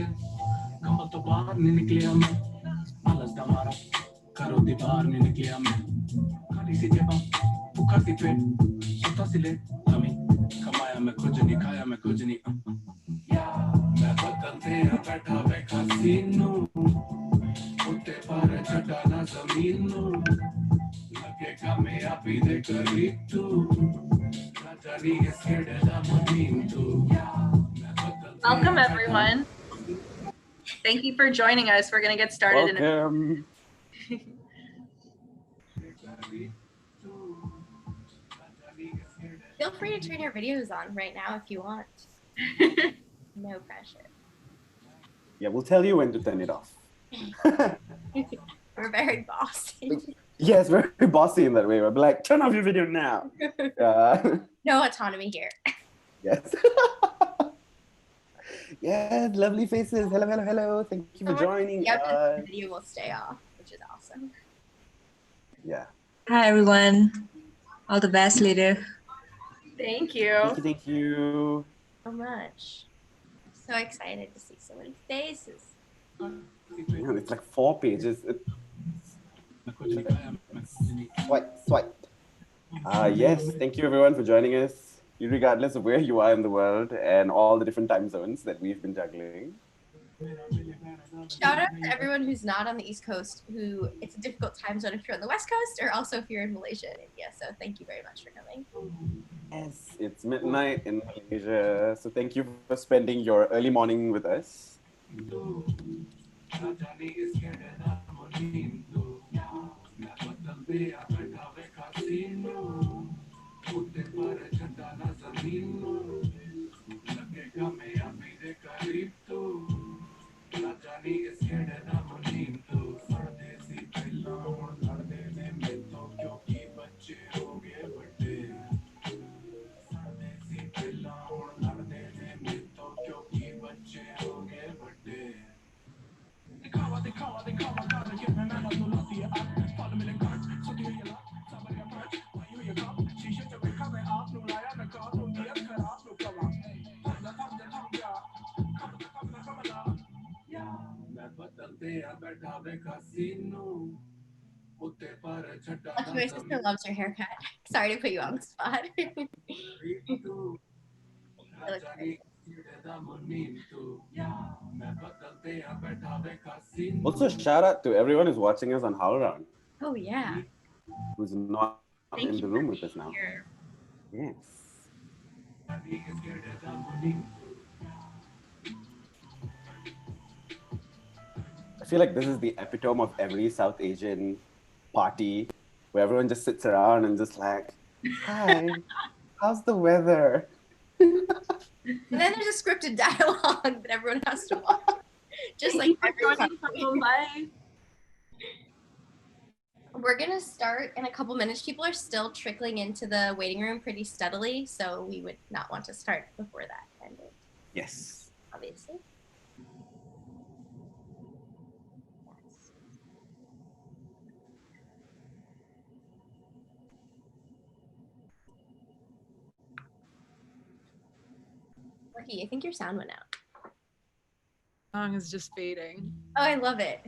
कमल तो बाहर नहीं निकलिया मैं आलस दा मारा करो दी बाहर नहीं निकलिया मैं खाली सी जेबा भूखा सी पेट सुता सी ले कमी कमाया मैं कुछ नहीं खाया मैं कुछ नहीं मैं बदलते हैं बैठा बैठा सीनू उठे पार छटा ना जमीन नू लगेगा मैं आप ही दे करीब तू राजानी के स्केड़े दा मुनीम तू Welcome, everyone. Thank you for joining us. We're going to get started Welcome. Feel free to turn your videos on right now if you want. No pressure. Yeah, we'll tell you when to turn it off. We're very bossy. Yes, we're very bossy in that way. We're like, turn off your video now. No autonomy here. Yes. Yes, lovely faces. Hello, hello, hello. Thank you for joining us. The video will stay off, which is awesome. Yeah. Hi, everyone. All the best later. Thank you. Thank you. So much. So excited to see so many faces. It's like 4 pages. Swipe. Yes, thank you everyone for joining us, regardless of where you are in the world and all the different time zones that we've been juggling. Shout out to everyone who's not on the East Coast, who it's a difficult time zone if you're on the West Coast or also if you're in Malaysia and India. So thank you very much for coming. Yes, it's midnight in Malaysia. So thank you for spending your early morning with us. My sister loves her haircut. Sorry to put you on the spot. Also, shout out to everyone who's watching us on HowlRound. Oh, yeah. Who's not in the room with us now. Yes. I feel like this is the epitome of every South Asian party where everyone just sits around and just like, hi, how's the weather? And then there's a scripted dialogue that everyone has to watch. Just like everyone. We're going to start in a couple minutes. People are still trickling into the waiting room pretty steadily, so we would not want to start before that ended. Yes. Obviously. Lucky, I think your sound went out. Song is just fading. Oh, I love it.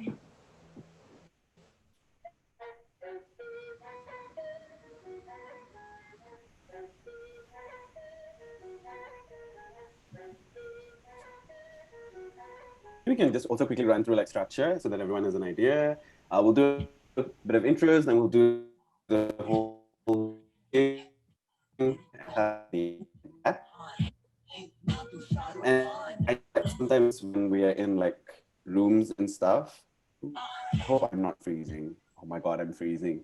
We can just also quickly run through like structure so that everyone has an idea. We'll do a bit of intros, then we'll do the whole thing. And sometimes when we are in like rooms and stuff, I hope I'm not freezing. Oh my God, I'm freezing.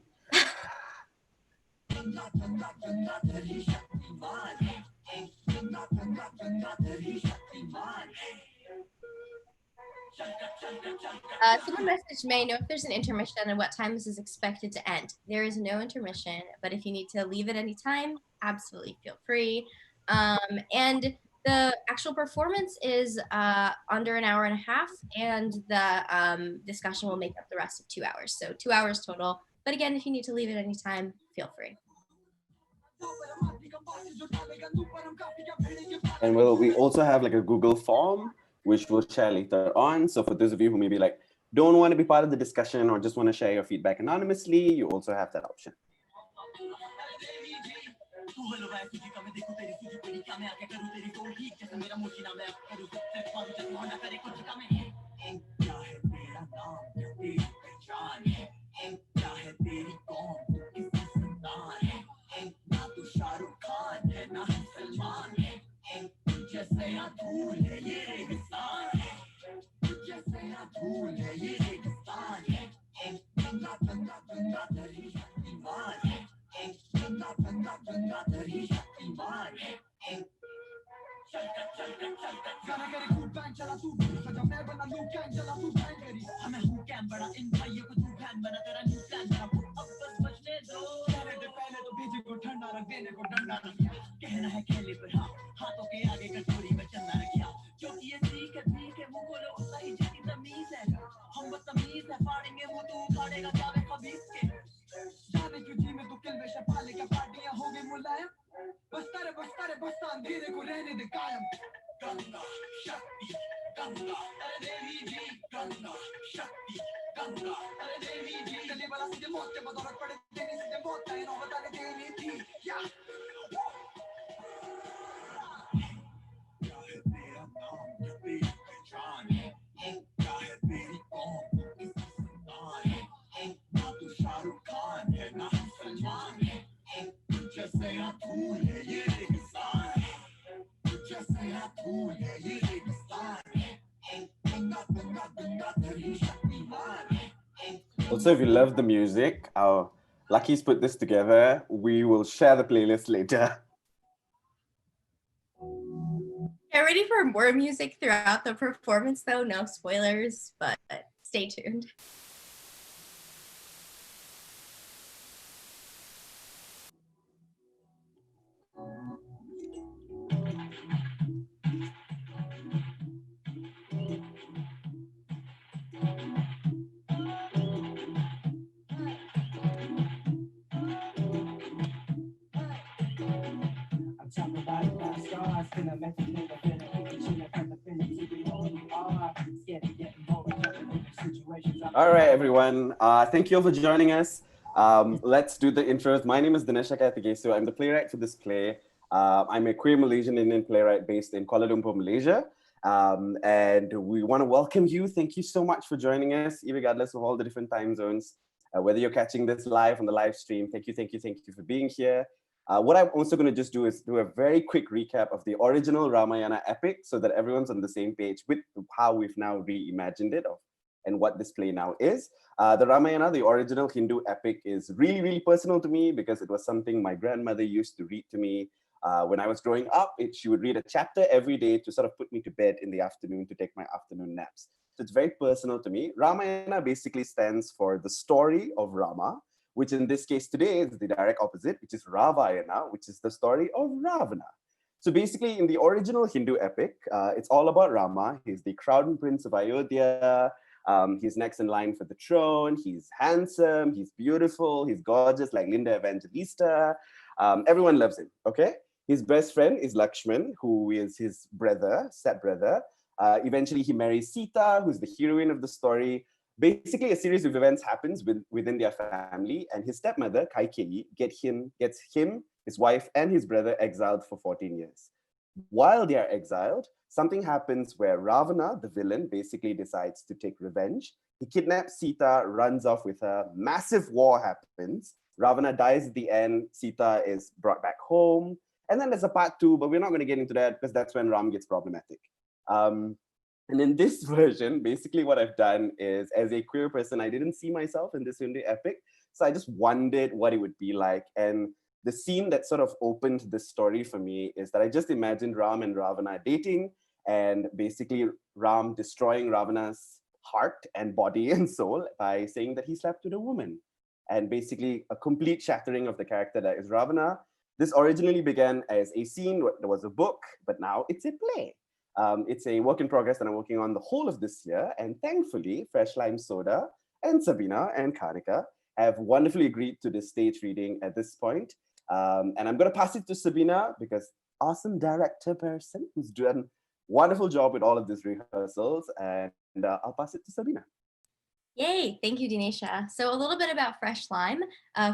Someone messaged May, know if there's an intermission and what time this is expected to end. There is no intermission, but if you need to leave at any time, absolutely feel free. And the actual performance is under an hour and a half, and the discussion will make up the rest of 2 hours. So 2 hours total. But again, if you need to leave at any time, feel free. And we also have like a Google form which we'll share later on. So for those of you who maybe like don't want to be part of the discussion or just want to share your feedback anonymously, you also have that option. Also, if you love the music, our Lucky's put this together. We will share the playlist later. Get ready for more music throughout the performance, though. No spoilers, but stay tuned. All right, everyone. Thank you all for joining us. Let's do the intros. My name is Dhinesha Karthigesu. I'm the playwright for this play. I'm a queer Malaysian Indian playwright based in Kuala Lumpur, Malaysia. And we want to welcome you. Thank you so much for joining us, regardless of all the different time zones. Whether you're catching this live on the live stream, thank you for being here. What I'm also going to just do is do a very quick recap of the original Ramayana epic so that everyone's on the same page with how we've now reimagined it and what this play now is. The Ramayana, the original Hindu epic, is really, really personal to me because it was something my grandmother used to read to me when I was growing up. She would read a chapter every day to sort of put me to bed in the afternoon to take my afternoon naps. So it's very personal to me. Ramayana basically stands for the story of Rama, which in this case today is the direct opposite, which is Ravayana, which is the story of Ravana. So basically in the original Hindu epic, it's all about Rama. He's the crown prince of Ayodhya. He's next in line for the throne. He's handsome, he's beautiful, he's gorgeous like Linda Evangelista. Everyone loves him, okay? His best friend is Lakshman, who is his brother, stepbrother. Eventually he marries Sita, who's the heroine of the story. Basically a series of events happens within their family, and his stepmother, Kaikeyi, gets him, his wife, and his brother exiled for 14 years. While they are exiled, something happens where Ravana, the villain, basically decides to take revenge. He kidnaps Sita, runs off with her, massive war happens. Ravana dies at the end, Sita is brought back home. And then there's a part 2, but we're not going to get into that because that's when Ram gets problematic. And in this version, basically what I've done is, as a queer person, I didn't see myself in this Hindu epic. So I just wondered what it would be like. And the scene that sort of opened this story for me is that I just imagined Ram and Ravana dating, and basically Ram destroying Ravana's heart and body and soul by saying that he slept with a woman. And basically a complete shattering of the character that is Ravana. This originally began as a scene, there was a book, but now it's a play. It's a work in progress that I'm working on the whole of this year. And thankfully, Fresh Lime Soda and Sabina and Karnika have wonderfully agreed to this stage reading at this point. And I'm going to pass it to Sabina because awesome director person who's done wonderful job with all of these rehearsals, and I'll pass it to Sabina. Yay, thank you, Dhinesha. So a little bit about Fresh Lime.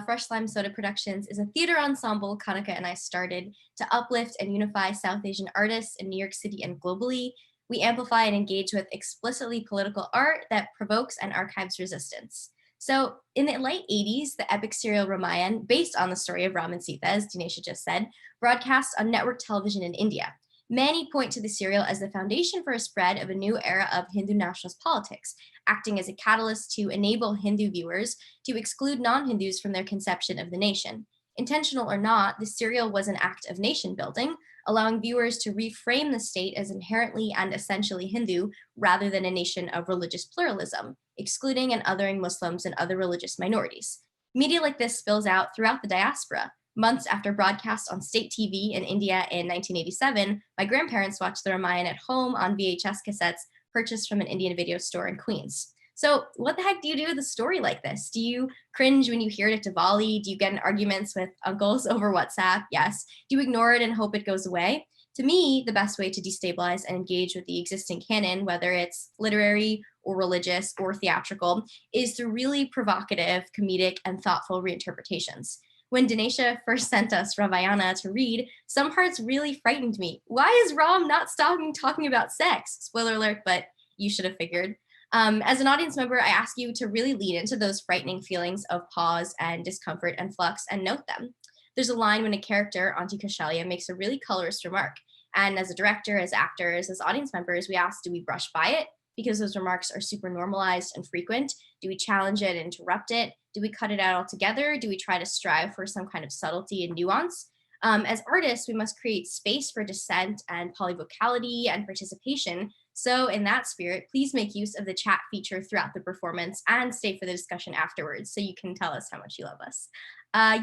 Fresh Lime Soda Productions is a theater ensemble Kanika and I started to uplift and unify South Asian artists in New York City and globally. We amplify and engage with explicitly political art that provokes and archives resistance. So in the late 80s, the epic serial Ramayana, based on the story of Ram and Sita, as Dhinesha just said, broadcast on network television in India. Many point to the serial as the foundation for a spread of a new era of Hindu nationalist politics, acting as a catalyst to enable Hindu viewers to exclude non-Hindus from their conception of the nation. Intentional or not, the serial was an act of nation building, allowing viewers to reframe the state as inherently and essentially Hindu rather than a nation of religious pluralism, excluding and othering Muslims and other religious minorities. Media like this spills out throughout the diaspora. Months after broadcast on state TV in India in 1987, my grandparents watched the Ramayana at home on VHS cassettes purchased from an Indian video store in Queens. So what the heck do you do with a story like this? Do you cringe when you hear it at Diwali? Do you get in arguments with uncles over WhatsApp? Yes. Do you ignore it and hope it goes away? To me, the best way to destabilize and engage with the existing canon, whether it's literary or religious or theatrical, is through really provocative, comedic, and thoughtful reinterpretations. When Dhinesha first sent us Ravayana to read, some parts really frightened me. Why is Ram not stopping talking about sex? Spoiler alert, but you should have figured. As an audience member, I ask you to really lean into those frightening feelings of pause and discomfort and flux and note them. There's a line when a character, anti-caste, makes a really colorist remark. And as a director, as actors, as audience members, we ask, do we brush by it? Because those remarks are super normalized and frequent. Do we challenge it and interrupt it? Do we cut it out altogether? Do we try to strive for some kind of subtlety and nuance? As artists, we must create space for dissent and polyvocality and participation. So in that spirit, please make use of the chat feature throughout the performance and stay for the discussion afterwards so you can tell us how much you love us.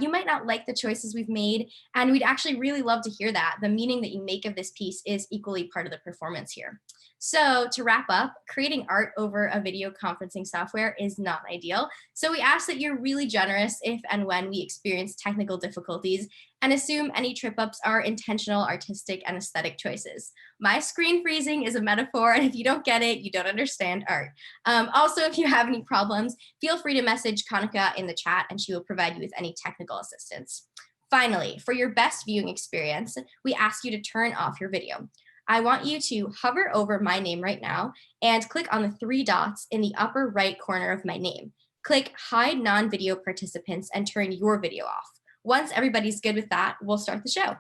You might not like the choices we've made, and we'd actually really love to hear that. The meaning that you make of this piece is equally part of the performance here. So to wrap up, creating art over a video conferencing software is not ideal. So we ask that you're really generous if and when we experience technical difficulties and assume any trip-ups are intentional artistic and aesthetic choices. My screen freezing is a metaphor, and if you don't get it, you don't understand art. Also, if you have any problems, feel free to message Kanika in the chat and she will provide you with any technical assistance. Finally, for your best viewing experience, we ask you to turn off your video. I want you to hover over my name right now and click on the 3 dots in the upper right corner of my name. Click Hide Non-Video Participants and turn your video off. Once everybody's good with that, we'll start the show.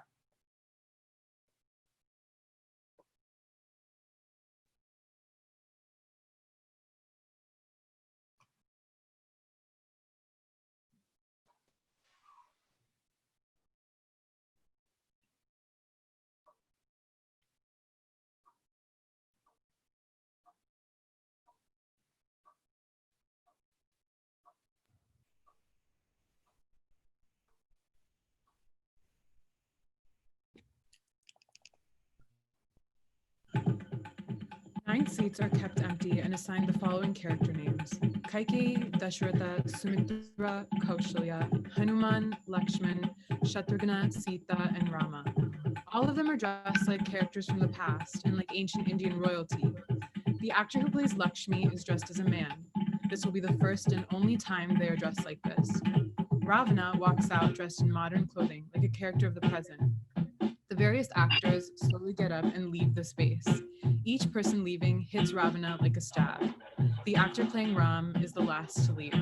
Nine seats are kept empty and assigned the following character names: Kaikeyi, Dashratha, Sumitra, Kaushalya, Hanuman, Lakshman, Shatrugna, Sita, and Rama. All of them are dressed like characters from the past and like ancient Indian royalty. The actor who plays Lakshmi is dressed as a man. This will be the first and only time they are dressed like this. Ravana walks out dressed in modern clothing, like a character of the present. The various actors slowly get up and leave the space. Each person leaving hits Ravana like a stab. The actor playing Ram is the last to leave.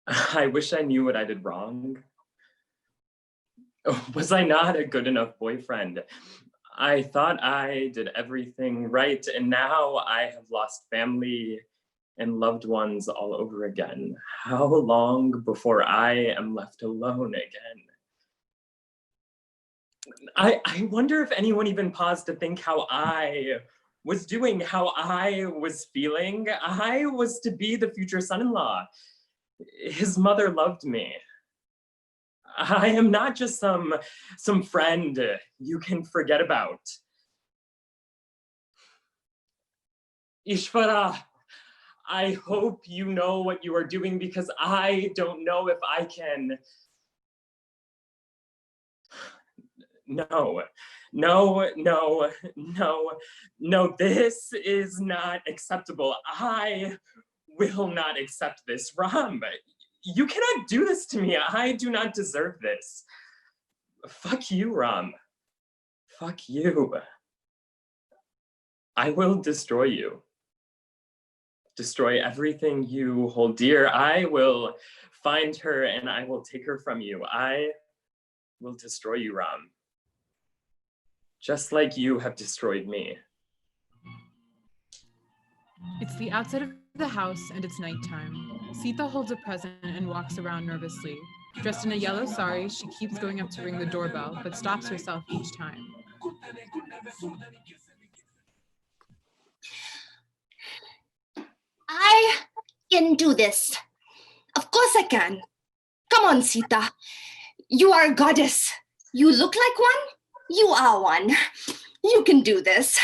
I wish I knew what I did wrong. Was I not a good enough boyfriend? I thought I did everything right, and now I have lost family and loved ones all over again. How long before I am left alone again? I wonder if anyone even paused to think how I was doing, how I was feeling. I was to be the future son-in-law. His mother loved me. I am not just some friend you can forget about. Ishvara, I hope you know what you are doing, because I don't know if I can. No, no, no, no, no, this is not acceptable. I will not accept this. Ram, you cannot do this to me. I do not deserve this. Fuck you, Ram. Fuck you. I will destroy you. Destroy everything you hold dear. I will find her and I will take her from you. I will destroy you, Ram. Just like you have destroyed me. It's the outside of the house and it's nighttime. Sita holds a present and walks around nervously. Dressed in a yellow sari, she keeps going up to ring the doorbell, but stops herself each time. I can do this. Of course I can. Come on, Sita. You are a goddess. You look like one. You are one. You can do this.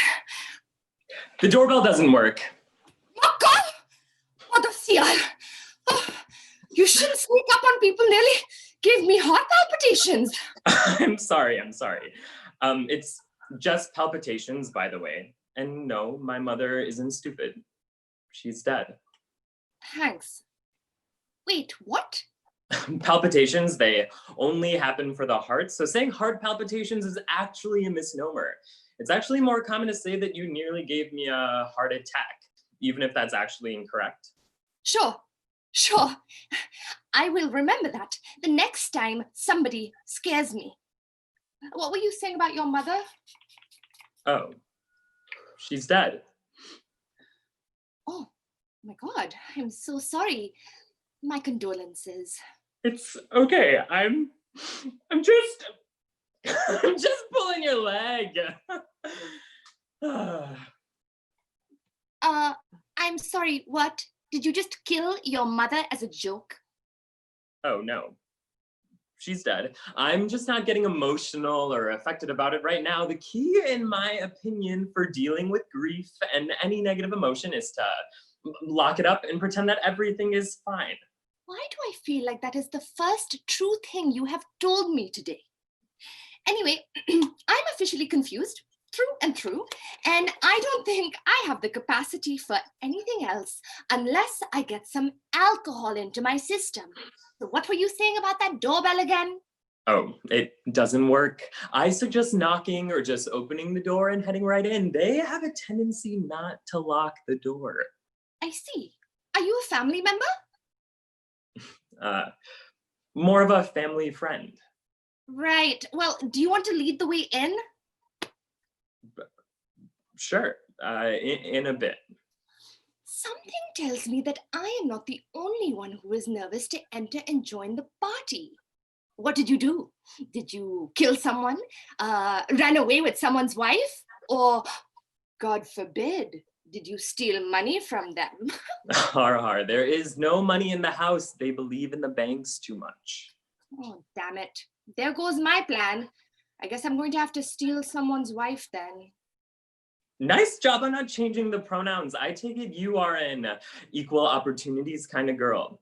The doorbell doesn't work. Oh God! What the CR? Oh, you shouldn't sneak up on people. Nearly gave me heart palpitations. I'm sorry. It's just palpitations, by the way. And no, my mother isn't stupid. She's dead. Thanks. Wait, what? Palpitations, they only happen for the heart. So saying heart palpitations is actually a misnomer. It's actually more common to say that you nearly gave me a heart attack, even if that's actually incorrect. Sure. I will remember that the next time somebody scares me. What were you saying about your mother? Oh, she's dead. Oh my God, I'm so sorry. My condolences. It's okay. I'm just I'm just pulling your leg. I'm sorry, what? Did you just kill your mother as a joke? Oh no. She's dead. I'm just not getting emotional or affected about it right now. The key, in my opinion, for dealing with grief and any negative emotion is to lock it up and pretend that everything is fine. Why do I feel like that is the first true thing you have told me today? Anyway, I'm officially confused through and through, and I don't think I have the capacity for anything else unless I get some alcohol into my system. So what were you saying about that doorbell again? Oh, it doesn't work. I suggest knocking or just opening the door and heading right in. They have a tendency not to lock the door. I see. Are you a family member? More of a family friend. Right. Well, do you want to lead the way in? Sure, in a bit. Something tells me that I am not the only one who is nervous to enter and join the party. What did you do? Did you kill someone? Run away with someone's wife? Or, God forbid, did you steal money from them? Har, there is no money in the house. They believe in the banks too much. Oh, damn it. There goes my plan. I guess I'm going to have to steal someone's wife then. Nice job on not changing the pronouns. I take it you are an equal opportunities kind of girl.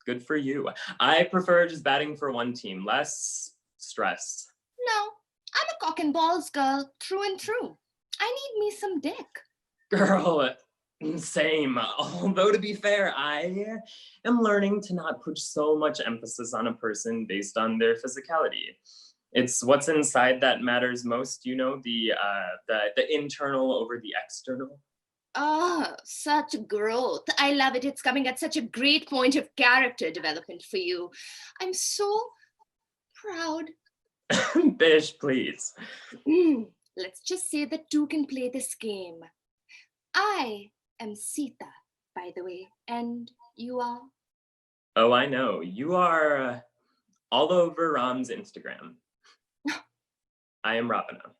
Good for you. I prefer just batting for one team, less stress. No, I'm a cock and balls girl, through and through. I need me some dick. Girl, same. Although to be fair, I am learning to not put so much emphasis on a person based on their physicality. It's what's inside that matters most, you know, the internal over the external. Ah, such growth. I love it. It's coming at such a great point of character development for you. I'm so proud. Bish, please. Let's just say the two can play this game. I am Sita, by the way, and you are? Oh, I know. You are all over Ram's Instagram. I am Ravayana.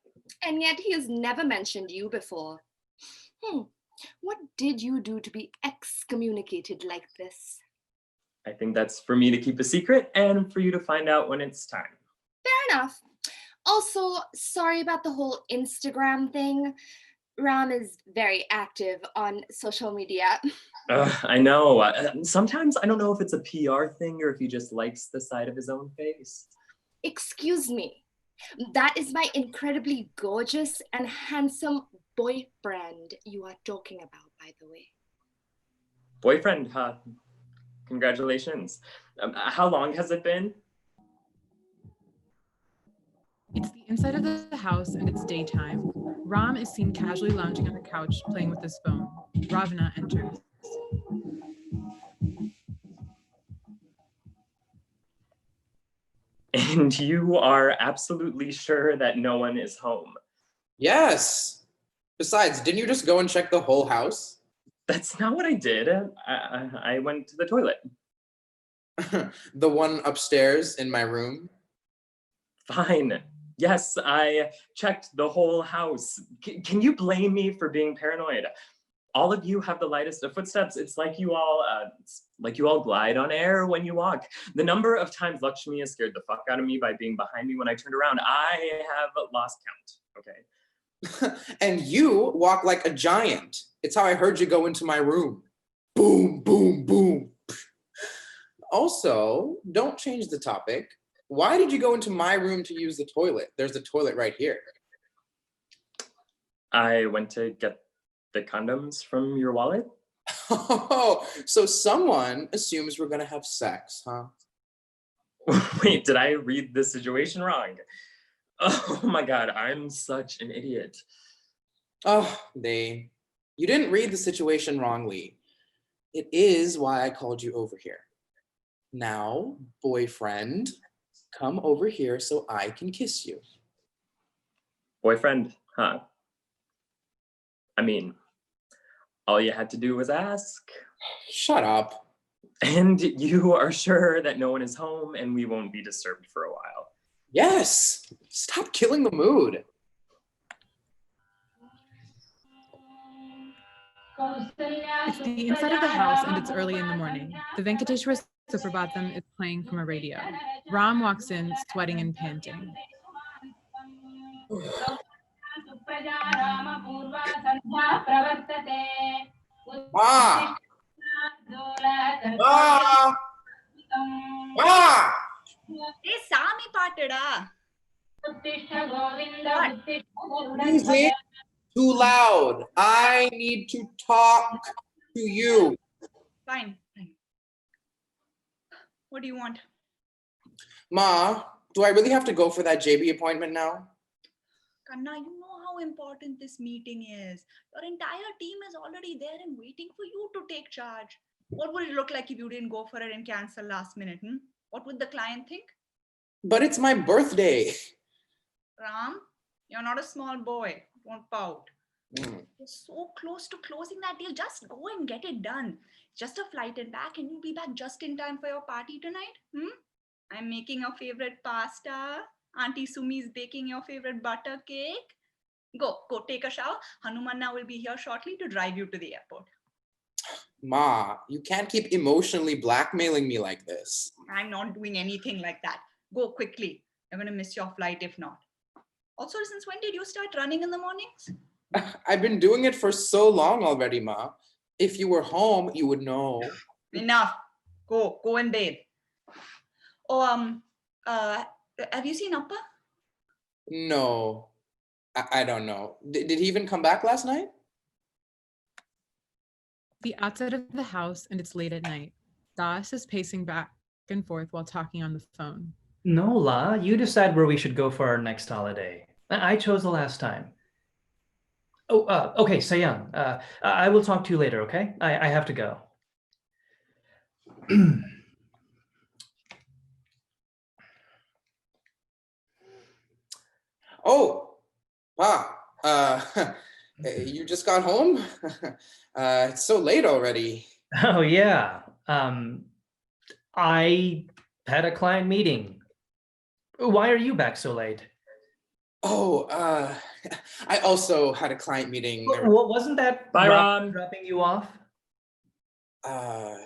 And yet he has never mentioned you before. What did you do to be excommunicated like this? I think that's for me to keep a secret and for you to find out when it's time. Fair enough. Also, sorry about the whole Instagram thing. Ram is very active on social media. I know. Sometimes I don't know if it's a PR thing or if he just likes the side of his own face. Excuse me. That is my incredibly gorgeous and handsome boyfriend you are talking about, by the way. Boyfriend, huh? Congratulations. How long has it been? It's the inside of the house and it's daytime. Ram is seen casually lounging on the couch playing with his phone. Ravayana enters. And you are absolutely sure that no one is home? Yes. Besides, didn't you just go and check the whole house? That's not what I did. I went to the toilet. The one upstairs in my room? Fine. Yes, I checked the whole house. Can you blame me for being paranoid? All of you have the lightest of footsteps. It's like you all glide on air when you walk. The number of times Lakshmi has scared the fuck out of me by being behind me when I turned around, I have lost count, okay? And you walk like a giant. It's how I heard you go into my room. Boom, boom, boom. Also, don't change the topic. Why did you go into my room to use the toilet? There's a toilet right here. I went to get the condoms from your wallet. Oh, so someone assumes we're gonna have sex, huh? Wait, did I read the situation wrong? Oh my God, I'm such an idiot. Oh, you didn't read the situation wrongly. It is why I called you over here. Now, boyfriend, come over here so I can kiss you. Boyfriend, huh? I mean, all you had to do was ask. Shut up. And you are sure that no one is home and we won't be disturbed for a while. Yes, stop killing the mood. It's the inside of the house and it's early in the morning. The Venkateshwara Suprabhatam is playing from a radio. Ram walks in, sweating and panting. Ma! Ma! Ma! Hey, Sami Patada. Music too loud. I need to talk to you. Fine. What do you want? Ma, do I really have to go for that JB appointment now? Kanna, you know how important this meeting is. Your entire team is already there and waiting for you to take charge. What would it look like if you didn't go for it and cancel last minute? What would the client think? But it's my birthday. Ram, you're not a small boy. Don't pout. You're so close to closing that deal. Just go and get it done. Just a flight and back and you'll be back just in time for your party tonight. I'm making your favorite pasta. Auntie Sumi's baking your favorite butter cake. Go take a shower. Hanumanna will be here shortly to drive you to the airport. Ma, you can't keep emotionally blackmailing me like this. I'm not doing anything like that. Go quickly. You're going to miss your flight if not. Also, since when did you start running in the mornings? I've been doing it for so long already, Ma. If you were home, you would know. Enough. Go and bathe. Oh, have you seen Appa? No, I don't know. Did he even come back last night? The outside of the house and it's late at night. Das is pacing back and forth while talking on the phone. No, La, you decide where we should go for our next holiday. I chose the last time. Oh, okay, Sayang. I will talk to you later, okay? I have to go. Oh, you just got home? It's so late already. Oh, yeah. I had a client meeting. Why are you back so late? Oh, I also had a client meeting. Well, wasn't that Ram dropping you off? How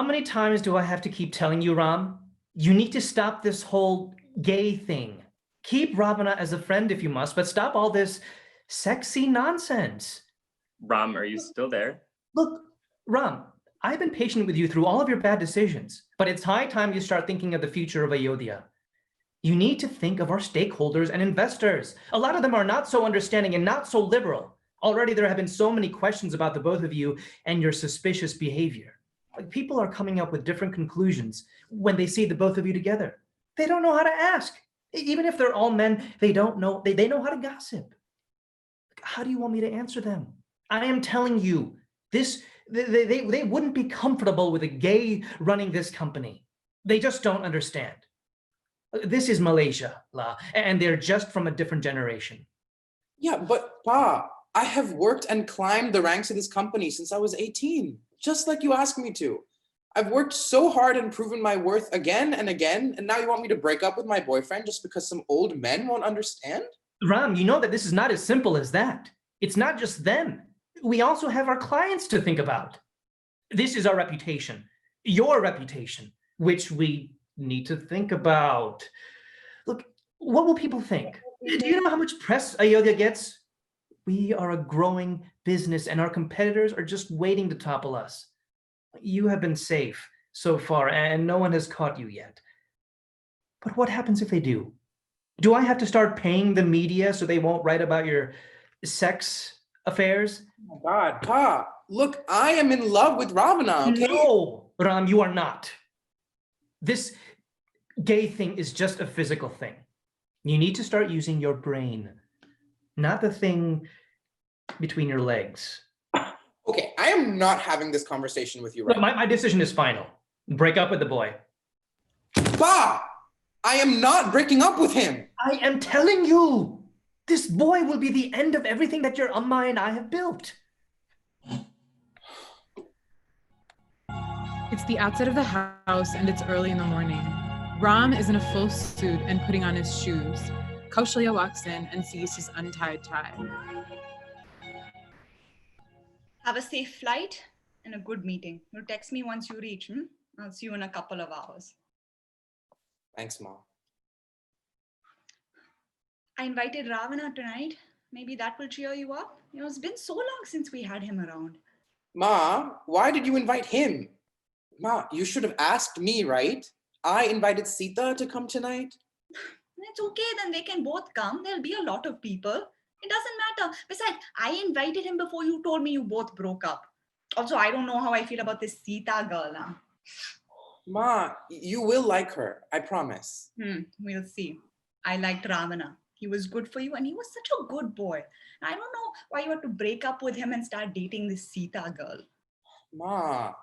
many times do I have to keep telling you, Ram? You need to stop this whole gay thing. Keep Ravana as a friend if you must, but stop all this Sexy nonsense. Ram, are you still there? Look, Ram, I've been patient with you through all of your bad decisions, but it's high time you start thinking of the future of Ayodhya. You need to think of our stakeholders and investors. A lot of them are not so understanding and not so liberal. Already there have been so many questions about the both of you and your suspicious behavior. Like, people are coming up with different conclusions when they see the both of you together. They don't know how to ask. Even if they're all men, they don't know, they know how to gossip. How do you want me to answer them? I am telling you, they wouldn't be comfortable with a gay running this company. They just don't understand. This is Malaysia, La, and they're just from a different generation. Yeah, but Pa, I have worked and climbed the ranks of this company since I was 18, just like you asked me to. I've worked so hard and proven my worth again and again, and now you want me to break up with my boyfriend just because some old men won't understand? Ram, you know that this is not as simple as that. It's not just them. We also have our clients to think about. This is our reputation, your reputation, which we need to think about. Look, what will people think? Do you know how much press Ayodhya gets? We are a growing business and our competitors are just waiting to topple us. You have been safe so far and no one has caught you yet. But what happens if they do? Do I have to start paying the media so they won't write about your sex affairs? Oh my God, Pa, look, I am in love with Ravana, okay? No, Ram, you are not. This gay thing is just a physical thing. You need to start using your brain, not the thing between your legs. Okay, I am not having this conversation with you right now. My decision is final. Break up with the boy. Pa! I am not breaking up with him. I am telling you, this boy will be the end of everything that your Amma and I have built. It's the outside of the house and it's early in the morning. Ram is in a full suit and putting on his shoes. Kaushalya walks in and sees his untied tie. Have a safe flight and a good meeting. You'll text me once you reach. I'll see you in a couple of hours. Thanks, Mom. I invited Ravana tonight. Maybe that will cheer you up. You know, it's been so long since we had him around. Ma, why did you invite him? Ma, you should have asked me, right? I invited Sita to come tonight. It's okay, then they can both come. There'll be a lot of people. It doesn't matter. Besides, I invited him before you told me you both broke up. Also, I don't know how I feel about this Sita girl now. Ma, you will like her, I promise. We'll see. I liked Ravana. He was good for you and he was such a good boy. I don't know why you had to break up with him and start dating this Sita girl. Ma.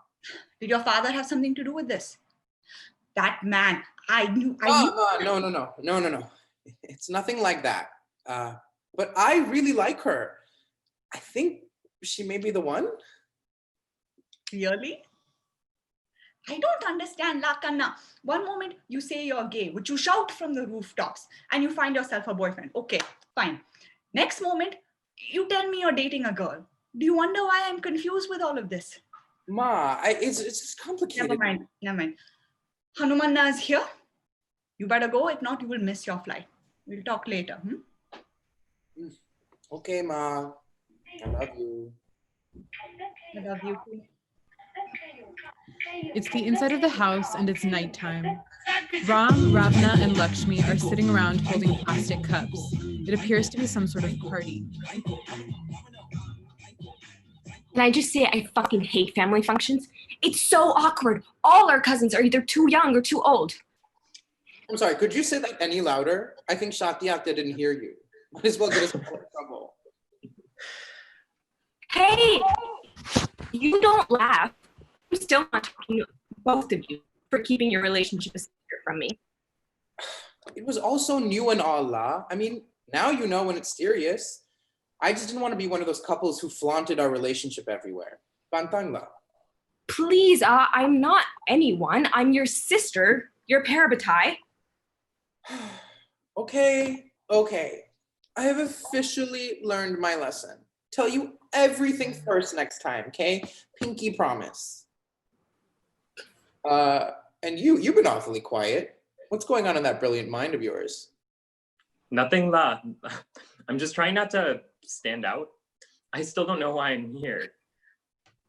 Did your father have something to do with this? That man, I knew. Ma, no. It's nothing like that. But I really like her. I think she may be the one. Really? I don't understand, Lakanna. One moment you say you're gay, which you shout from the rooftops, and you find yourself a boyfriend. Okay, fine. Next moment, you tell me you're dating a girl. Do you wonder why I'm confused with all of this? Ma, it's just complicated. Never mind. Hanumanna is here. You better go. If not, you will miss your flight. We'll talk later. Okay, Ma. I love you. I love you too. It's the inside of the house and it's nighttime. Ram, Ravana, and Lakshmi are sitting around holding plastic cups. It appears to be some sort of party. Can I just say I fucking hate family functions? It's so awkward. All our cousins are either too young or too old. I'm sorry, could you say that any louder? I think Shakti didn't hear you. Might as well get us in trouble. Hey, you don't laugh. I'm still not talking to both of you for keeping your relationship a secret from me. It was also new and Allah. I mean, now you know when it's serious. I just didn't want to be one of those couples who flaunted our relationship everywhere. Pantangla. Please, I'm not anyone. I'm your sister, your parabatai. Okay. I have officially learned my lesson. Tell you everything first next time, okay? Pinky promise. And you've been awfully quiet. What's going on in that brilliant mind of yours? Nothing, La. I'm just trying not to stand out. I still don't know why I'm here.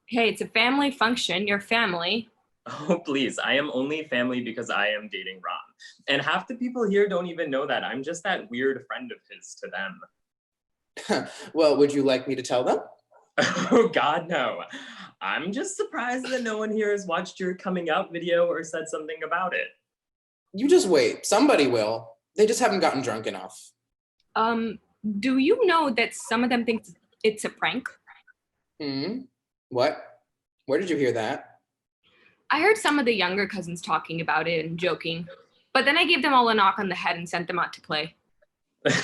Hey, it's a family function, your family. Oh, please, I am only family because I am dating Ram. And half the people here don't even know that. I'm just that weird friend of his to them. Well, would you like me to tell them? Oh God, no. I'm just surprised that no one here has watched your coming out video or said something about it. You just wait, somebody will. They just haven't gotten drunk enough. Do you know that some of them think it's a prank? What? Where did you hear that? I heard some of the younger cousins talking about it and joking, but then I gave them all a knock on the head and sent them out to play.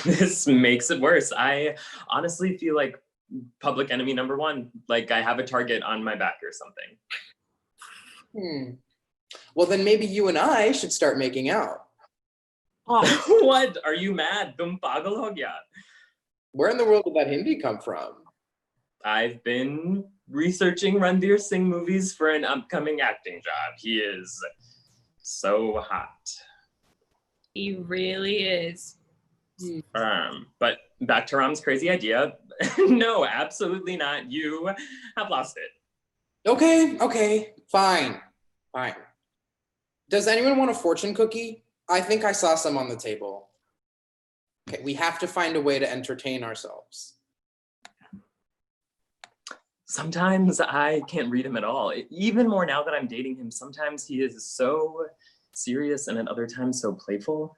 This makes it worse. I honestly feel like public enemy number one, like I have a target on my back or something. Well, then maybe you and I should start making out. Oh. What? Are you mad? Tum pagal ho gaya. Where in the world did that Hindi come from? I've been researching Ranveer Singh movies for an upcoming acting job. He is so hot. He really is. But back to Ram's crazy idea. No, absolutely not. You have lost it. Okay, fine. Does anyone want a fortune cookie? I think I saw some on the table. Okay, we have to find a way to entertain ourselves. Sometimes I can't read him at all. Even more now that I'm dating him, sometimes he is so serious and at other times so playful.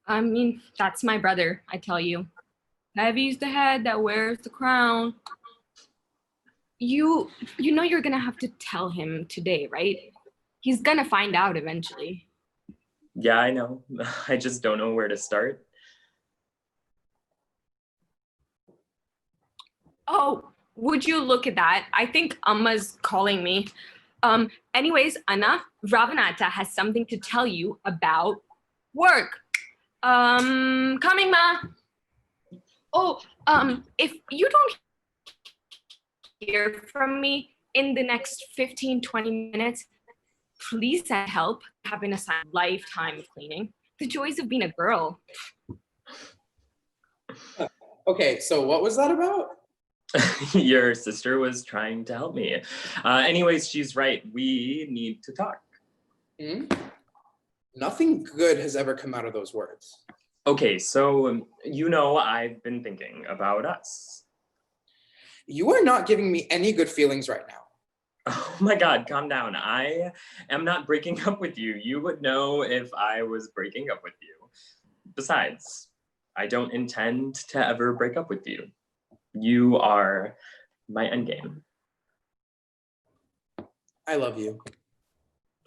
I mean, that's my brother, I tell you. Heavy's the head that wears the crown. You know you're gonna have to tell him today, right? He's gonna find out eventually. Yeah, I know. I just don't know where to start. Oh, would you look at that? I think Amma's calling me. Anyways, Anna, Ravayana has something to tell you about work. Coming, ma. Oh, if you don't hear from me in the next 15, 20 minutes, please send help. Have been assigned a lifetime of cleaning. The joys of being a girl. Okay, so what was that about? Your sister was trying to help me. Anyways, she's right. We need to talk. Nothing good has ever come out of those words. Okay, so you know I've been thinking about us. You are not giving me any good feelings right now. Oh my God, calm down. I am not breaking up with you. You would know if I was breaking up with you. Besides, I don't intend to ever break up with you. You are my endgame. I love you.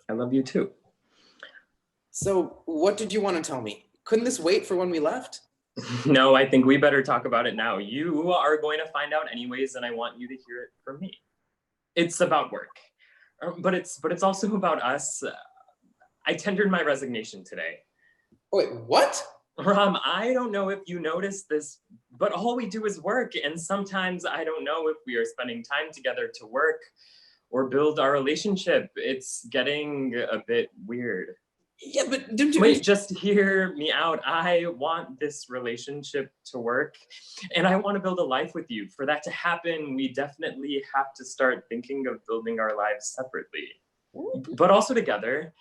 I love you too. So what did you want to tell me? Couldn't this wait for when we left? No, I think we better talk about it now. You are going to find out anyways, and I want you to hear it from me. It's about work, but it's also about us. I tendered my resignation today. Wait, what? Ram, I don't know if you noticed this, but all we do is work, and sometimes I don't know if we are spending time together to work or build our relationship. It's getting a bit weird. Yeah, but don't you— Wait, just hear me out. I want this relationship to work, and I want to build a life with you. For that to happen, we definitely have to start thinking of building our lives separately, but also together.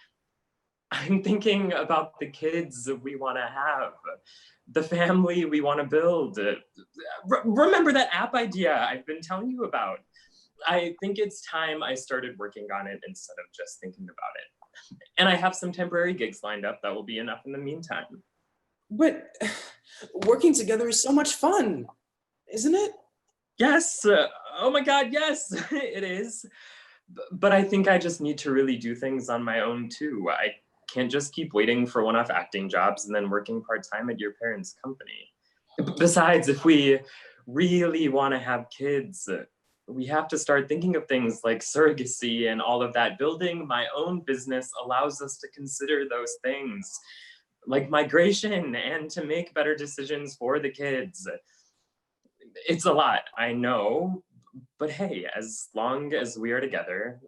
I'm thinking about the kids we want to have, the family we want to build. Remember that app idea I've been telling you about? I think it's time I started working on it instead of just thinking about it. And I have some temporary gigs lined up that will be enough in the meantime. But working together is so much fun, isn't it? Yes. Oh my God, yes, it is. But I think I just need to really do things on my own too. I can't just keep waiting for one-off acting jobs and then working part-time at your parents' company. Besides, if we really want to have kids, we have to start thinking of things like surrogacy and all of that. Building my own business allows us to consider those things, like migration, and to make better decisions for the kids. It's a lot, I know, but hey, as long as we are together,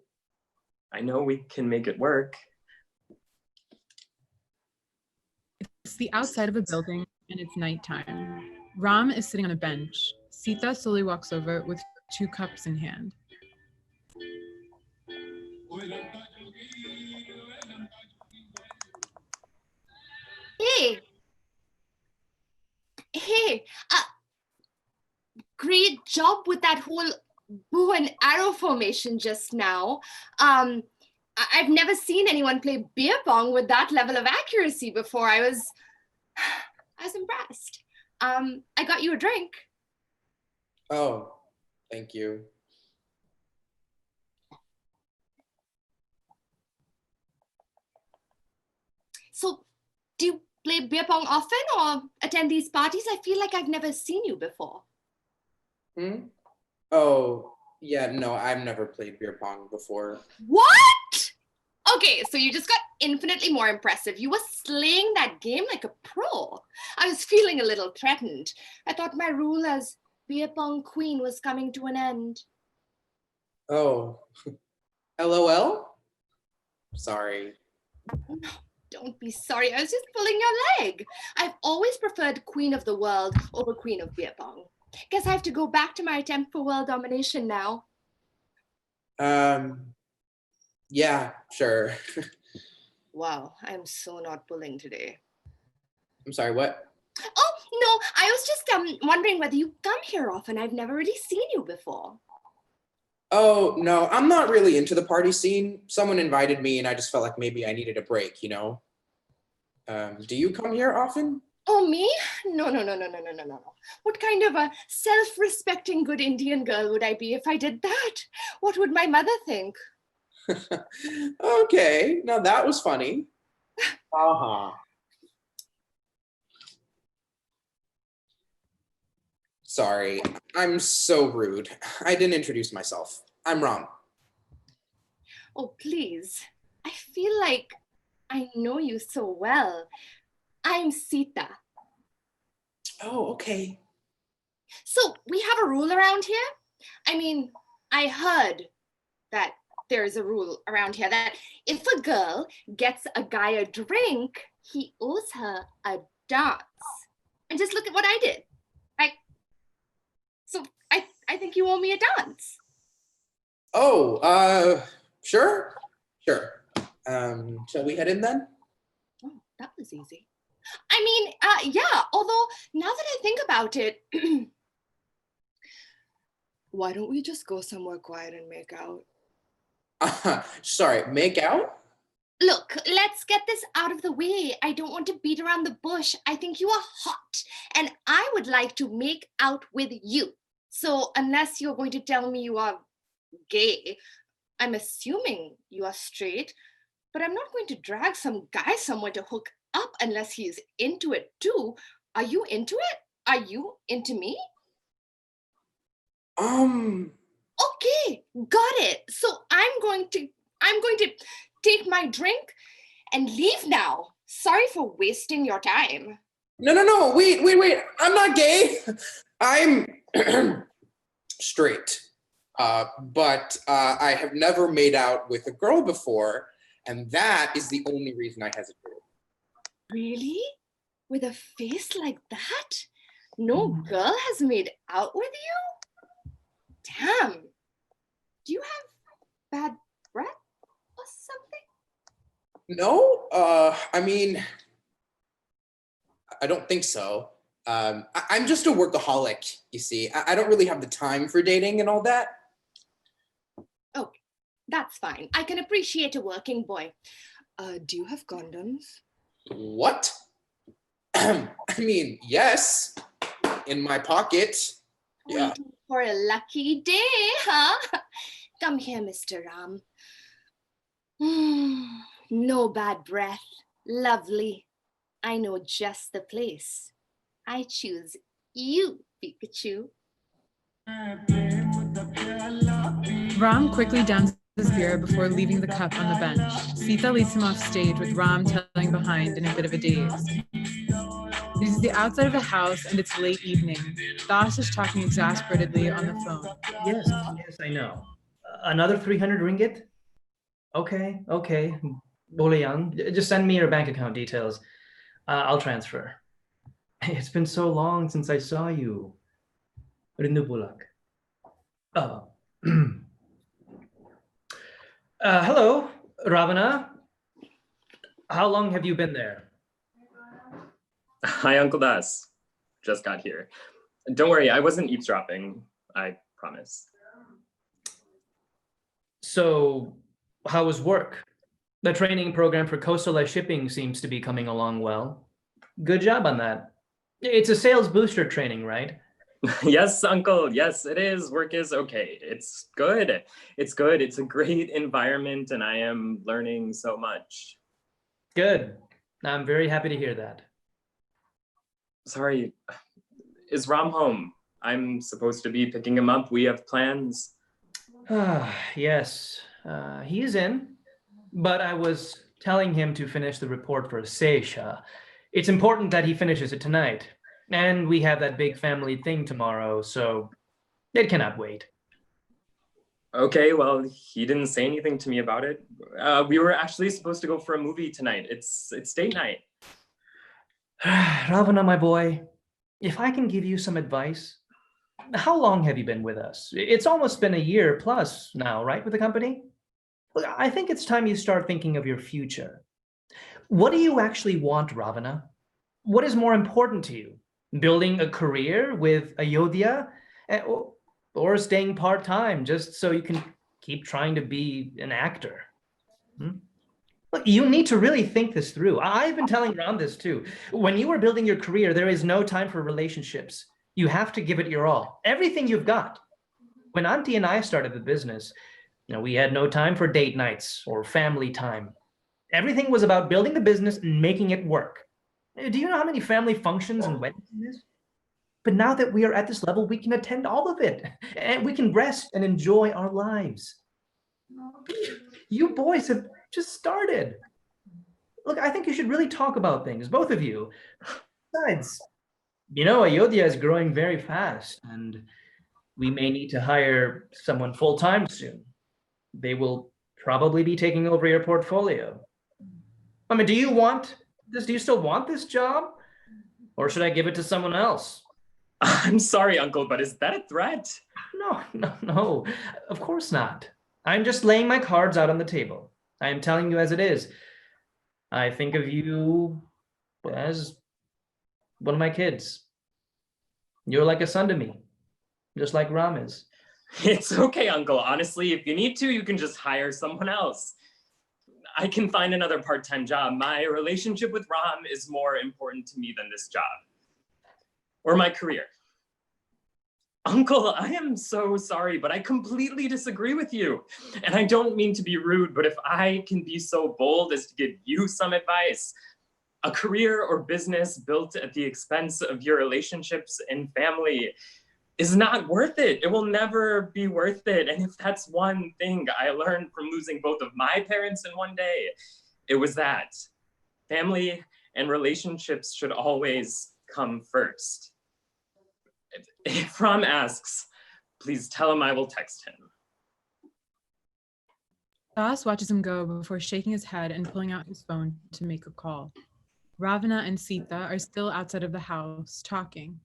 I know we can make it work. It's the outside of a building and it's nighttime. Ram is sitting on a bench. Sita slowly walks over with 2 cups in hand. Hey. Hey, great job with that whole bow and arrow formation just now. I've never seen anyone play beer pong with that level of accuracy before. I was impressed. I got you a drink. Oh, thank you. So, do you play beer pong often or attend these parties? I feel like I've never seen you before. Oh, yeah, no, I've never played beer pong before. What? Okay, so you just got infinitely more impressive. You were slaying that game like a pro. I was feeling a little threatened. I thought my rule as beer pong queen was coming to an end. Oh, LOL? Sorry. No, don't be sorry. I was just pulling your leg. I've always preferred queen of the world over queen of beer pong. Guess I have to go back to my attempt for world domination now. Yeah, sure. Wow, I'm so not pulling today. I'm sorry, what? Oh, no, I was just wondering whether you come here often. I've never really seen you before. Oh, no, I'm not really into the party scene. Someone invited me and I just felt like maybe I needed a break, you know? Do you come here often? Oh, me? No. What kind of a self-respecting good Indian girl would I be if I did that? What would my mother think? Okay, now that was funny. Sorry, I'm so rude. I didn't introduce myself. I'm Ram. Oh, please. I feel like I know you so well. I'm Sita. Oh, okay. So we have a rule around here? I mean, I heard that there's a rule around here that if a girl gets a guy a drink, he owes her a dance. And just look at what I did. So I think you owe me a dance. Oh, sure. Shall we head in then? Oh, that was easy. I mean, yeah, although now that I think about it, why don't we just go somewhere quiet and make out? Sorry, make out? Look, let's get this out of the way. I don't want to beat around the bush. I think you are hot, and I would like to make out with you. So unless you're going to tell me you are gay, I'm assuming you are straight, but I'm not going to drag some guy somewhere to hook up unless he's into it too. Are you into it? Are you into me? Okay, got it. So I'm going to take my drink and leave now. Sorry for wasting your time. No, wait. I'm not gay. I'm straight. But I have never made out with a girl before, and that is the only reason I hesitate. Really? With a face like that? No girl has made out with you? Damn. Do you have bad breath or something? No, I mean, I don't think so. I'm just a workaholic, you see. I don't really have the time for dating and all that. Oh, that's fine. I can appreciate a working boy. Do you have condoms? What? I mean, yes, in my pocket. Yeah. Waiting for a lucky day, huh? Come here, Mr. Ram. No bad breath. Lovely. I know just the place. I choose you, Pikachu. Ram quickly downs his beer before leaving the cup on the bench. Sita leads him off stage with Ram tailing behind in a bit of a daze. It is the outside of the house and it's late evening. Das is talking exasperatedly on the phone. Yes, I know. Another 300 ringgit? Okay. Boleh Yang, just send me your bank account details. I'll transfer. It's been so long since I saw you. Rindu bulak. Oh. Hello, Ravana. How long have you been there? Hi, Uncle Das. Just got here. Don't worry, I wasn't eavesdropping. I promise. So, how was work? The training program for coastal shipping seems to be coming along well. Good job on that. It's a sales booster training, right? Yes, Uncle. Yes, it is. Work is okay. It's good. It's good. It's a great environment and I am learning so much. Good. I'm very happy to hear that. Sorry, is Ram home? I'm supposed to be picking him up. We have plans. Yes, he's in, but I was telling him to finish the report for Seisha. It's important that he finishes it tonight, and we have that big family thing tomorrow, so it cannot wait. Okay, well, he didn't say anything to me about it. We were actually supposed to go for a movie tonight. It's date night. Ravana, my boy, if I can give you some advice, how long have you been with us? It's almost been a year plus now, right, with the company? Look, I think it's time you start thinking of your future. What do you actually want, Ravana? What is more important to you? Building a career with Ayodhya? Or staying part-time just so you can keep trying to be an actor? Look, you need to really think this through. I've been telling Ram this too. When you are building your career, there is no time for relationships. You have to give it your all, everything you've got. When Auntie and I started the business, we had no time for date nights or family time. Everything was about building the business and making it work. Do you know how many family functions and weddings it is? But now that we are at this level, we can attend all of it, and we can rest and enjoy our lives. You boys have just started. Look, I think you should really talk about things, both of you. Besides, Ayodhya is growing very fast, and we may need to hire someone full-time soon. They will probably be taking over your portfolio. I mean, do you still want this job? Or should I give it to someone else? I'm sorry, Uncle, but is that a threat? No, of course not. I'm just laying my cards out on the table. I am telling you as it is. I think of you as one of my kids. You're like a son to me, just like Ram is. It's okay, Uncle. Honestly, if you need to, you can just hire someone else. I can find another part-time job. My relationship with Ram is more important to me than this job. Or my career. Uncle, I am so sorry, but I completely disagree with you. And I don't mean to be rude, but if I can be so bold as to give you some advice, a career or business built at the expense of your relationships and family is not worth it. It will never be worth it. And if that's one thing I learned from losing both of my parents in one day, it was that family and relationships should always come first. If Ram asks, please tell him I will text him. Das watches him go before shaking his head and pulling out his phone to make a call. Ravana and Sita are still outside of the house talking.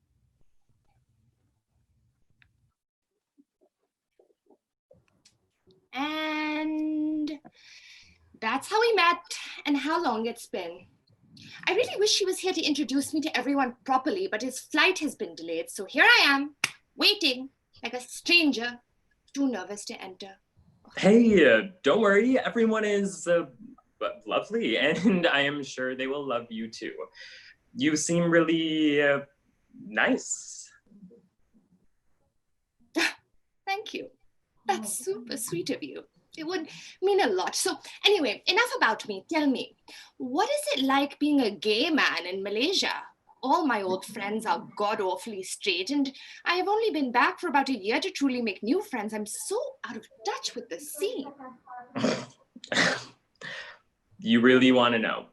And that's how we met and how long it's been. I really wish he was here to introduce me to everyone properly, but his flight has been delayed. So here I am, waiting like a stranger, too nervous to enter. Hey, don't worry. Everyone is lovely, and I am sure they will love you too. You seem really nice. Thank you. That's super sweet of you. It would mean a lot. So anyway, enough about me. Tell me, what is it like being a gay man in Malaysia? All my old friends are god-awfully straight, and I have only been back for about a year to truly make new friends. I'm so out of touch with the scene. You really want to know?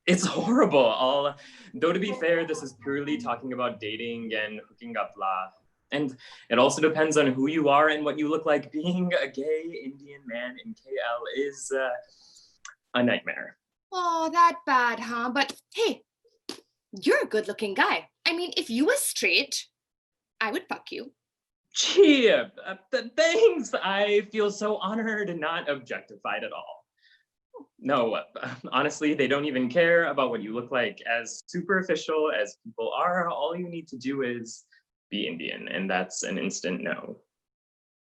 It's horrible. Though to be fair, this is purely talking about dating and hooking up blah. And it also depends on who you are and what you look like. Being a gay Indian man in KL is a nightmare. Oh, that bad, huh? But hey, You're a good-looking guy. I mean, if you were straight, I would fuck you. Gee, thanks. I feel so honored and not objectified at all. No, honestly, they don't even care about what you look like. As superficial as people are, all you need to do is be Indian, and that's an instant no.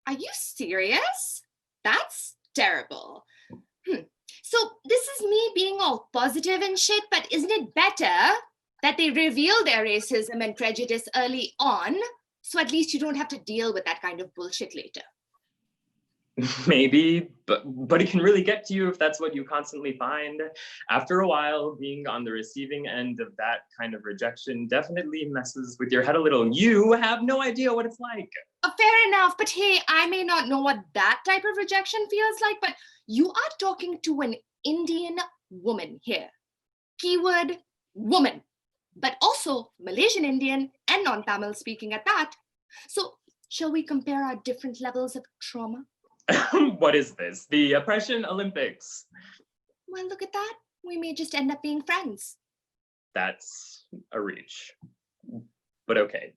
Are you serious? That's terrible. So this is me being all positive and shit, but isn't it better that they reveal their racism and prejudice early on, so at least you don't have to deal with that kind of bullshit later? Maybe, but it can really get to you if that's what you constantly find. After a while, being on the receiving end of that kind of rejection definitely messes with your head a little. You have no idea what it's like. Fair enough, but hey, I may not know what that type of rejection feels like, but you are talking to an Indian woman here. Keyword, woman, but also Malaysian Indian and non-Tamil speaking at that. So shall we compare our different levels of trauma? What is this? The Oppression Olympics? Well, look at that. We may just end up being friends. That's a reach, but okay.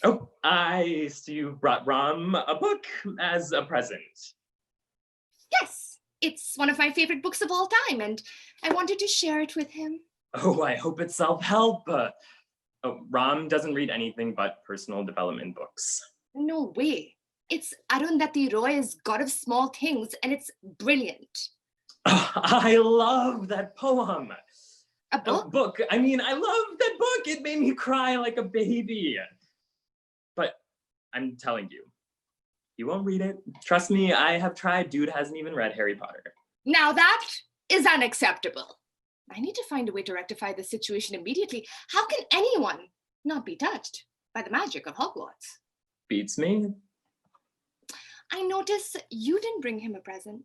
Oh, I see you brought Ram a book as a present. Yes, it's one of my favorite books of all time, and I wanted to share it with him. Oh, I hope it's self-help. Oh, Ram doesn't read anything but personal development books. No way. It's Arundhati Roy's God of Small Things, and it's brilliant. Oh, I love that poem. A book? I mean, I love that book. It made me cry like a baby. But I'm telling you, you won't read it. Trust me, I have tried. Dude hasn't even read Harry Potter. Now that is unacceptable. I need to find a way to rectify the situation immediately. How can anyone not be touched by the magic of Hogwarts? Beats me. I notice you didn't bring him a present.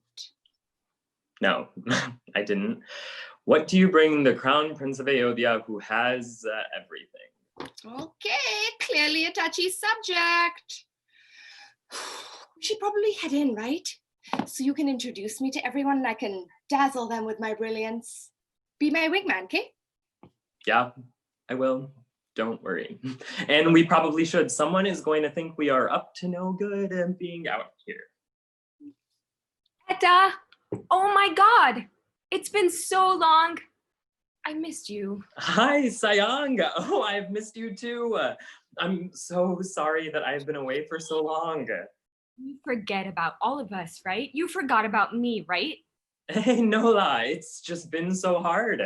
No, I didn't. What do you bring the Crown Prince of Ayodhya who has everything? Okay, clearly a touchy subject. We should probably head in, right? So you can introduce me to everyone and I can dazzle them with my brilliance. Be my wingman, okay? Yeah, I will. Don't worry. And we probably should. Someone is going to think we are up to no good and being out here. Etta, oh my God. It's been so long. I missed you. Hi, Sayang. Oh, I've missed you too. I'm so sorry that I've been away for so long. You forget about all of us, right? You forgot about me, right? Hey, Nola, it's just been so hard.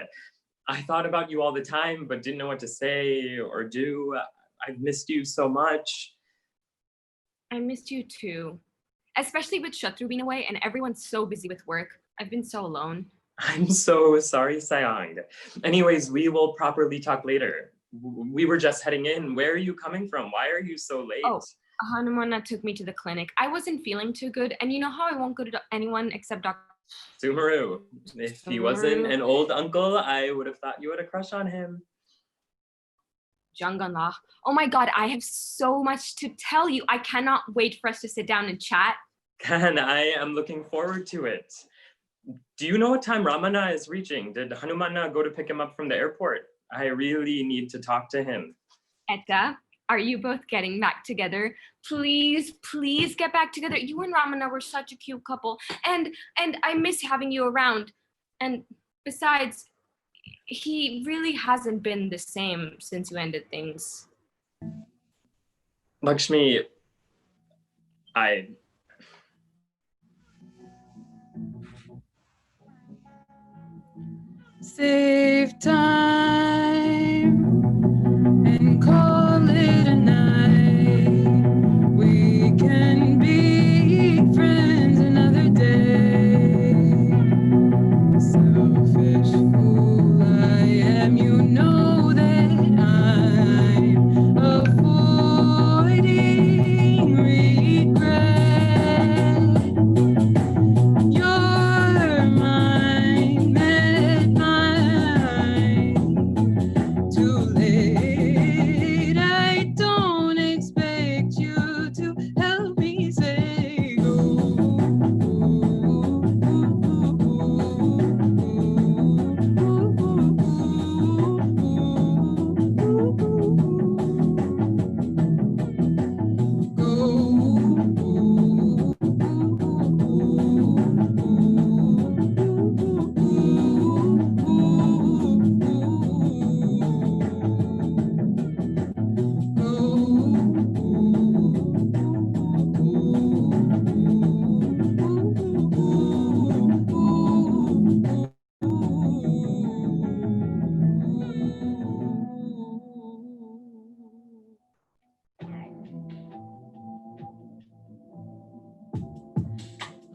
I thought about you all the time, but didn't know what to say or do. I've missed you so much. I missed you too. Especially with Shatru being away and everyone's so busy with work. I've been so alone. I'm so sorry, Sayang. Anyways, we will properly talk later. We were just heading in. Where are you coming from? Why are you so late? Oh, Hanumana took me to the clinic. I wasn't feeling too good. And you know how I won't go to anyone except Dr. Sumaru. If he wasn't an old uncle, I would have thought you had a crush on him. Janganlah. Oh my God, I have so much to tell you. I cannot wait for us to sit down and chat. Can I am looking forward to it. Do you know what time Ramana is reaching? Did Hanumana go to pick him up from the airport? I really need to talk to him. Etta, are you both getting back together? Please, please get back together. You and Ramana were such a cute couple. And I miss having you around. And besides, he really hasn't been the same since you ended things. Lakshmi, Save time and call it a night. We can be friends another day. Selfish fool I am, you know that I'm avoiding regret. Your mind met mine. Too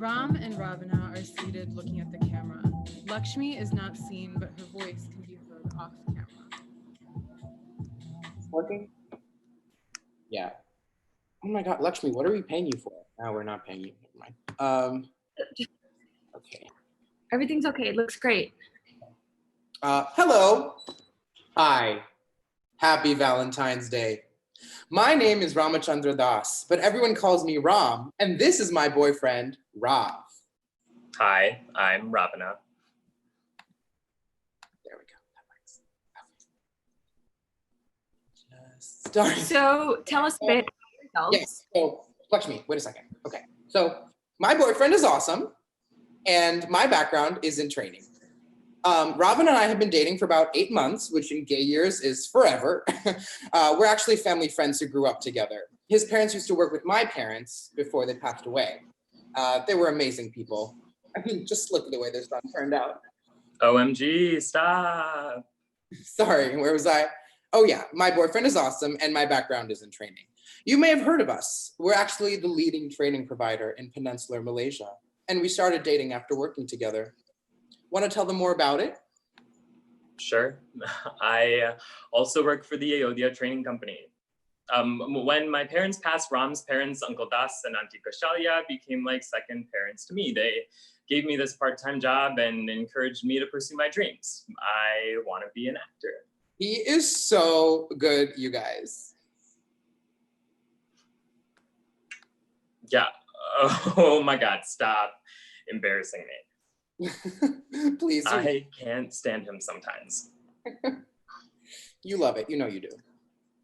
Ram and Ravana are seated looking at the camera. Lakshmi is not seen, but her voice can be heard off camera. Working? Yeah. Oh my God, Lakshmi, what are we paying you for? No, we're not paying you. Never mind. Okay. Everything's okay. It looks great. Hello. Hi. Happy Valentine's Day. My name is Ramachandra Das, but everyone calls me Ram, and this is my boyfriend, Rav. Hi, I'm Ravana. There we go. Just start. So tell us a bit about yourself. Yes. So, Lakshmi, wait a second. Okay. So, my boyfriend is awesome, and my background is in training. Robin and I have been dating for about 8 months, which in gay years is forever. We're actually family friends who grew up together. His parents used to work with my parents before they passed away. They were amazing people. I mean, just look at the way their son turned out. OMG, stop. Sorry, where was I? Oh yeah, my boyfriend is awesome and my background is in training. You may have heard of us. We're actually the leading training provider in Peninsular Malaysia. And we started dating after working together. Want to tell them more about it? Sure. I also work for the Ayodhya training company. When my parents passed, Ram's parents, Uncle Das and Auntie Kashalya, became like second parents to me. They gave me this part-time job and encouraged me to pursue my dreams. I want to be an actor. He is so good, you guys. Yeah. Oh my God, stop embarrassing me. Please. I can't stand him sometimes. You love it. You know you do.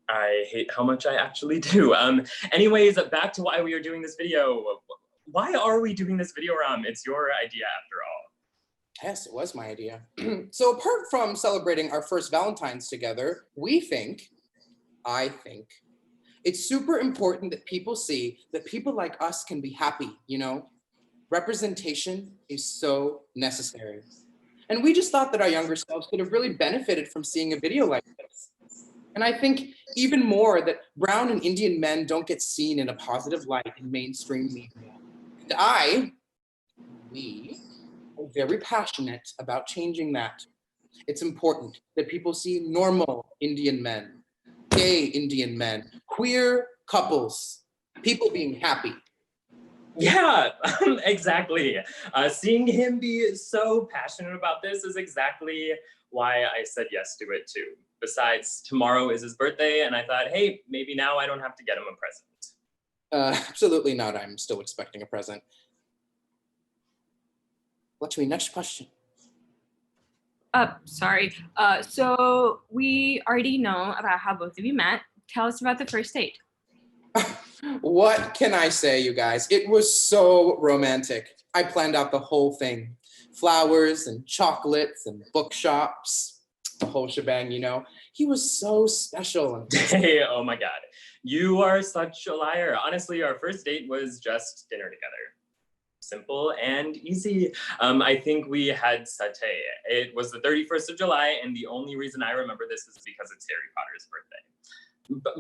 I hate how much I actually do. Anyways, back to why we are doing this video. Why are we doing this video, Ram? It's your idea after all. Yes, it was my idea. So apart from celebrating our first Valentine's together, I think, it's super important that people see that people like us can be happy, you know? Representation is so necessary. And we just thought that our younger selves could have really benefited from seeing a video like this. And I think even more that brown and Indian men don't get seen in a positive light in mainstream media. And we are very passionate about changing that. It's important that people see normal Indian men, gay Indian men, queer couples, people being happy. Yeah, exactly. Seeing him be so passionate about this is exactly why I said yes to it too. Besides, tomorrow is his birthday, and I thought, hey, maybe now I don't have to get him a present. Absolutely not. I'm still expecting a present. Lakshmi, next question. Sorry. So we already know about how both of you met. Tell us about the first date. What can I say, you guys? It was so romantic. I planned out the whole thing. Flowers and chocolates and bookshops, the whole shebang, you know? He was so special. Hey, oh my God. You are such a liar. Honestly, our first date was just dinner together. Simple and easy. I think we had satay. It was the 31st of July, and the only reason I remember this is because it's Harry Potter's birthday.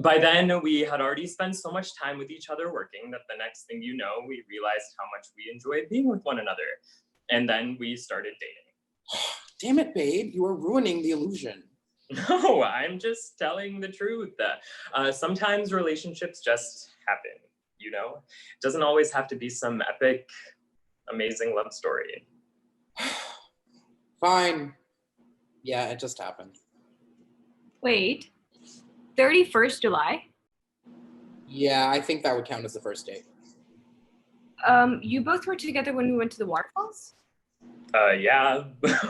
By then, we had already spent so much time with each other working that the next thing you know, we realized how much we enjoyed being with one another. And then we started dating. Damn it, babe, you are ruining the illusion. No, I'm just telling the truth. Sometimes relationships just happen, you know? It doesn't always have to be some epic, amazing love story. Fine. Yeah, it just happened. Wait. 31st July? Yeah, I think that would count as the first date. You both were together when we went to the waterfalls? Yeah,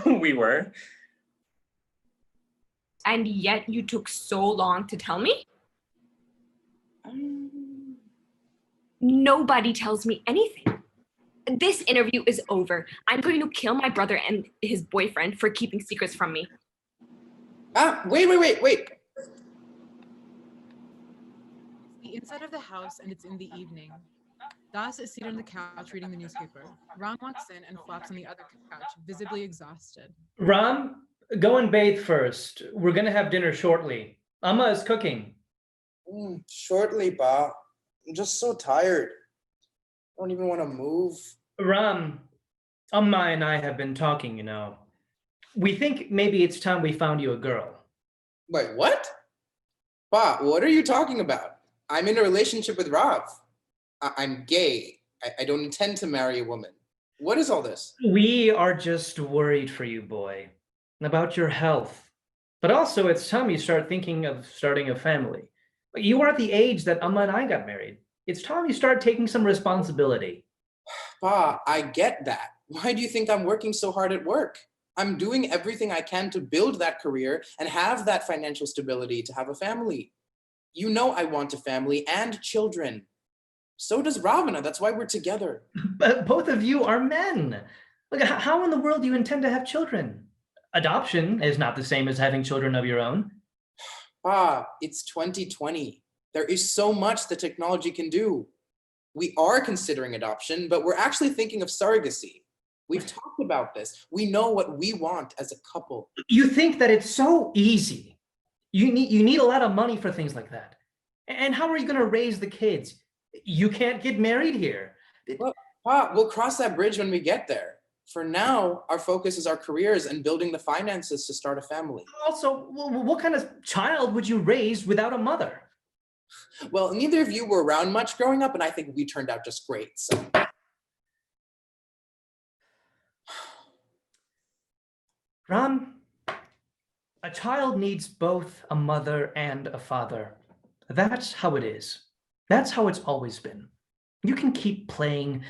we were. And yet you took so long to tell me? Nobody tells me anything. This interview is over. I'm going to kill my brother and his boyfriend for keeping secrets from me. Wait. The inside of the house, and it's in the evening. Das is seated on the couch reading the newspaper. Ram walks in and flops on the other couch, visibly exhausted. Ram, go and bathe first. We're gonna have dinner shortly. Amma is cooking. Shortly, Pa. I'm just so tired. I don't even want to move. Ram, Amma and I have been talking, you know. We think maybe it's time we found you a girl. Wait, what? Pa, what are you talking about? I'm in a relationship with Rav. I'm gay. I don't intend to marry a woman. What is all this? We are just worried for you, boy, about your health. But also, it's time you start thinking of starting a family. You are at the age that Amma and I got married. It's time you start taking some responsibility. Pa, I get that. Why do you think I'm working so hard at work? I'm doing everything I can to build that career and have that financial stability to have a family. You know I want a family and children. So does Ravana. That's why we're together. But both of you are men. Look, how in the world do you intend to have children? Adoption is not the same as having children of your own. Pa, it's 2020. There is so much the technology can do. We are considering adoption, but we're actually thinking of surrogacy. We've talked about this. We know what we want as a couple. You think that it's so easy. You need a lot of money for things like that. And how are you going to raise the kids? You can't get married here. Well, Pa, we'll cross that bridge when we get there. For now, our focus is our careers and building the finances to start a family. Also, what kind of child would you raise without a mother? Well, neither of you were around much growing up, and I think we turned out just great, so. Ram, a child needs both a mother and a father. That's how it is. That's how it's always been. You can keep playing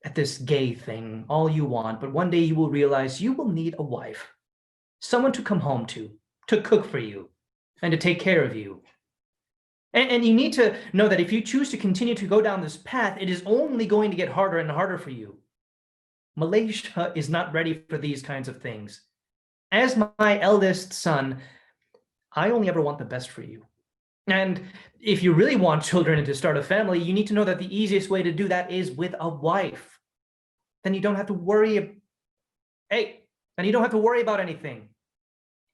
at this gay thing all you want, but one day you will realize you will need a wife, someone to come home to cook for you, and to take care of you. And you need to know that if you choose to continue to go down this path, it is only going to get harder and harder for you. Malaysia is not ready for these kinds of things. As my eldest son, I only ever want the best for you. And if you really want children and to start a family, you need to know that the easiest way to do that is with a wife. Then you don't have to worry. Then you don't have to worry about anything.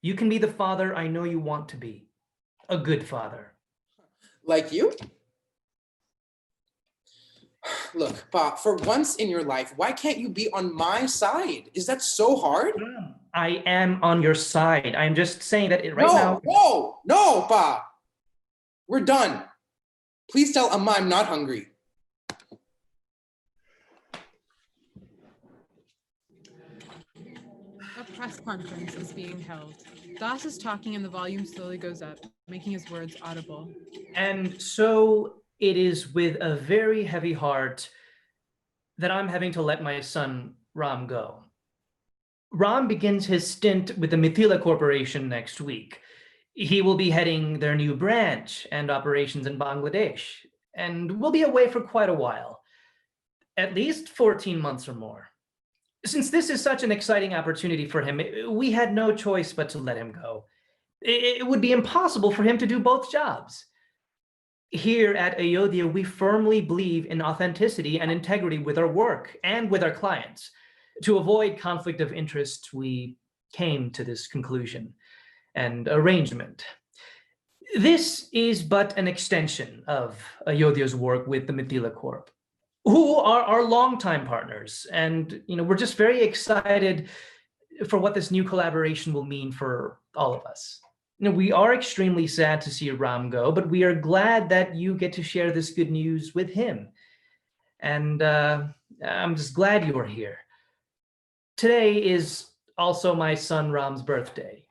You can be the father I know you want to be. A good father. Like you? Look, Pa, for once in your life, why can't you be on my side? Is that so hard? I am on your side. I'm just saying that now. No, Pa. We're done. Please tell Amma I'm not hungry. A press conference is being held. Das is talking and the volume slowly goes up, making his words audible. And so it is with a very heavy heart that I'm having to let my son Ram go. Ram begins his stint with the Mithila Corporation next week. He will be heading their new branch and operations in Bangladesh, and will be away for quite a while, at least 14 months or more. Since this is such an exciting opportunity for him, we had no choice but to let him go. It would be impossible for him to do both jobs. Here at Ayodhya, we firmly believe in authenticity and integrity with our work and with our clients. To avoid conflict of interest, we came to this conclusion and arrangement. This is but an extension of Ayodhya's work with the Mithila Corp, who are our longtime partners. And we're just very excited for what this new collaboration will mean for all of us. We are extremely sad to see Ram go, but we are glad that you get to share this good news with him. And I'm just glad you are here. Today is also my son Ram's birthday.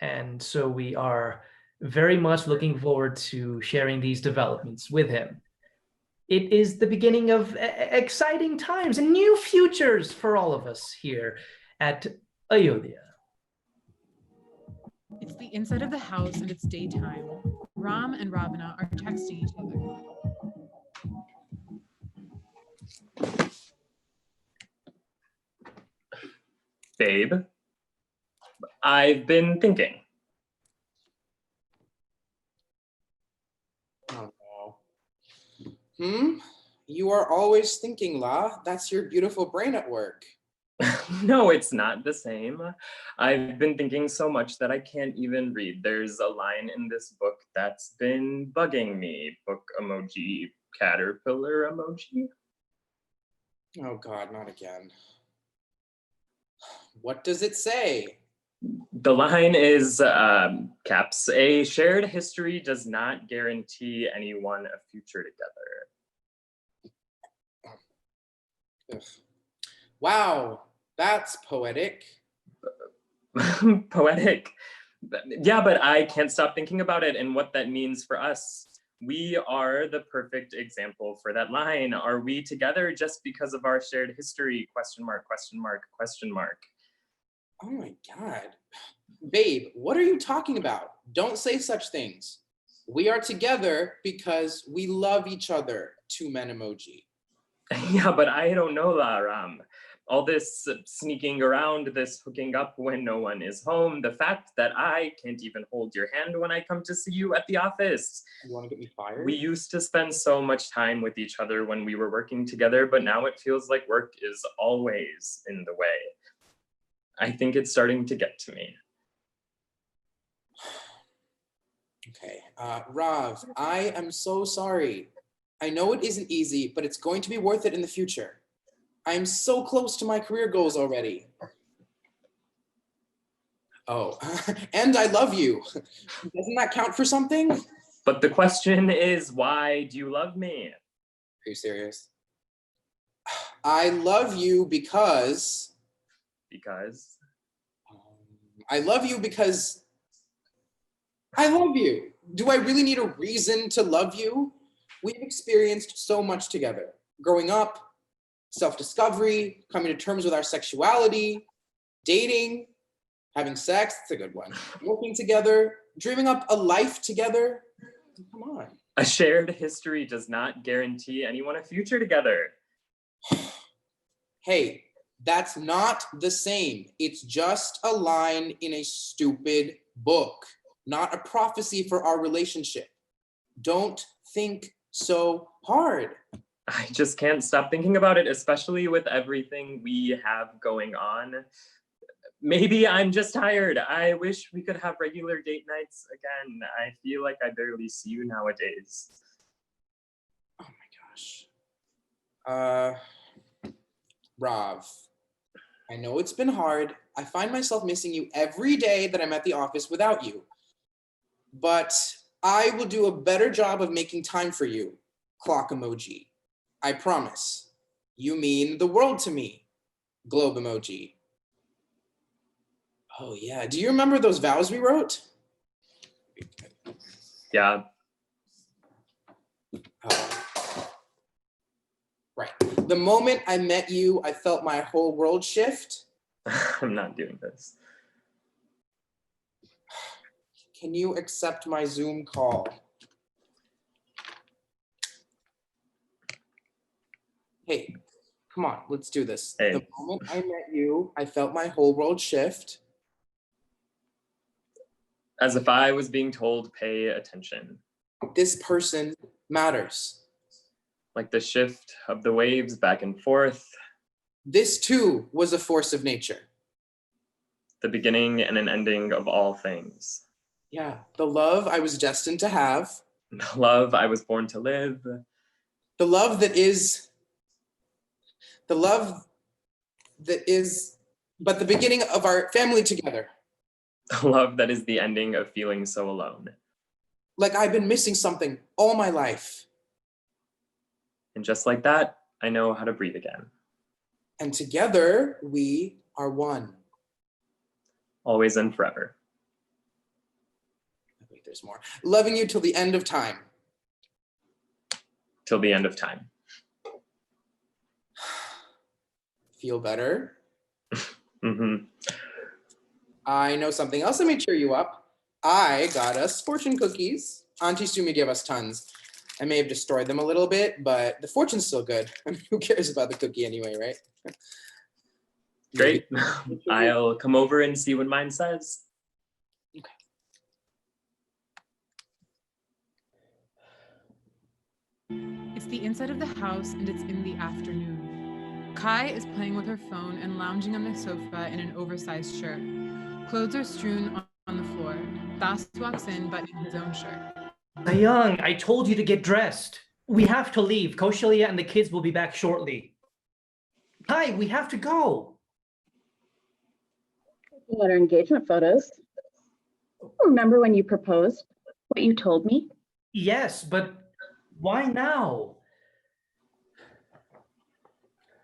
And so we are very much looking forward to sharing these developments with him. It is the beginning of exciting times and new futures for all of us here at Ayodhya. It's the inside of the house and it's daytime. Ram and Ravana are texting each other. Babe, I've been thinking. Oh no. You are always thinking, La. That's your beautiful brain at work. No, it's not the same. I've been thinking so much that I can't even read. There's a line in this book that's been bugging me. Book emoji, caterpillar emoji. Oh God, not again. What does it say? The line is, caps, a shared history does not guarantee anyone a future together. Ugh. Wow, that's poetic. Poetic. Yeah, but I can't stop thinking about it and what that means for us. We are the perfect example for that line. Are we together just because of our shared history? Question mark, question mark, question mark. Oh my God. Babe, what are you talking about? Don't say such things. We are together because we love each other. 2 men emoji. Yeah, but I don't know, Ram. All this sneaking around, this hooking up when no one is home, the fact that I can't even hold your hand when I come to see you at the office. You want to get me fired? We used to spend so much time with each other when we were working together, but now it feels like work is always in the way. I think it's starting to get to me. Okay, Rav, I am so sorry. I know it isn't easy, but it's going to be worth it in the future. I'm so close to my career goals already. Oh, and I love you. Doesn't that count for something? But the question is, why do you love me? Are you serious? I love you because... Because? I love you because I love you. Do I really need a reason to love you? We've experienced so much together. Growing up, self-discovery, coming to terms with our sexuality, dating, having sex, that's a good one. Working together, dreaming up a life together. Come on. A shared history does not guarantee anyone a future together. Hey, that's not the same. It's just a line in a stupid book, not a prophecy for our relationship. Don't think so hard. I just can't stop thinking about it, especially with everything we have going on. Maybe I'm just tired. I wish we could have regular date nights again. I feel like I barely see you nowadays. Oh my gosh. Rav, I know it's been hard. I find myself missing you every day that I'm at the office without you. But I will do a better job of making time for you. Clock emoji. I promise. You mean the world to me. Globe emoji. Oh yeah, do you remember those vows we wrote? Yeah. Right. The moment I met you, I felt my whole world shift. I'm not doing this. Can you accept my Zoom call? Hey, come on, let's do this. Hey. The moment I met you, I felt my whole world shift. As if I was being told, pay attention. This person matters. Like the shift of the waves back and forth. This too was a force of nature. The beginning and an ending of all things. Yeah, the love I was destined to have. The love I was born to live. The love that is but the beginning of our family together. The love that is the ending of feeling so alone. Like I've been missing something all my life. And just like that, I know how to breathe again. And together, we are one. Always and forever. Wait, there's more. Loving you till the end of time. Till the end of time. Feel better? Mm-hmm. I know something else that may cheer you up. I got us fortune cookies. Auntie Sumi gave us tons. I may have destroyed them a little bit, but the fortune's still good. I mean, who cares about the cookie anyway, right? Great. I'll come over and see what mine says. Okay. It's the inside of the house and it's in the afternoon. Kai is playing with her phone and lounging on the sofa in an oversized shirt. Clothes are strewn on the floor. Das walks in buttoning his own shirt. Sayang, I told you to get dressed. We have to leave. Kaushalya and the kids will be back shortly. Hi, we have to go. Looking at our engagement photos. Remember when you proposed? What you told me? Yes, but why now?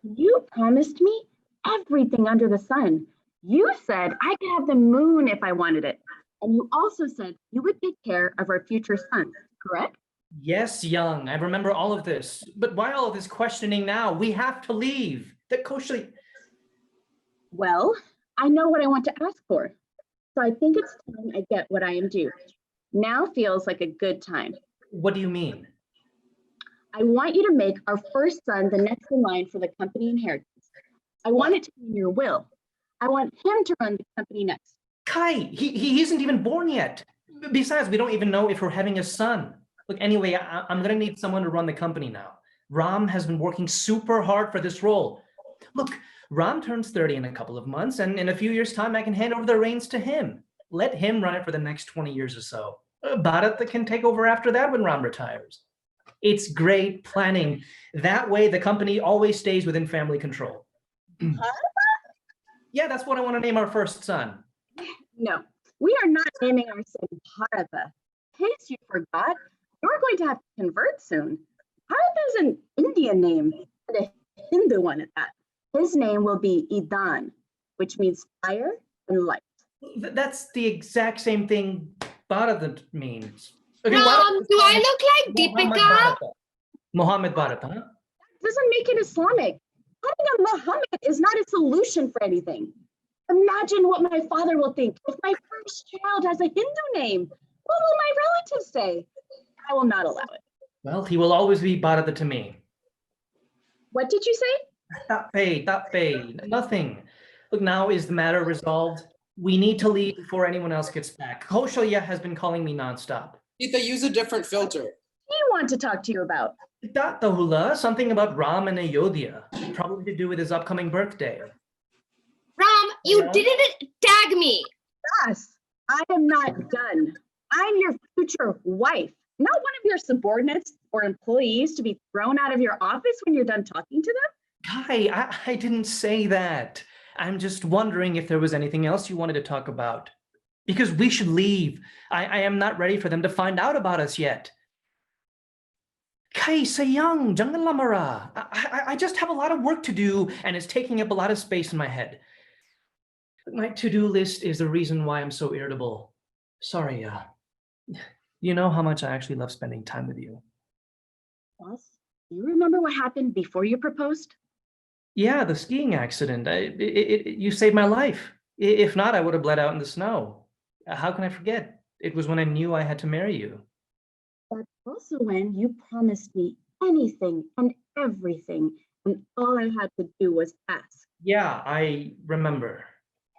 You promised me everything under the sun. You said I could have the moon if I wanted it. And you also said you would take care of our future son, correct? Yes, young, I remember all of this. But why all of this questioning now? We have to leave. That Koshali. Well, I know what I want to ask for. So I think it's time I get what I am due. Now feels like a good time. What do you mean? I want you to make our first son the next in line for the company inheritance. I want it to be in your will. I want him to run the company next. Kai, he isn't even born yet. Besides, we don't even know if we're having a son. Look, anyway, I'm gonna need someone to run the company now. Ram has been working super hard for this role. Look, Ram turns 30 in a couple of months, and in a few years' time, I can hand over the reins to him. Let him run it for the next 20 years or so. Bharat can take over after that when Ram retires. It's great planning. That way, the company always stays within family control. Yeah, that's what I want to name our first son. No, we are not naming our son Bharata. In case you forgot, you're going to have to convert soon. Bharata is an Indian name and a Hindu one at that. His name will be Idan, which means fire and light. That's the exact same thing Bharata means. Okay, Ram, do I look like Deepika? Mohammed Bharata, huh? Doesn't make it Islamic. Having a Muhammad is not a solution for anything. Imagine what my father will think if my first child has a Hindu name. What will my relatives say? I will not allow it. Well, he will always be Bharata to me. What did you say? Tape, nothing. Look, now is the matter resolved? We need to leave before anyone else gets back. Kaushalya has been calling me nonstop. Sita, use a different filter. What do you want to talk to you about? Tahula, something about Ram and Ayodhya, probably to do with his upcoming birthday. Ram, you didn't tag me. Yes, I am not done. I'm your future wife, not one of your subordinates or employees to be thrown out of your office when you're done talking to them. Kai, I didn't say that. I'm just wondering if there was anything else you wanted to talk about. Because we should leave. I am not ready for them to find out about us yet. Kai, sayang, jangan lamara. I just have a lot of work to do, and it's taking up a lot of space in my head. My to-do list is the reason why I'm so irritable. Sorry, you know how much I actually love spending time with you. Boss, do you remember what happened before you proposed? Yeah, the skiing accident. You saved my life. If not, I would have bled out in the snow. How can I forget? It was when I knew I had to marry you. That's also when you promised me anything and everything, and all I had to do was ask. Yeah, I remember.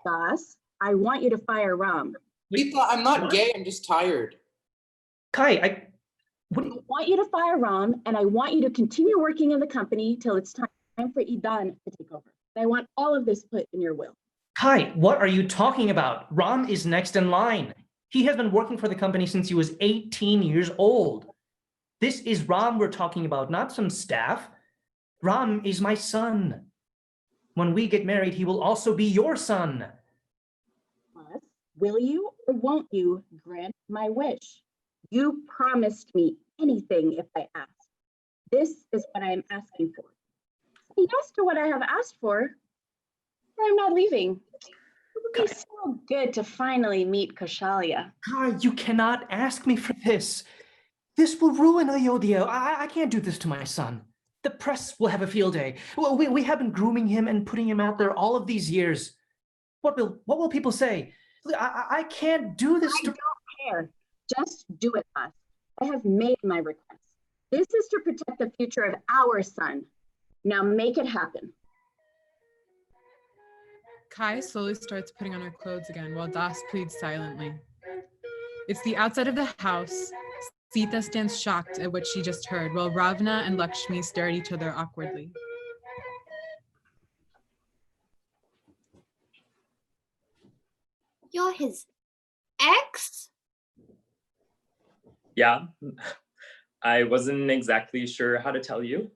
Boss, I want you to fire Ram. Sita, I'm not gay, I'm just tired. Kai, I want you to fire Ram, and I want you to continue working in the company till it's time for Idan to take over. I want all of this put in your will. Kai, what are you talking about? Ram is next in line. He has been working for the company since he was 18 years old. This is Ram we're talking about, not some staff. Ram is my son. When we get married, he will also be your son. Boss, will you or won't you grant my wish? You promised me anything if I ask. This is what I am asking for. Say yes to what I have asked for, or I'm not leaving. It would be so good to finally meet Kaushalya. Kai, you cannot ask me for this. This will ruin Ayodhya. I can't do this to my son. The press will have a field day. We have been grooming him and putting him out there all of these years. What will people say? I can't do this. I don't care. Just do it, boss. I have made my request. This is to protect the future of our son. Now make it happen. Kai slowly starts putting on her clothes again while Das pleads silently. It's the outside of the house. Sita stands shocked at what she just heard while Ravana and Lakshmi stare at each other awkwardly. You're his ex? Yeah, I wasn't exactly sure how to tell you.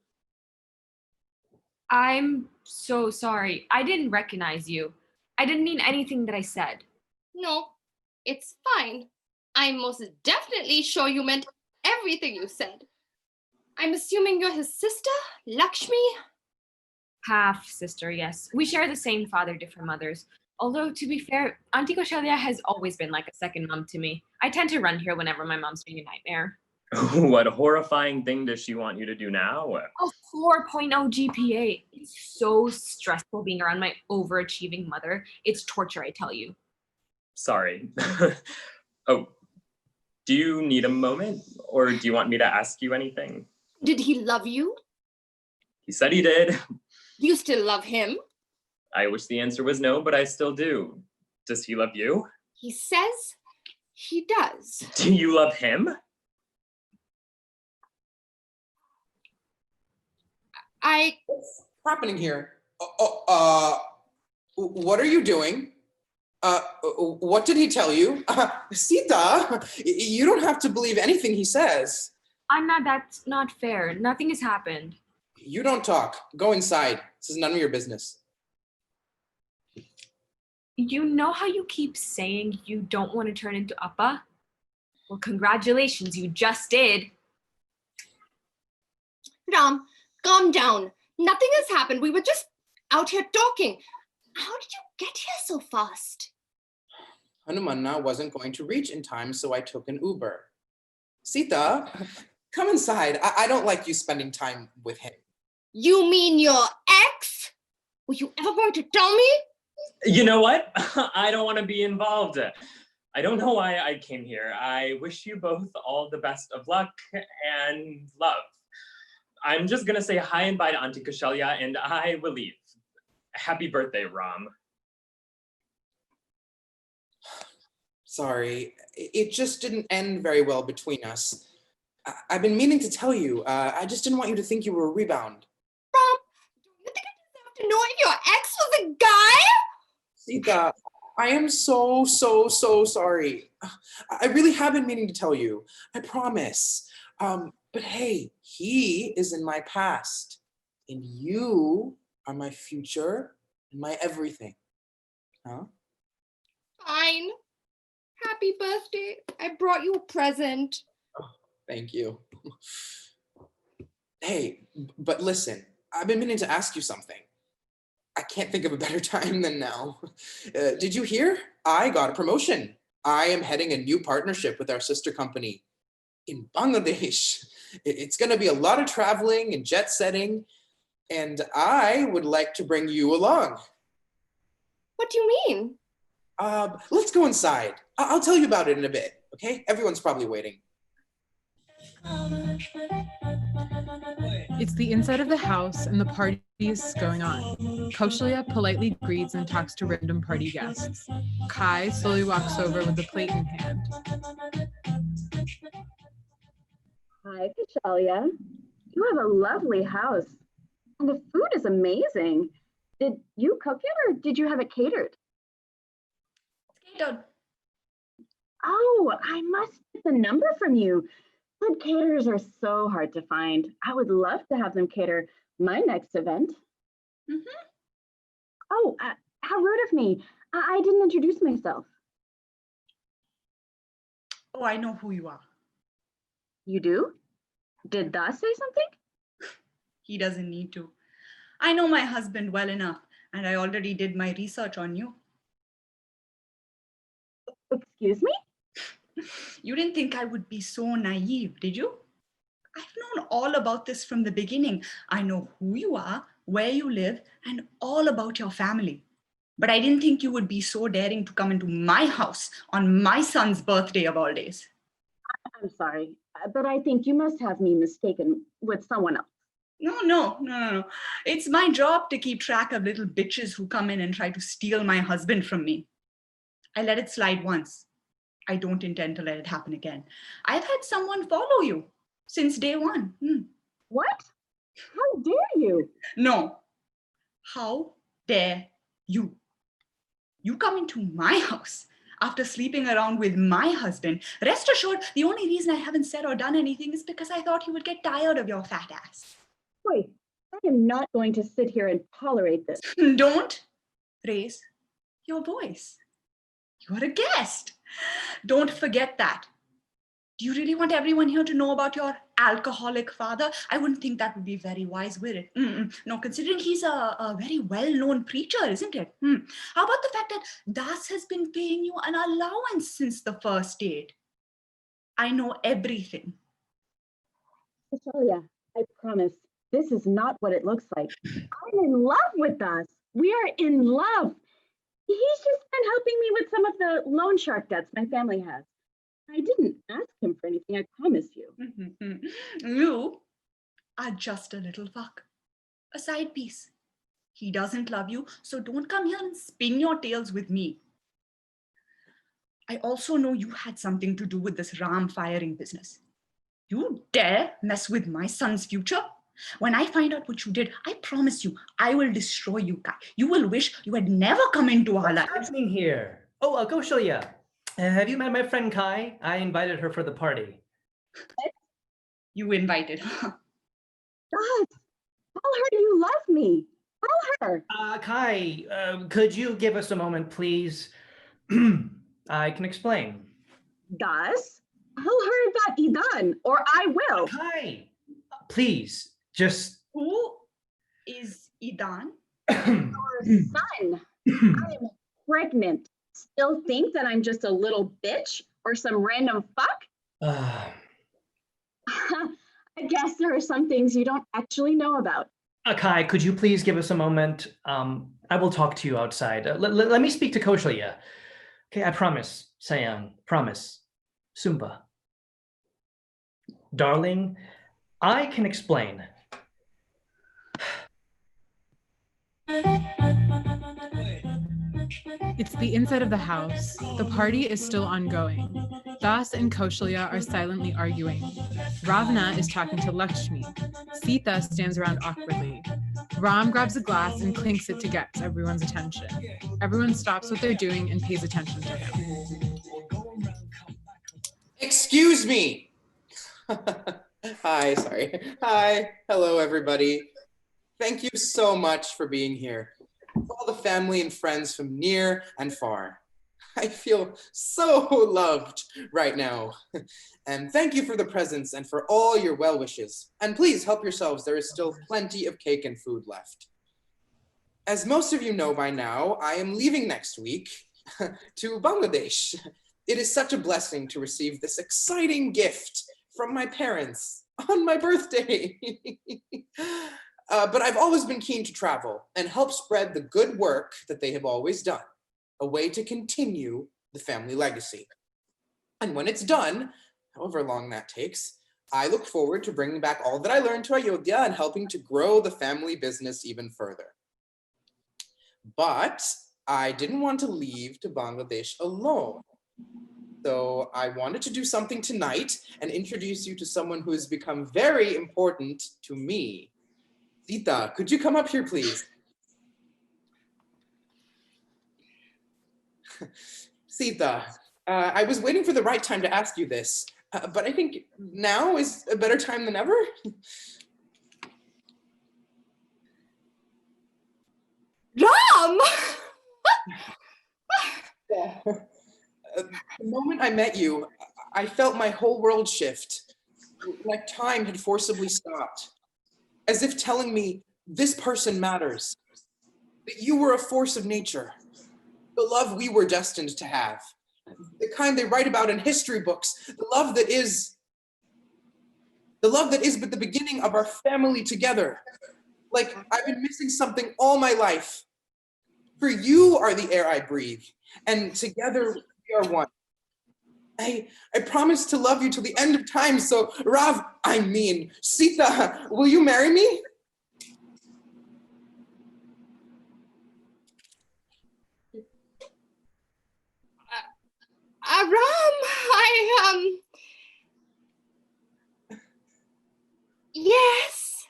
I'm so sorry. I didn't recognize you. I didn't mean anything that I said. No, it's fine. I'm most definitely sure you meant everything you said. I'm assuming you're his sister, Lakshmi? Half sister, yes. We share the same father, different mothers. Although, to be fair, Auntie Kaushalya has always been like a second mom to me. I tend to run here whenever my mom's being a nightmare. What horrifying thing does she want you to do now? A 4.0 GPA. It's so stressful being around my overachieving mother. It's torture, I tell you. Sorry. Oh, do you need a moment? Or do you want me to ask you anything? Did he love you? He said he did. Do you still love him? I wish the answer was no, but I still do. Does he love you? He says he does. Do you love him? What's happening here? What are you doing? What did he tell you? Sita, you don't have to believe anything he says. That's not fair. Nothing has happened. You don't talk. Go inside. This is none of your business. You know how you keep saying you don't want to turn into Appa? Well, congratulations, you just did. Ram, calm down. Nothing has happened. We were just out here talking. How did you get here so fast? Hanumanna wasn't going to reach in time, so I took an Uber. Sita, come inside. I don't like you spending time with him. You mean your ex? Were you ever going to tell me? You know what? I don't want to be involved. I don't know why I came here. I wish you both all the best of luck and love. I'm just going to say hi and bye to Auntie Kaushalya and I will leave. Happy birthday, Ram. Sorry, it just didn't end very well between us. I've been meaning to tell you. I just didn't want you to think you were a rebound. Ram, do you think I deserve to know if your ex was a guy? Sita, I am so sorry. I really have been meaning to tell you. I promise. But hey, he is in my past, and you are my future and my everything. Huh? Fine. Happy birthday. I brought you a present. Oh, thank you. Hey, but listen, I've been meaning to ask you something. I can't think of a better time than now. Did you hear? I got a promotion. I am heading a new partnership with our sister company in Bangladesh. It's going to be a lot of traveling and jet setting, and I would like to bring you along. What do you mean? Let's go inside. I'll tell you about it in a bit, okay? Everyone's probably waiting. It's the inside of the house and the party is going on. Kaushalya politely greets and talks to random party guests. Kai slowly walks over with a plate in hand. Hi, Kaushalya. You have a lovely house. And the food is amazing. Did you cook it or did you have it catered? Catered. Oh, I must get the number from you. Good caterers are so hard to find. I would love to have them cater my next event. Mm-hmm. Oh, how rude of me. I didn't introduce myself. Oh, I know who you are. You do? Did Das say something? He doesn't need to. I know my husband well enough, and I already did my research on you. Excuse me? You didn't think I would be so naive, did you? I've known all about this from the beginning. I know who you are, where you live, and all about your family. But I didn't think you would be so daring to come into my house on my son's birthday of all days. I'm sorry, but I think you must have me mistaken with someone else. No. It's my job to keep track of little bitches who come in and try to steal my husband from me. I let it slide once. I don't intend to let it happen again. I've had someone follow you since day one. What? How dare you? No. How dare you? You come into my house after sleeping around with my husband. Rest assured, the only reason I haven't said or done anything is because I thought you would get tired of your fat ass. Wait, I am not going to sit here and tolerate this. Don't raise your voice. You are a guest. Don't forget that. Do you really want everyone here to know about your alcoholic father? I wouldn't think that would be very wise, would it? No, considering he's a very well-known preacher, isn't it? How about the fact that Das has been paying you an allowance since the first date? I know everything. Cecilia, I promise, this is not what it looks like. I'm in love with us. We are in love. He's just been helping me with some of the loan shark debts my family has. I didn't ask him for anything, I promise you. You are just a little fuck, a side piece. He doesn't love you, so don't come here and spin your tales with me. I also know you had something to do with this Ram firing business. You dare mess with my son's future? When I find out what you did, I promise you, I will destroy you, Kai. You will wish you had never come into our lives. What's happening here? Oh, Kaushalya. Have you met my friend Kai? I invited her for the party. You invited her. God, tell her you love me. Tell her. Kai, could you give us a moment, please? I can explain. Das, tell her that Idan, or I will. Kai, please, just... Who is Idan? Our son. I am pregnant. Still think that I'm just a little bitch or some random fuck? I guess there are some things you don't actually know about. Kai, could you please give us a moment? I will talk to you outside. Let me speak to Kaushalya. Okay, I promise, Sayang, promise. Sumba. Darling, I can explain. It's the inside of the house. The party is still ongoing. Das and Kaushalya are silently arguing. Ravana is talking to Lakshmi. Sita stands around awkwardly. Ram grabs a glass and clinks it to get everyone's attention. Everyone stops what they're doing and pays attention to him. Excuse me. Hi, sorry. Hi, hello everybody. Thank you so much for being here. All the family and friends from near and far. I feel so loved right now. And thank you for the presents and for all your well wishes. And please help yourselves, there is still plenty of cake and food left. As most of you know by now, I am leaving next week to Bangladesh. It is such a blessing to receive this exciting gift from my parents on my birthday. But I've always been keen to travel and help spread the good work that they have always done, a way to continue the family legacy. And when it's done, however long that takes, I look forward to bringing back all that I learned to Ayodhya and helping to grow the family business even further. But I didn't want to leave to Bangladesh alone. So I wanted to do something tonight and introduce you to someone who has become very important to me. Sita, could you come up here, please? Sita, I was waiting for the right time to ask you this, but I think now is a better time than ever. Ram! The moment I met you, I felt my whole world shift, like time had forcibly stopped, as if telling me, this person matters, that you were a force of nature, the love we were destined to have, the kind they write about in history books, the love that is but the beginning of our family together. Like I've been missing something all my life. For you are the air I breathe, and together we are one. I promise to love you till the end of time, so Sita, will you marry me? Ram, yes.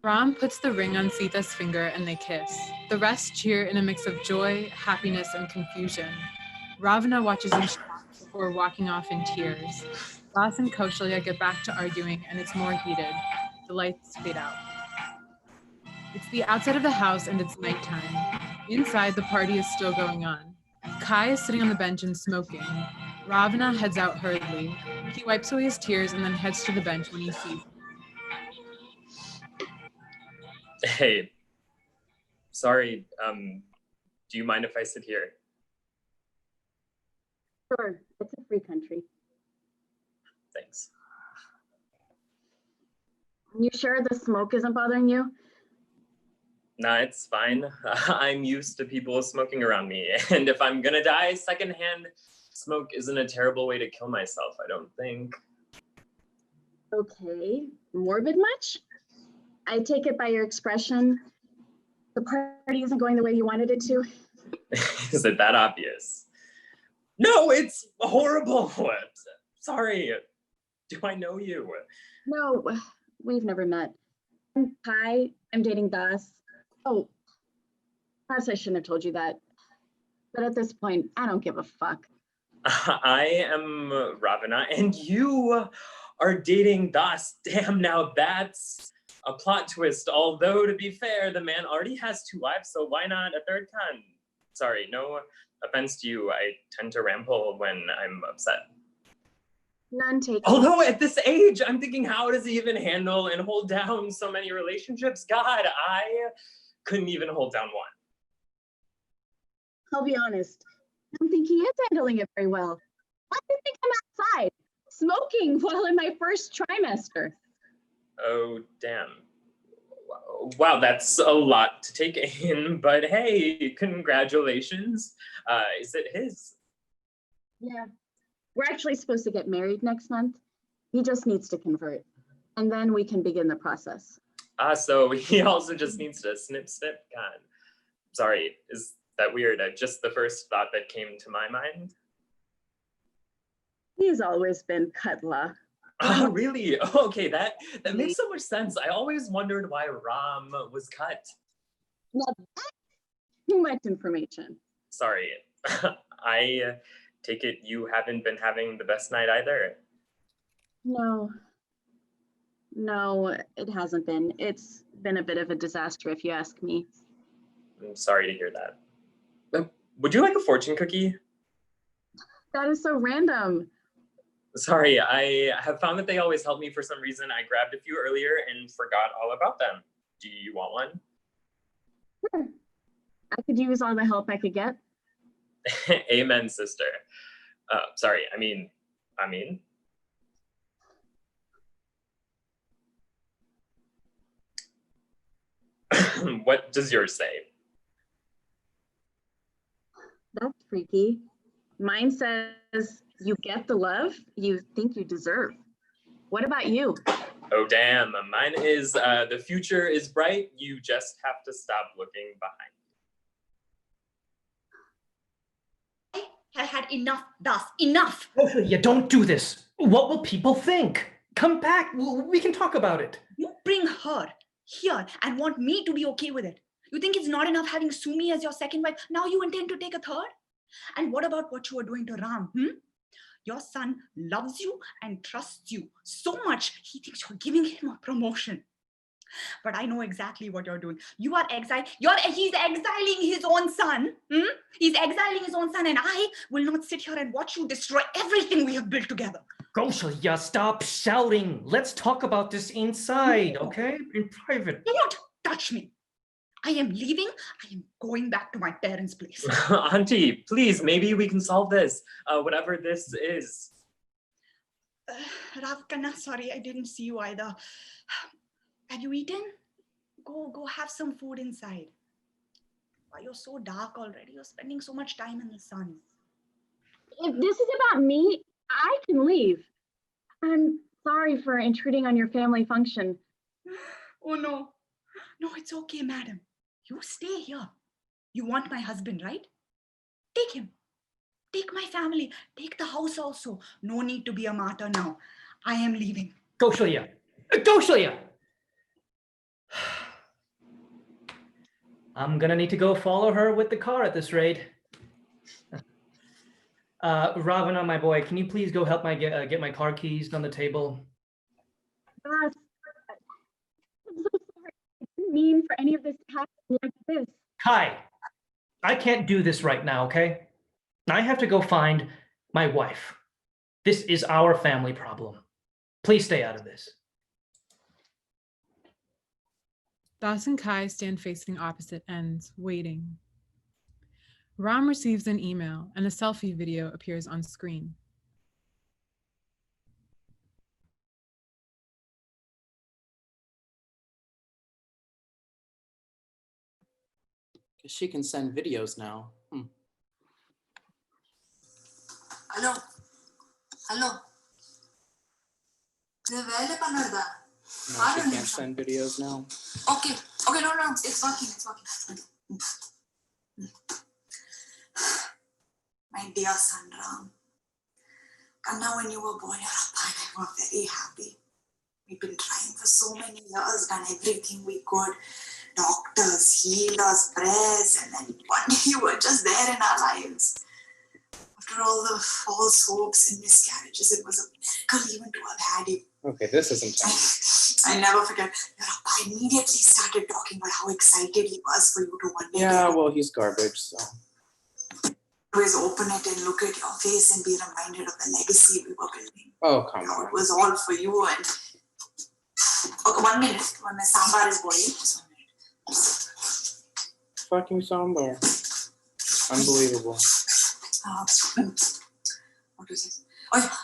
Ram puts the ring on Sita's finger and they kiss. The rest cheer in a mix of joy, happiness, and confusion. Ravana watches in shock before walking off in tears. Das and Kaushalya get back to arguing, and it's more heated. The lights fade out. It's the outside of the house, and it's nighttime. Inside, the party is still going on. Kai is sitting on the bench and smoking. Ravana heads out hurriedly. He wipes away his tears and then heads to the bench when he sees. Hey, sorry, do you mind if I sit here? Sure, it's a free country. Thanks. You sure the smoke isn't bothering you? Nah, it's fine. I'm used to people smoking around me, and if I'm gonna die secondhand, smoke isn't a terrible way to kill myself, I don't think. Okay, morbid much? I take it by your expression, the party isn't going the way you wanted it to? Is it that obvious? No, it's horrible. Sorry. Do I know you? No, we've never met. I'm Kai, I'm dating Das. Oh, perhaps I shouldn't have told you that. But at this point, I don't give a fuck. I am Ravana, and you are dating Das. Damn, now that's a plot twist. Although, to be fair, the man already has 2 wives, so why not a third con? Sorry, no offense to you. I tend to ramble when I'm upset. None taken. Although at this age, I'm thinking, how does he even handle and hold down so many relationships? God, I couldn't even hold down one. I'll be honest, I don't think he is handling it very well. Why do you think I'm outside, smoking while in my first trimester? Oh, damn. Wow, that's a lot to take in, but hey, congratulations. Is it his? Yeah, we're actually supposed to get married next month. He just needs to convert, and then we can begin the process. So he also just needs to snip, snip. God, sorry, is that weird? Just the first thought that came to my mind. He's always been Katla. Oh, really? Okay, that makes so much sense. I always wondered why Ram was cut. Now that's too much information. Sorry, I take it you haven't been having the best night either. No, it hasn't been. It's been a bit of a disaster if you ask me. I'm sorry to hear that. Would you like a fortune cookie? That is so random. Sorry, I have found that they always help me for some reason. I grabbed a few earlier and forgot all about them. Do you want one? Sure. I could use all the help I could get. Amen, sister. Sorry, I mean. What does yours say? That's freaky. Mine says, you get the love you think you deserve. What about you? Oh, damn. Mine is, the future is bright. You just have to stop looking behind. I have had enough, Das, enough. Oh, you don't do this. What will people think? Come back, we can talk about it. You bring her here and want me to be okay with it. You think it's not enough having Sumi as your second wife? Now you intend to take a third? And what about what you are doing to Ram? Your son loves you and trusts you so much, he thinks you're giving him a promotion. But I know exactly what you're doing. You are he's exiling his own son. He's exiling his own son, and I will not sit here and watch you destroy everything we have built together. Kaushalya, stop shouting. Let's talk about this inside, okay? In private. Don't touch me. I am leaving. I am going back to my parents' place. Auntie, please, maybe we can solve this, whatever this is. Ravkana, sorry, I didn't see you either. Have you eaten? Go have some food inside. Why, you're so dark already. You're spending so much time in the sun. If this is about me, I can leave. I'm sorry for intruding on your family function. Oh, no. No, it's okay, madam. You stay here. You want my husband, right? Take him. Take my family. Take the house also. No need to be a martyr now. I am leaving. Kaushalya! Kaushalya! I'm gonna need to go follow her with the car at this rate. Ravana, my boy, can you please go help get my car keys on the table? Boss, I'm so sorry. I didn't mean for any of this to happen like this. Kai, I can't do this right now, okay? I have to go find my wife. This is our family problem. Please stay out of this. Das and Kai stand facing opposite ends, waiting. Ram receives an email and a selfie video appears on screen. She can send videos now. Hello. Hello. No, she can't send videos now. Okay. Okay, no, it's working, it's working. My dear son Ram. Kanna, when you were born, your Appa and I were very happy. We've been trying for so many years, done everything we could. Doctors, healers, prayers, and then one day you were just there in our lives. After all the false hopes and miscarriages, it was a miracle even to have had you. Okay, this is intense. I never forget. Your Appa immediately started talking about how excited he was for you to one day. Yeah, well, he's garbage, so. Always open it and look at your face and be reminded of the legacy we were building. Oh, come How on. it was all for you and... Okay, 1 minute. When my sambar is boiling, just 1 minute. Fucking sambar. Unbelievable. What was it? Oh, yeah.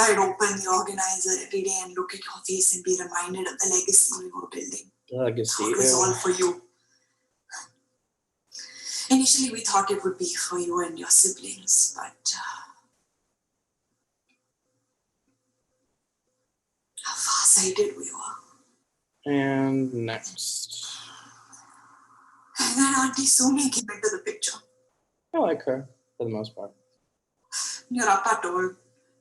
I'd open the organizer every day and look at your face and be reminded of the legacy we were building. Legacy. It was all for you. Initially, we thought it would be for you and your siblings, but how far-sighted we were. And next. And then Auntie Sumi came into the picture. I like her, for the most part. Your Appa told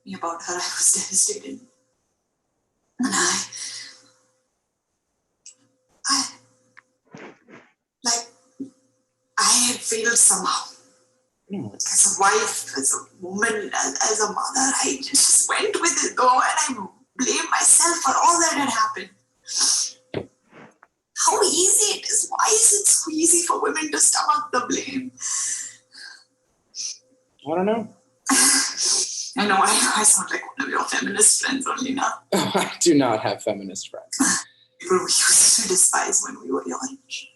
me about her. I was devastated. And I had failed somehow. As a wife, as a woman, as a mother, I just went with it though, and I blamed myself for all that had happened. How easy it is. Why is it so easy for women to stomach the blame? I don't know. I know I sound like one of your feminist friends only now. I do not have feminist friends. People we used to despise when we were your age.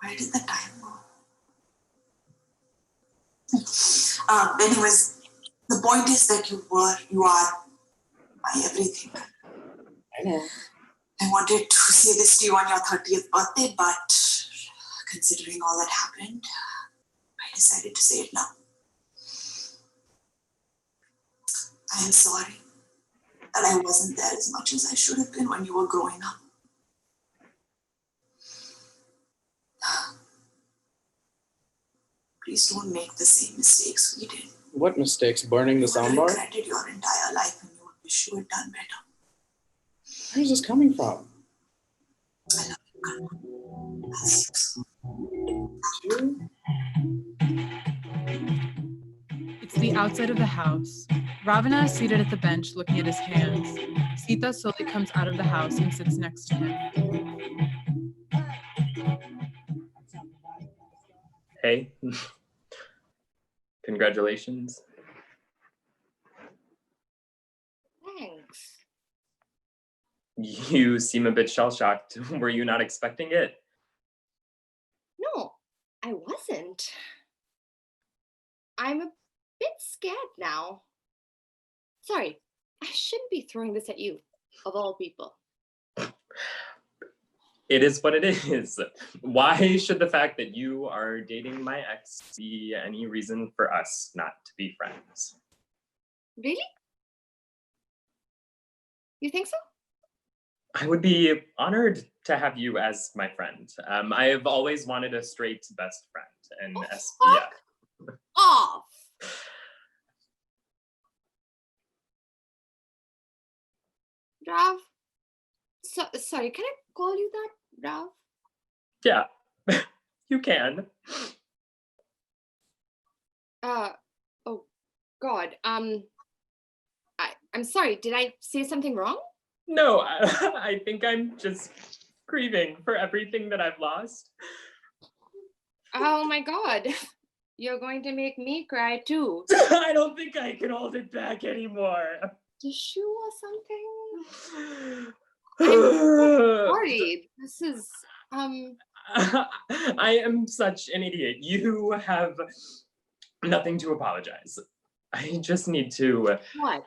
Where did the time go? Anyways, the point is that you are my everything. I know. I wanted to say this to you on your 30th birthday, but considering all that happened, I decided to say it now. I am sorry that I wasn't there as much as I should have been when you were growing up. Please don't make the same mistakes we did. What mistakes? Burning the soundbar? You will regret it your entire life and you will wish you had done better. Where's this coming from? I love you. It's the outside of the house. Ravana is seated at the bench looking at his hands. Sita slowly comes out of the house and sits next to him. Hey. Congratulations. Thanks. You seem a bit shell-shocked. Were you not expecting it? No, I wasn't. I'm a bit scared now. Sorry, I shouldn't be throwing this at you, of all people. It is what it is. Why should the fact that you are dating my ex be any reason for us not to be friends? Really? You think so? I would be honored to have you as my friend. I have always wanted a straight best friend, and yeah. Off. Rav? Sorry, can I call you that, Rav? Yeah, you can. Oh God. I'm sorry. Did I say something wrong? No, I think I'm just grieving for everything that I've lost. Oh my God. You're going to make me cry too. I don't think I can hold it back anymore. Tissue or something? I'm so sorry. This is, I am such an idiot. You have nothing to apologize. I just need to... What?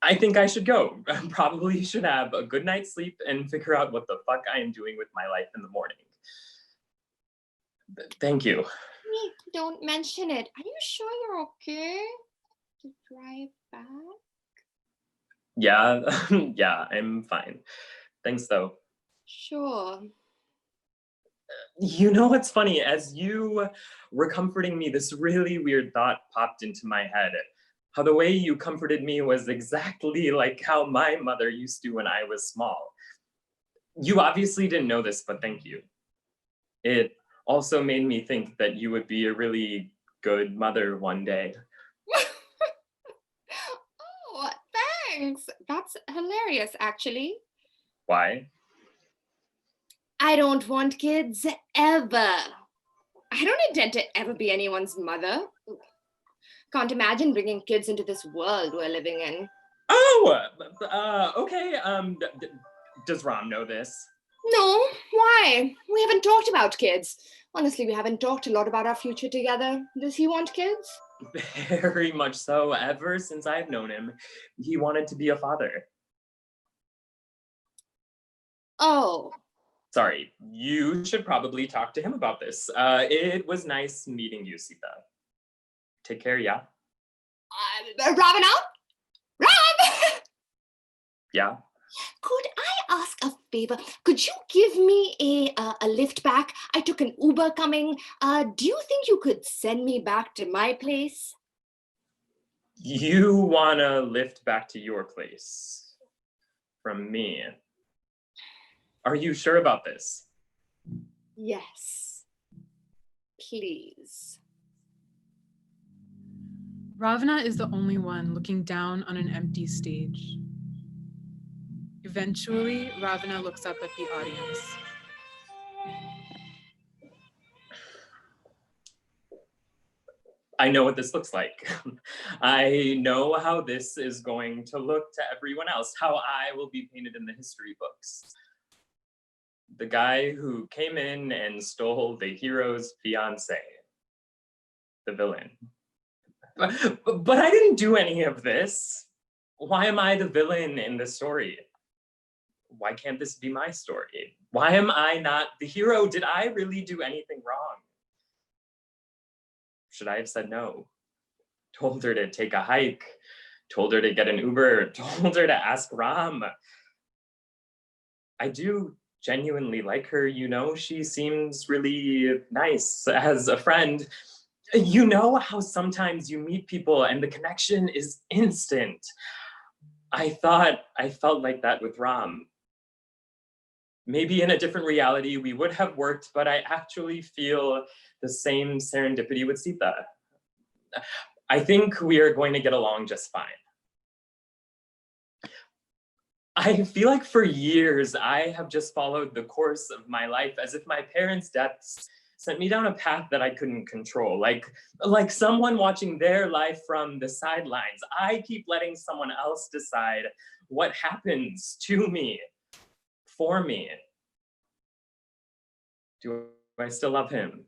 I think I should go. Probably should have a good night's sleep and figure out what the fuck I am doing with my life in the morning. Thank you. Wait, don't mention it. Are you sure you're okay to drive back? Yeah, yeah, I'm fine. Thanks though. Sure. You know what's funny? As you were comforting me, this really weird thought popped into my head. How the way you comforted me was exactly like how my mother used to when I was small. You obviously didn't know this, but thank you. It also made me think that you would be a really good mother one day. Oh, thanks. That's hilarious, actually. Why? I don't want kids ever. I don't intend to ever be anyone's mother. Can't imagine bringing kids into this world we're living in. Oh, okay. Does Ram know this? No, why? We haven't talked about kids. Honestly, we haven't talked a lot about our future together. Does he want kids? Very much so. Ever since I've known him, he wanted to be a father. Oh. Sorry, you should probably talk to him about this. It was nice meeting you, Sita. Take care, yeah? Ravayana? Ram! Yeah? Could I ask a favor? Could you give me a lift back? I took an Uber coming. Do you think you could send me back to my place? You wanna lift back to your place from me. Are you sure about this? Yes. Please. Ravana is the only one looking down on an empty stage. Eventually, Ravana looks up at the audience. I know what this looks like. I know how this is going to look to everyone else, how I will be painted in the history books. The guy who came in and stole the hero's fiance, the villain. But I didn't do any of this. Why am I the villain in this story? Why can't this be my story? Why am I not the hero? Did I really do anything wrong? Should I have said no? Told her to take a hike, told her to get an Uber, told her to ask Ram. I do genuinely like her, you know, she seems really nice as a friend. You know how sometimes you meet people and the connection is instant. I thought I felt like that with Ram. Maybe in a different reality we would have worked, but I actually feel the same serendipity with Sita. I think we are going to get along just fine. I feel like for years I have just followed the course of my life as if my parents' deaths sent me down a path that I couldn't control, like someone watching their life from the sidelines. I keep letting someone else decide what happens to me, for me. Do I still love him?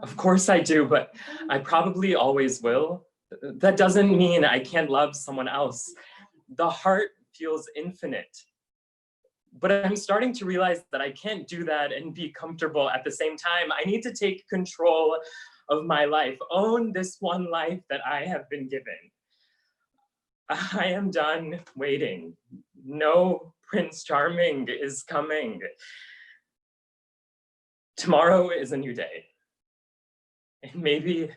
Of course I do, but I probably always will. That doesn't mean I can't love someone else. The heart feels infinite. But I'm starting to realize that I can't do that and be comfortable at the same time. I need to take control of my life, own this one life that I have been given. I am done waiting. No Prince Charming is coming. Tomorrow is a new day. And maybe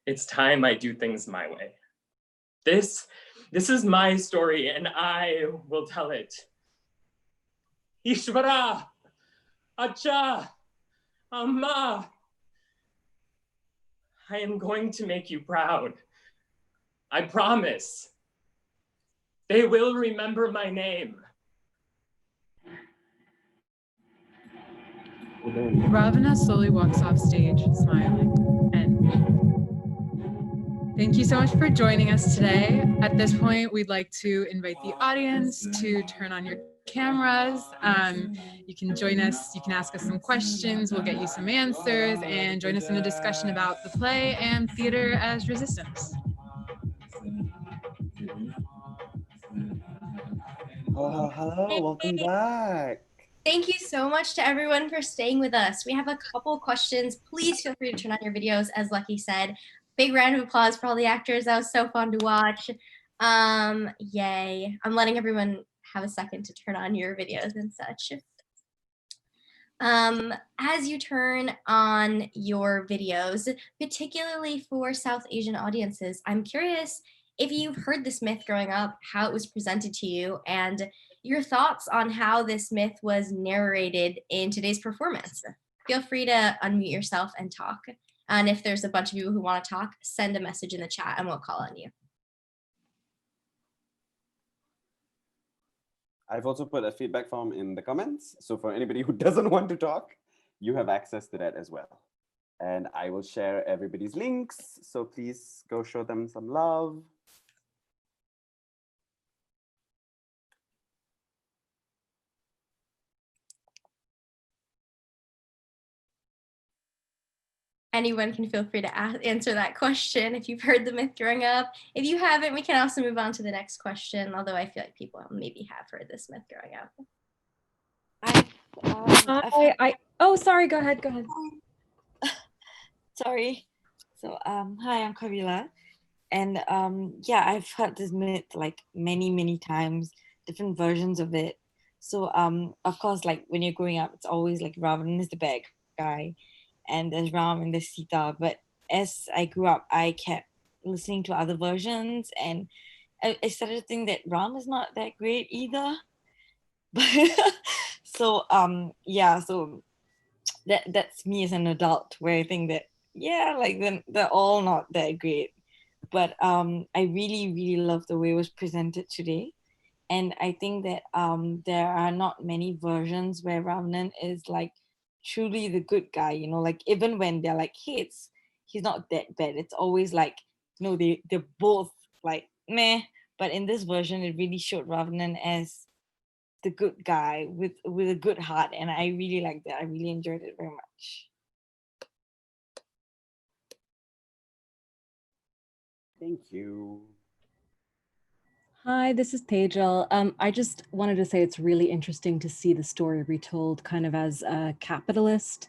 it's time I do things my way. This is my story and I will tell it. Ishvara, Acha, Amma, I am going to make you proud. I promise. They will remember my name. Ravana slowly walks off stage, smiling. End. Thank you so much for joining us today. At this point, we'd like to invite the audience to turn on your cameras. You can join us, you can ask us some questions, we'll get you some answers, and join us in a discussion about the play and theater as resistance. Oh, hello, welcome back. Thank you so much to everyone for staying with us. We have a couple questions. Please feel free to turn on your videos, as Lucky said. Big round of applause for all the actors. That was so fun to watch. Yay. I'm letting everyone have a second to turn on your videos and such. As you turn on your videos, particularly for South Asian audiences, I'm curious if you've heard this myth growing up, how it was presented to you, and your thoughts on how this myth was narrated in today's performance. Feel free to unmute yourself and talk. And if there's a bunch of you who want to talk, send a message in the chat and we'll call on you. I've also put a feedback form in the comments. So for anybody who doesn't want to talk, you have access to that as well. And I will share everybody's links. So please go show them some love. Anyone can feel free to answer that question if you've heard the myth growing up. If you haven't, we can also move on to the next question, although I feel like people maybe have heard this myth growing up. Oh, sorry, go ahead. Sorry. So, hi, I'm Kavila. And yeah, I've heard this myth like many times, different versions of it. So, of course, like when you're growing up, it's always like Ravana is the bad guy, and there's Ram and there's Sita. But as I grew up, I kept listening to other versions, and I started to think that Ram is not that great either. So yeah, so that's me as an adult, where I think that yeah, like they're all not that great. But I really love the way it was presented today. And I think that there are not many versions where Ravanan is like truly the good guy, you know, like even when they're like kids, he's not that bad. It's always like, you know, they're both like meh. But in this version, it really showed Ravanan as the good guy with a good heart. And I really liked that. I really enjoyed it very much. Thank you. Hi, this is Tejal. I just wanted to say it's really interesting to see the story retold kind of as a capitalist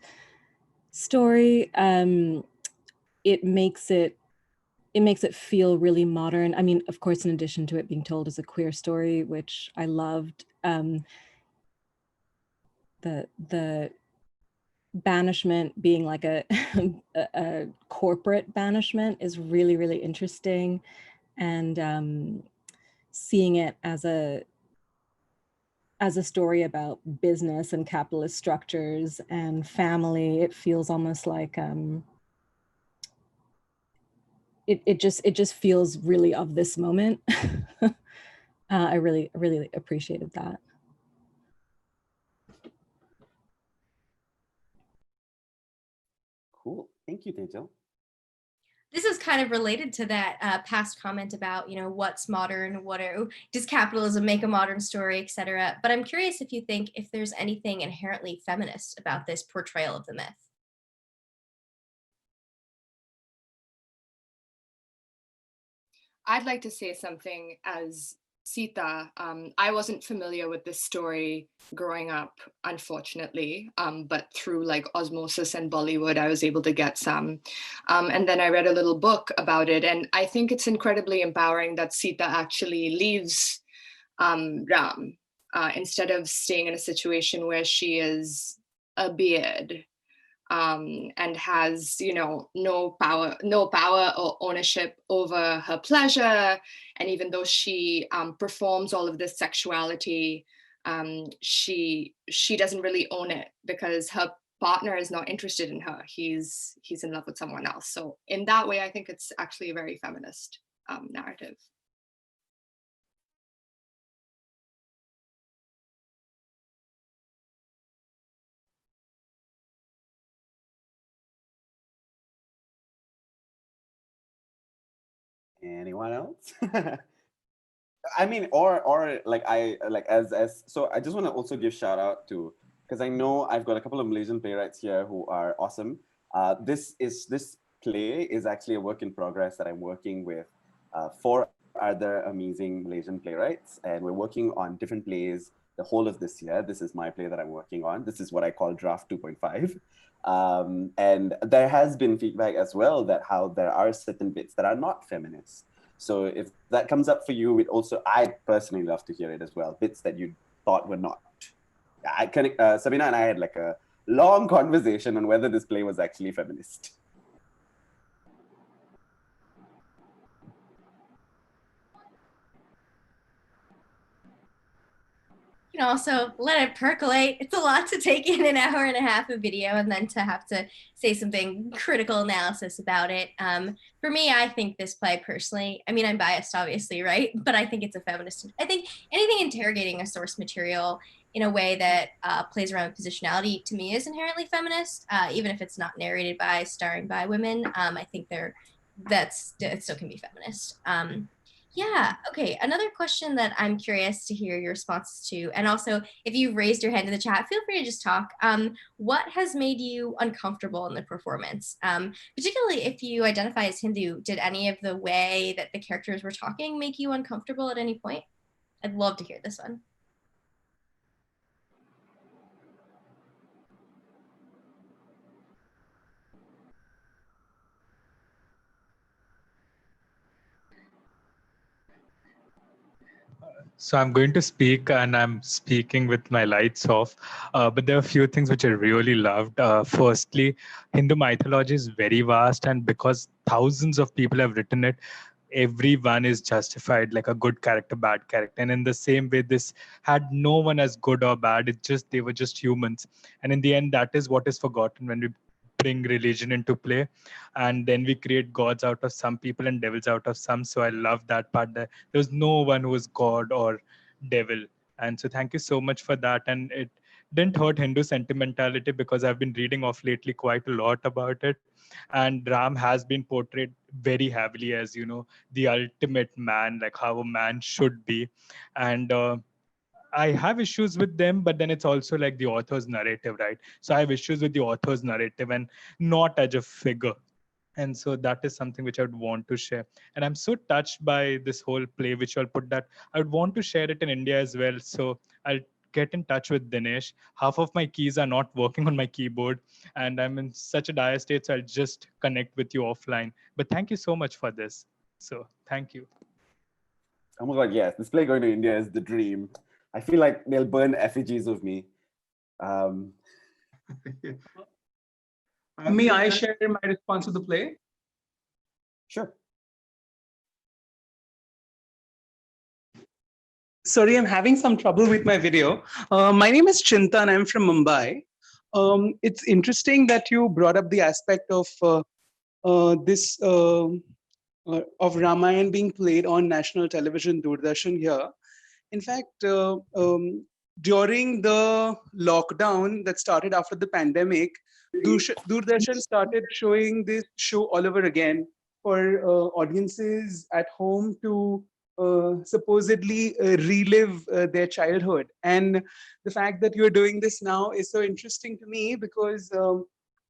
story. It makes it feel really modern. I mean, of course, in addition to it being told as a queer story, which I loved, the banishment being like a corporate banishment is really interesting, and seeing it as a story about business and capitalist structures and family, it feels almost like it just feels really of this moment. I really appreciated that. Cool. Thank you, Tejal. This is kind of related to that past comment about, you know, what's modern, does capitalism make a modern story, etc. But I'm curious if you think if there's anything inherently feminist about this portrayal of the myth. I'd like to say something as Sita. I wasn't familiar with this story growing up, unfortunately, but through like osmosis and Bollywood, I was able to get some. And then I read a little book about it. And I think it's incredibly empowering that Sita actually leaves Ram instead of staying in a situation where she is a beard. And has, you know, no power or ownership over her pleasure. And even though she performs all of this sexuality, she doesn't really own it, because her partner is not interested in her. He's in love with someone else. So in that way, I think it's actually a very feminist narrative. Anyone else? I mean, or like as so I just want to also give shout out to, because I know I've got a couple of Malaysian playwrights here who are awesome. This play is actually a work in progress that I'm working with 4 other amazing Malaysian playwrights, and we're working on different plays the whole of this year. This is my play that I'm working on. This is what I call draft 2.5. And there has been feedback as well that how there are certain bits that are not feminist. So if that comes up for you, I personally love to hear it as well. Bits that you thought were not. Sabina and I had like a long conversation on whether this play was actually feminist. You can also let it percolate. It's a lot to take in an hour and a half of video and then to have to say something critical analysis about it. For me, I think this play personally, I mean, I'm biased obviously, right? But I think it's a feminist. I think anything interrogating a source material in a way that plays around positionality to me is inherently feminist, even if it's not narrated by, starring by women. I think it still can be feminist. Yeah, okay. Another question that I'm curious to hear your responses to, and also if you've raised your hand in the chat, feel free to just talk. What has made you uncomfortable in the performance? Particularly if you identify as Hindu, did any of the way that the characters were talking make you uncomfortable at any point? I'd love to hear this one. So I'm going to speak, and I'm speaking with my lights off. But there are a few things which I really loved. Firstly, Hindu mythology is very vast, and because thousands of people have written it, everyone is justified, like a good character, bad character. And in the same way, this had no one as good or bad. They were just humans. And in the end, that is what is forgotten when we bring religion into play, and then we create gods out of some people and devils out of some. So I love that part, that there's no one who is god or devil. And so thank you so much for that. And it didn't hurt Hindu sentimentality, because I've been reading off lately quite a lot about it, and Ram has been portrayed very heavily as, you know, the ultimate man, like how a man should be. And I have issues with them, but then it's also like the author's narrative, right? So I have issues with the author's narrative and not as a figure. And so that is something which I would want to share. And I'm so touched by this whole play, which I'll put that I would want to share it in India as well. So I'll get in touch with Dinesh. Half of my keys are not working on my keyboard, and I'm in such a dire state, so I'll just connect with you offline. But thank you so much for this. So thank you. Oh my God, yes. This play going to India is the dream. I feel like they'll burn effigies of me. May I share my response to the play? Sure. Sorry, I'm having some trouble with my video. My name is Chinta and I'm from Mumbai. It's interesting that you brought up the aspect of of Ramayana being played on national television, Doordarshan here. In fact, during the lockdown that started after the pandemic, Doordarshan started showing this show all over again for audiences at home to supposedly relive their childhood. And the fact that you're doing this now is so interesting to me, because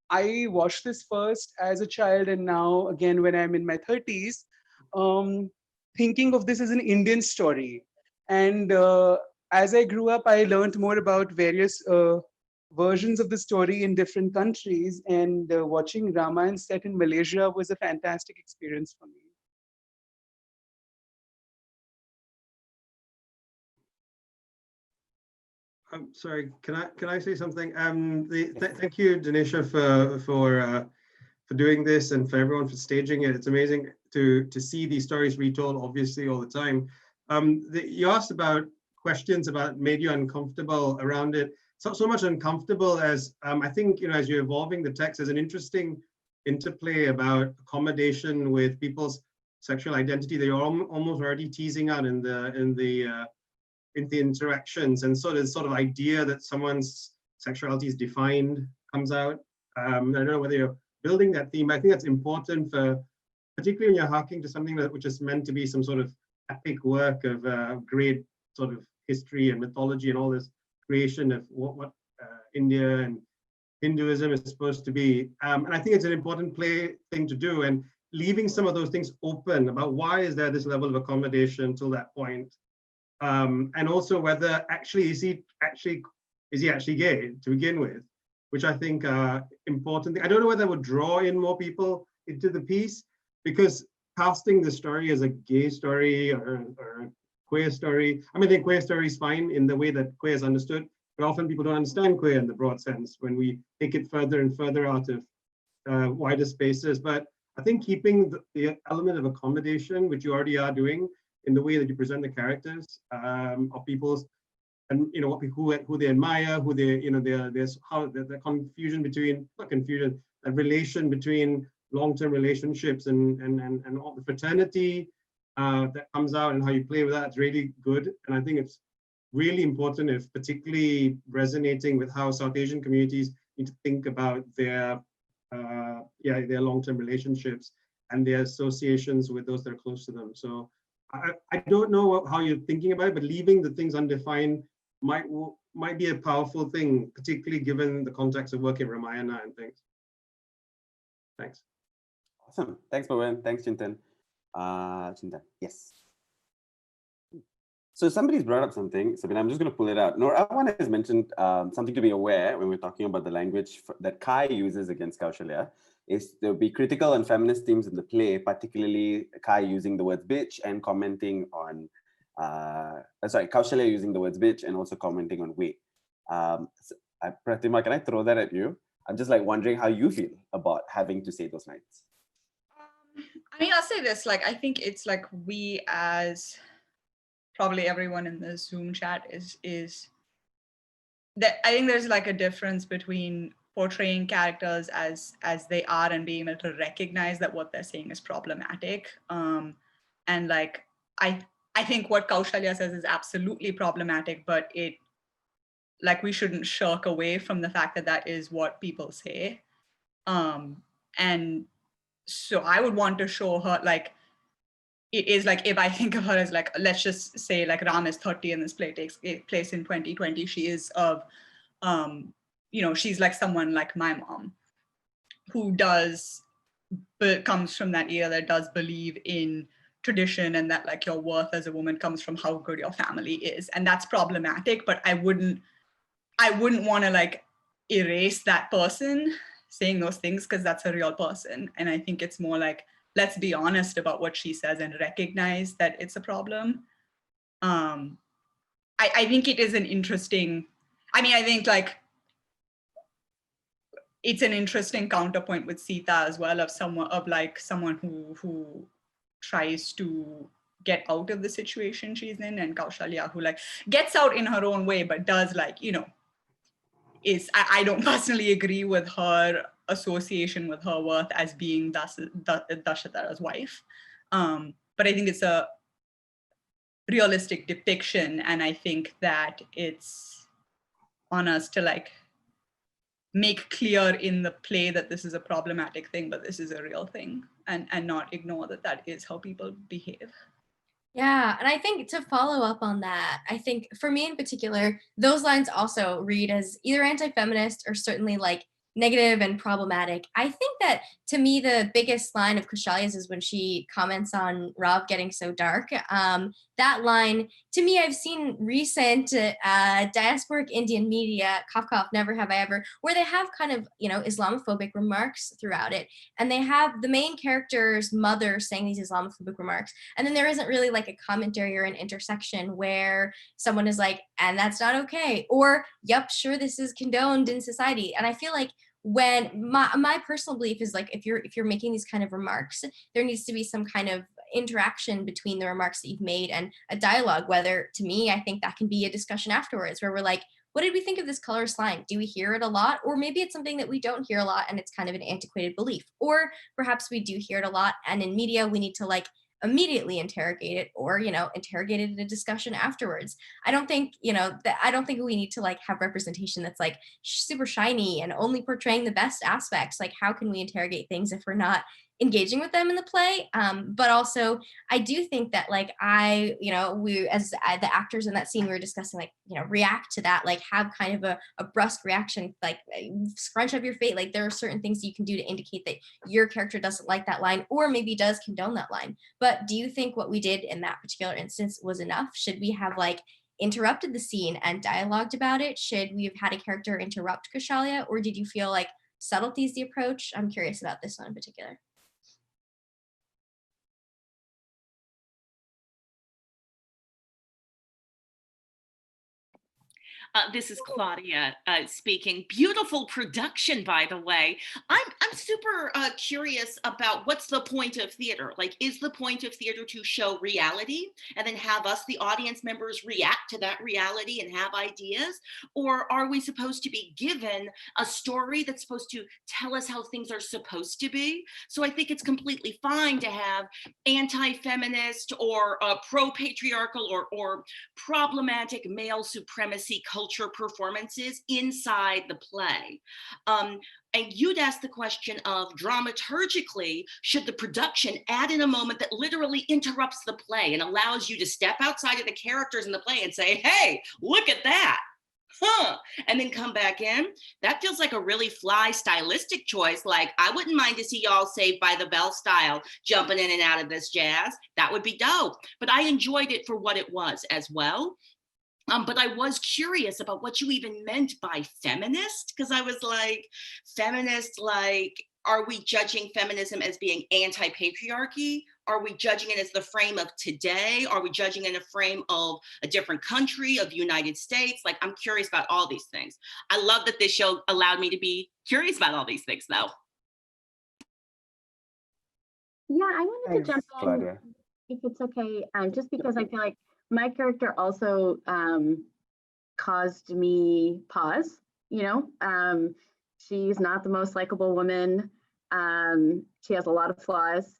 I watched this first as a child, and now again when I'm in my 30s, thinking of this as an Indian story. And as I grew up, I learned more about various versions of the story in different countries, and watching Ramayana set in Malaysia was a fantastic experience for me. I'm sorry, can I say something? Thank you, Dhinesha, for doing this, and for everyone for staging it. It's amazing to see these stories retold, obviously, all the time. You asked about questions about made you uncomfortable around it. so much uncomfortable as I think, you know, as you're evolving the text, there's an interesting interplay about accommodation with people's sexual identity that you're almost already teasing out in the interactions, and so there's sort of idea that someone's sexuality is defined comes out. I don't know whether you're building that theme. I think that's important for, particularly when you're harking to something which is meant to be some sort of epic work of great sort of history and mythology and all this creation of what India and Hinduism is supposed to be. And I think it's an important thing to do, and leaving some of those things open about why is there this level of accommodation till that point. And also whether actually is he actually gay to begin with, which I think important. I don't know whether that would draw in more people into the piece, because casting the story as a gay story or a queer story, I mean, I think queer story is fine in the way that queer is understood, but often people don't understand queer in the broad sense when we take it further and further out of wider spaces. But I think keeping the element of accommodation, which you already are doing in the way that you present the characters of people's, and you know, who they admire, who they, you know, there's how the confusion between, not confusion, a relation between long-term relationships and all the fraternity that comes out, and how you play with that, it's really good. And I think it's really important, if particularly resonating with how South Asian communities need to think about their long-term relationships and their associations with those that are close to them. So I don't know how you're thinking about it, but leaving the things undefined might be a powerful thing, particularly given the context of work in Ramayana and things. Thanks. Awesome. Thanks, Pawan. Thanks, Chintan. Chintan, yes. So somebody's brought up something, Sabina, I'm just going to pull it out. Ravayana has mentioned something to be aware when we're talking about the language that Kai uses against Kaushalya, is there'll be critical and feminist themes in the play, particularly Kai using the words bitch and commenting on, Kaushalya using the words bitch and also commenting on weight. Pratima, can I throw that at you? I'm just like wondering how you feel about having to say those lines. I mean, I'll say this, like, I think it's like we as probably everyone in the Zoom chat is that I think there's like a difference between portraying characters as they are and being able to recognize that what they're saying is problematic. And like, I think what Kaushalya says is absolutely problematic, but like we shouldn't shirk away from the fact that that is what people say. And so I would want to show her, like, it is like, if I think of her as like, let's just say like Ram is 30 and this play takes place in 2020, she is of, you know, she's like someone like my mom who comes from that era that does believe in tradition and that like your worth as a woman comes from how good your family is. And that's problematic, but I wouldn't want to like erase that person saying those things because that's a real person. And I think it's more like, let's be honest about what she says and recognize that it's a problem. I think it is an interesting, I mean, I think like it's an interesting counterpoint with Sita as well, of someone who tries to get out of the situation she's in, and Kaushalya who like gets out in her own way, but does like, you know, I don't personally agree with her association with her worth as being Dasharatha's wife. But I think it's a realistic depiction, and I think that it's on us to like make clear in the play that this is a problematic thing, but this is a real thing, and not ignore that that is how people behave. Yeah, and I think to follow up on that, I think for me in particular, those lines also read as either anti-feminist or certainly like negative and problematic. I think that to me, the biggest line of Kaushalya's is when she comments on Rav getting so dark. That line, to me, I've seen recent diasporic Indian media, cough, cough, never have I ever, where they have kind of, you know, Islamophobic remarks throughout it. And they have the main character's mother saying these Islamophobic remarks. And then there isn't really like a commentary or an intersection where someone is like, and that's not okay. Or, yep, sure, this is condoned in society. And I feel like when my personal belief is like, if you're making these kind of remarks, there needs to be some kind of interaction between the remarks that you've made and a dialogue, whether, to me, I think that can be a discussion afterwards where we're like, what did we think of this color slang? Do we hear it a lot? Or maybe it's something that we don't hear a lot and it's kind of an antiquated belief. Or perhaps we do hear it a lot and in media we need to like immediately interrogate it, or interrogate it in a discussion afterwards. I don't think I don't think we need to like have representation that's like super shiny and only portraying the best aspects. Like, how can we interrogate things if we're not engaging with them in the play? But also I do think that like we as the actors in that scene, we were discussing like react to that, like have kind of a brusque reaction, like scrunch up your face. Like there are certain things you can do to indicate that your character doesn't like that line, or maybe does condone that line. But do you think what we did in that particular instance was enough? Should we have like interrupted the scene and dialogued about it? Should we have had a character interrupt Kushalia, or did you feel like subtlety is the approach? I'm curious about this one in particular. This is Claudia speaking. Beautiful production, by the way. I'm super curious about what's the point of theater? Like, is the point of theater to show reality and then have us, the audience members, react to that reality and have ideas? Or are we supposed to be given a story that's supposed to tell us how things are supposed to be? So I think it's completely fine to have anti-feminist or pro-patriarchal or problematic male supremacy culture performances inside the play. And you'd ask the question of dramaturgically, should the production add in a moment that literally interrupts the play and allows you to step outside of the characters in the play and say, hey, look at that. Huh, and then come back in? That feels like a really fly stylistic choice. Like, I wouldn't mind to see y'all Saved by the Bell style jumping in and out of this jazz. That would be dope. But I enjoyed it for what it was as well. But I was curious about what you even meant by feminist, because I was like, feminist, like, are we judging feminism as being anti-patriarchy? Are we judging it as the frame of today? Are we judging it in a frame of a different country, of the United States? Like, I'm curious about all these things. I love that this show allowed me to be curious about all these things, though. Yeah, I wanted to jump in, Claudia. if it's okay, just because I feel like my character also caused me pause. She's not the most likable woman. She has a lot of flaws,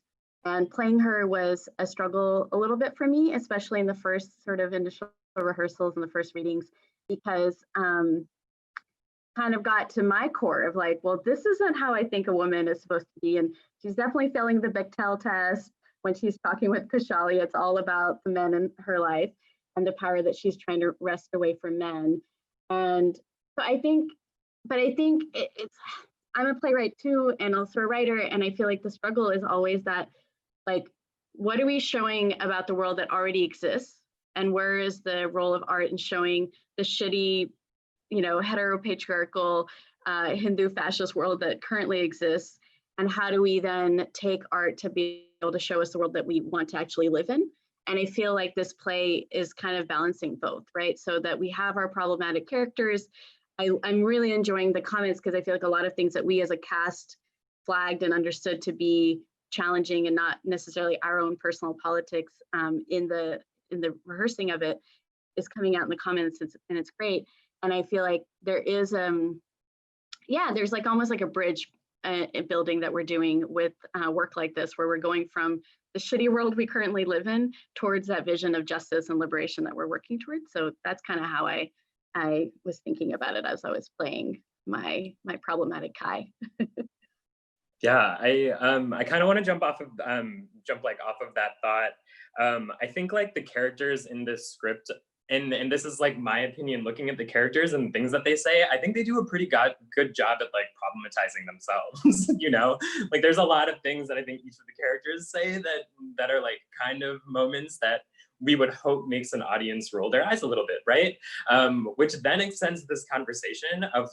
and playing her was a struggle a little bit for me, especially in the first sort of initial rehearsals and the first readings, because kind of got to my core of like, well, this isn't how I think a woman is supposed to be. And she's definitely failing the Bechdel test. When she's talking with Kushalia, it's all about the men in her life and the power that she's trying to wrest away from men. And so I think it's, I'm a playwright too, and also a writer. And I feel like the struggle is always that, like, what are we showing about the world that already exists? And where is the role of art in showing the shitty, heteropatriarchal, Hindu fascist world that currently exists? And how do we then take art to be able to show us the world that we want to actually live in? And I feel like this play is kind of balancing both, right? So that we have our problematic characters. I'm really enjoying the comments, because I feel like a lot of things that we as a cast flagged and understood to be challenging and not necessarily our own personal politics in the rehearsing of it is coming out in the comments, and it's great. And I feel like there is, there's like almost like a bridge building that we're doing with work like this, where we're going from the shitty world we currently live in towards that vision of justice and liberation that we're working towards. So that's kind of how I was thinking about it as I was playing my problematic Kai. Yeah, I kind of want to jump off of that thought. I think like the characters in this script, and this is like my opinion looking at the characters and things that they say, I think they do a pretty good job at like problematizing themselves. Like there's a lot of things that I think each of the characters say that are like kind of moments that we would hope makes an audience roll their eyes a little bit, right? Which then extends this conversation of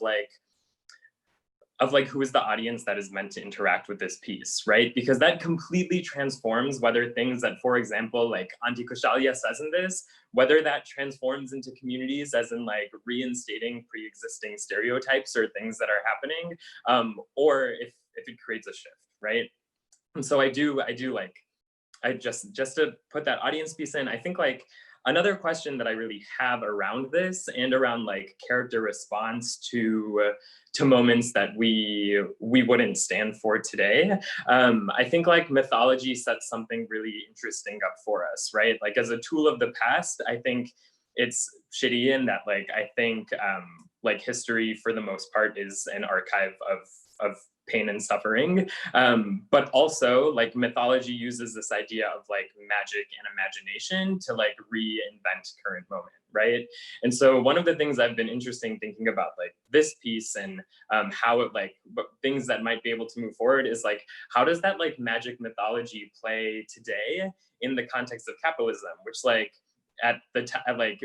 who is the audience that is meant to interact with this piece, right? Because that completely transforms whether things that, for example, like Auntie Kushalia says in this, whether that transforms into communities as in like reinstating pre-existing stereotypes or things that are happening, or if it creates a shift, right? And so I just to put that audience piece in, I think like another question that I really have around this and around like character response to moments that we wouldn't stand for today. I think like mythology sets something really interesting up for us, right? Like as a tool of the past, I think it's shitty in that like, I think like history for the most part is an archive of pain and suffering. But also like mythology uses this idea of like magic and imagination to like reinvent current moment, right? And so one of the things I've been interested thinking about like this piece and how it like things that might be able to move forward is like, how does that like magic mythology play today in the context of capitalism, which like at the time, like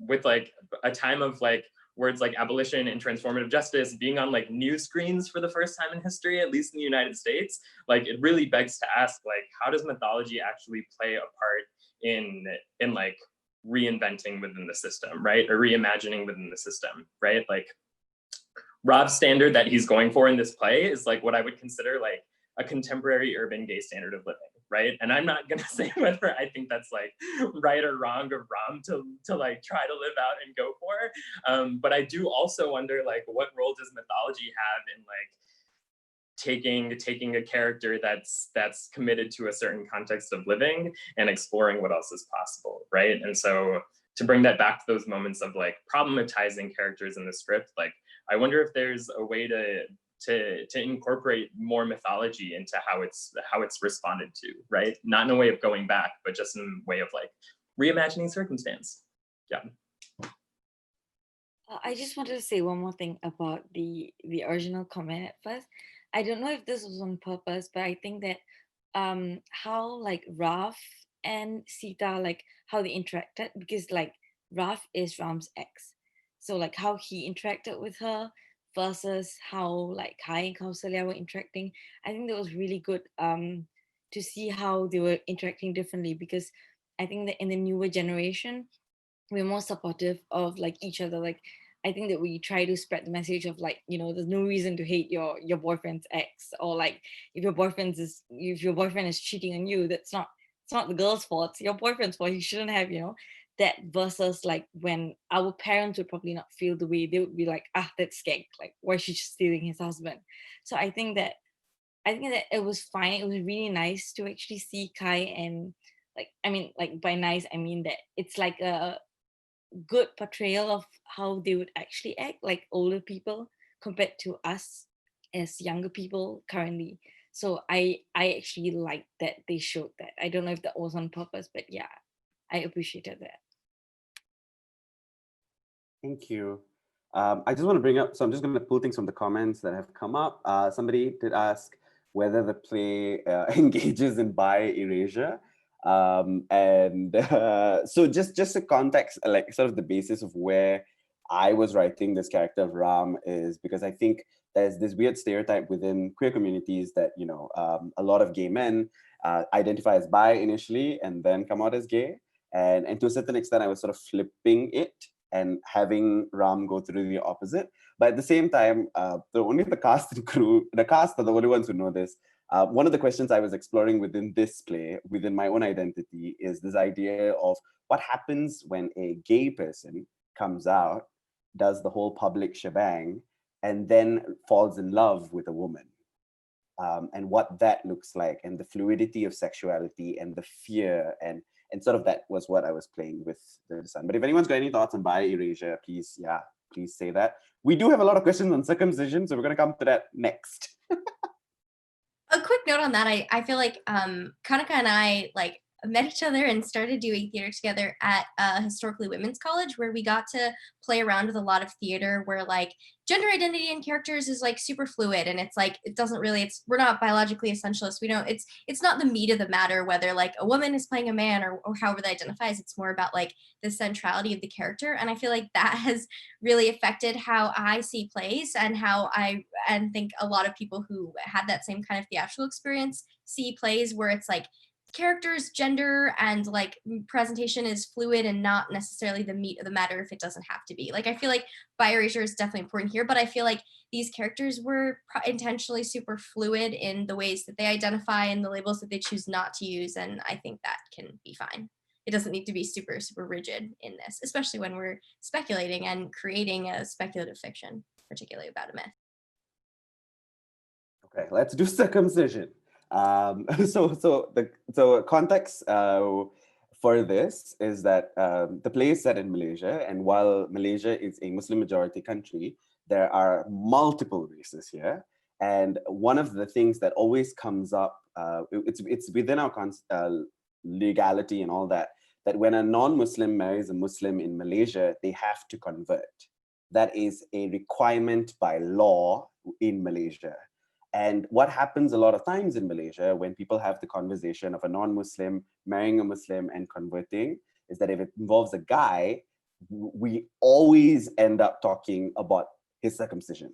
with like a time of like words like abolition and transformative justice being on like news screens for the first time in history, at least in the United States, like it really begs to ask, like, how does mythology actually play a part in like reinventing within the system, right? Or reimagining within the system, right? Like Rob's standard that he's going for in this play is like what I would consider like a contemporary urban gay standard of living, right? And I'm not gonna say whether I think that's like right or wrong of Ram to like try to live out and go for. But I do also wonder like what role does mythology have in like taking a character that's committed to a certain context of living and exploring what else is possible, right? And so to bring that back to those moments of like problematizing characters in the script, like I wonder if there's a way to incorporate more mythology into how it's responded to, right? Not in a way of going back, but just in a way of like reimagining circumstance. Yeah. I just wanted to say one more thing about the original comment at first. I don't know if this was on purpose, but I think that how like Rav and Sita, like how they interacted, because like Rav is Ram's ex. So like how he interacted with her versus how like Kai and Kausalya were interacting. I think that was really good to see how they were interacting differently, because I think that in the newer generation, we're more supportive of like each other. Like I think that we try to spread the message of like, you know, there's no reason to hate your boyfriend's ex, or like if your boyfriend is cheating on you, it's not the girl's fault, it's your boyfriend's fault. He shouldn't have, you know, that, versus like when our parents would probably not feel the way. They would be like, that's skank, like why is she just stealing his husband? So I think that it was fine. It was really nice to actually see Kai, and like, I mean, like by nice I mean that it's like a good portrayal of how they would actually act, like older people compared to us as younger people currently. So I actually like that they showed that. I don't know if that was on purpose, but yeah, I appreciated that. Thank you. I just want to bring up, so I'm just going to pull things from the comments that have come up. Somebody did ask whether the play engages in bi-erasure. So just a context, like sort of the basis of where I was writing this character of Ram is because I think there's this weird stereotype within queer communities that, you know, a lot of gay men identify as bi initially and then come out as gay. And to a certain extent, I was sort of flipping it and having Ram go through the opposite. But at the same time, only the cast and crew, the cast are the only ones who know this. One of the questions I was exploring within this play, within my own identity, is this idea of what happens when a gay person comes out, does the whole public shebang, and then falls in love with a woman. And what that looks like, and the fluidity of sexuality and the fear, and sort of that was what I was playing with the design. But if anyone's got any thoughts on bi-erasure, please say that. We do have a lot of questions on circumcision, so we're going to come to that next. A quick note on that, I feel like Kanika and I like met each other and started doing theater together at historically women's college, where we got to play around with a lot of theater where like gender identity in characters is like super fluid, and it's like it doesn't really, we're not biologically essentialist. We don't, it's not the meat of the matter whether like a woman is playing a man or however that identifies. It's more about like the centrality of the character, and I feel like that has really affected how I see plays and how I think a lot of people who had that same kind of theatrical experience see plays where it's like characters, gender, and like presentation is fluid and not necessarily the meat of the matter if it doesn't have to be. Like I feel like bi-erasure is definitely important here, but I feel like these characters were intentionally super fluid in the ways that they identify and the labels that they choose not to use, and I think that can be fine. it doesn't need to be super, super rigid in this, especially when we're speculating and creating a speculative fiction, particularly about a myth. Okay, let's do circumcision. So context for this is that the play is set in Malaysia, and while Malaysia is a Muslim majority country, there are multiple races here. And one of the things that always comes up, it's within our legality and all that, that when a non-Muslim marries a Muslim in Malaysia, they have to convert. That is a requirement by law in Malaysia. And what happens a lot of times in Malaysia when people have the conversation of a non-Muslim marrying a Muslim and converting is that if it involves a guy, we always end up talking about his circumcision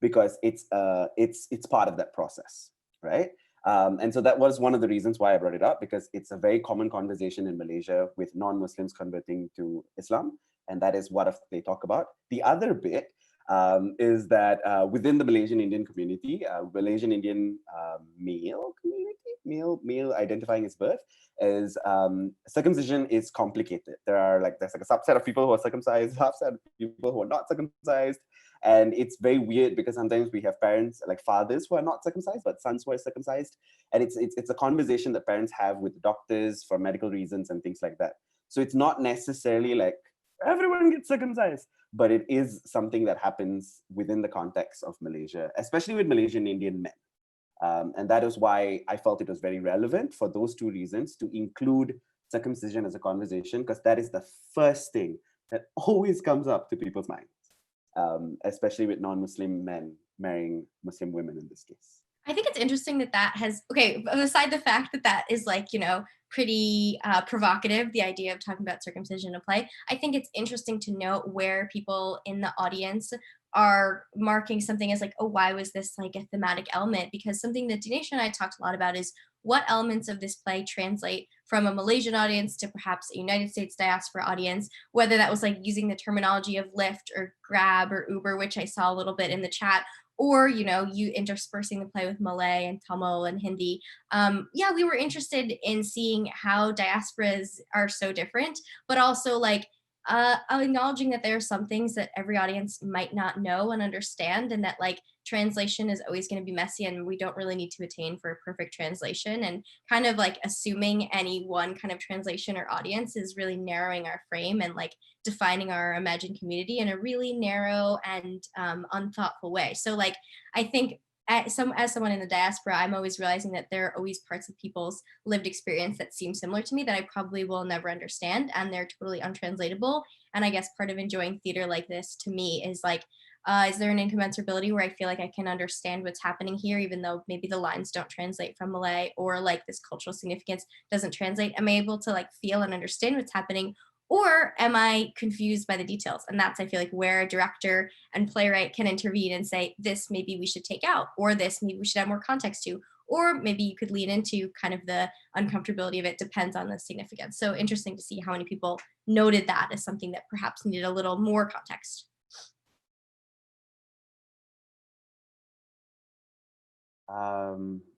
because it's part of that process, right? And so that was one of the reasons why I brought it up, because it's a very common conversation in Malaysia with non-Muslims converting to Islam. And that is what they talk about. The other bit is that within the Malaysian Indian community, Malaysian Indian male community, male identifying his birth, is circumcision is complicated. There's like a subset of people who are circumcised, subset of people who are not circumcised. And it's very weird because sometimes we have parents, like fathers who are not circumcised, but sons who are circumcised. And it's a conversation that parents have with doctors for medical reasons and things like that. So it's not necessarily like everyone gets circumcised, but it is something that happens within the context of Malaysia, especially with Malaysian Indian men. And that is why I felt it was very relevant for those two reasons to include circumcision as a conversation, because that is the first thing that always comes up to people's minds, especially with non-Muslim men marrying Muslim women in this case. I think it's interesting that has, okay, aside the fact that is like, pretty provocative, the idea of talking about circumcision in a play, I think it's interesting to note where people in the audience are marking something as like, oh, why was this like a thematic element? Because something that Dhinesha and I talked a lot about is what elements of this play translate from a Malaysian audience to perhaps a United States diaspora audience, whether that was like using the terminology of Lyft or Grab or Uber, which I saw a little bit in the chat, or, you interspersing the play with Malay and Tamil and Hindi. Yeah, we were interested in seeing how diasporas are so different, but also like acknowledging that there are some things that every audience might not know and understand, and that like translation is always going to be messy and we don't really need to attain for a perfect translation, and kind of like assuming any one kind of translation or audience is really narrowing our frame and like defining our imagined community in a really narrow and unthoughtful way. So like, I think as someone in the diaspora, I'm always realizing that there are always parts of people's lived experience that seem similar to me that I probably will never understand, and they're totally untranslatable. And I guess part of enjoying theater like this to me is like, is there an incommensurability where I feel like I can understand what's happening here, even though maybe the lines don't translate from Malay, or like this cultural significance doesn't translate? Am I able to like feel and understand what's happening? Or am I confused by the details? And that's, I feel like, where a director and playwright can intervene and say, this maybe we should take out, or this maybe we should have more context to, or maybe you could lean into kind of the uncomfortability of it, depends on the significance. So interesting to see how many people noted that as something that perhaps needed a little more context.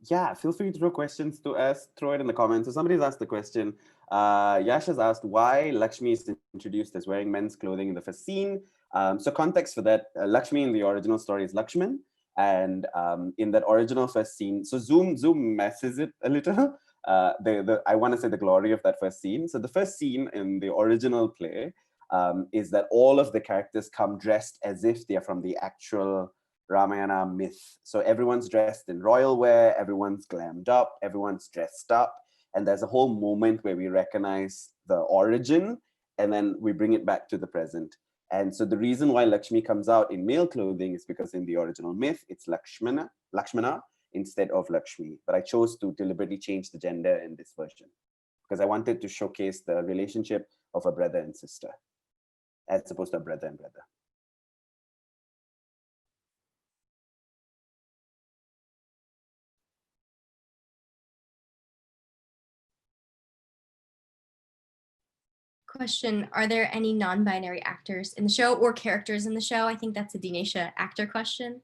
Yeah, feel free to throw questions to us, throw it in the comments. So somebody's asked the question. Yash has asked why Lakshmi is introduced as wearing men's clothing in the first scene. So context for that, Lakshmi in the original story is Lakshman, and in that original first scene, so Zoom messes it a little. I want to say the glory of that first scene. So the first scene in the original play is that all of the characters come dressed as if they are from the actual Ramayana myth. So everyone's dressed in royal wear, everyone's glammed up, everyone's dressed up, and there's a whole moment where we recognize the origin and then we bring it back to the present. And so the reason why Lakshmi comes out in male clothing is because in the original myth, it's Lakshmana instead of Lakshmi. But I chose to deliberately change the gender in this version because I wanted to showcase the relationship of a brother and sister as opposed to a brother and brother. Question, are there any non-binary actors in the show or characters in the show? I think that's a Dhinesha actor question.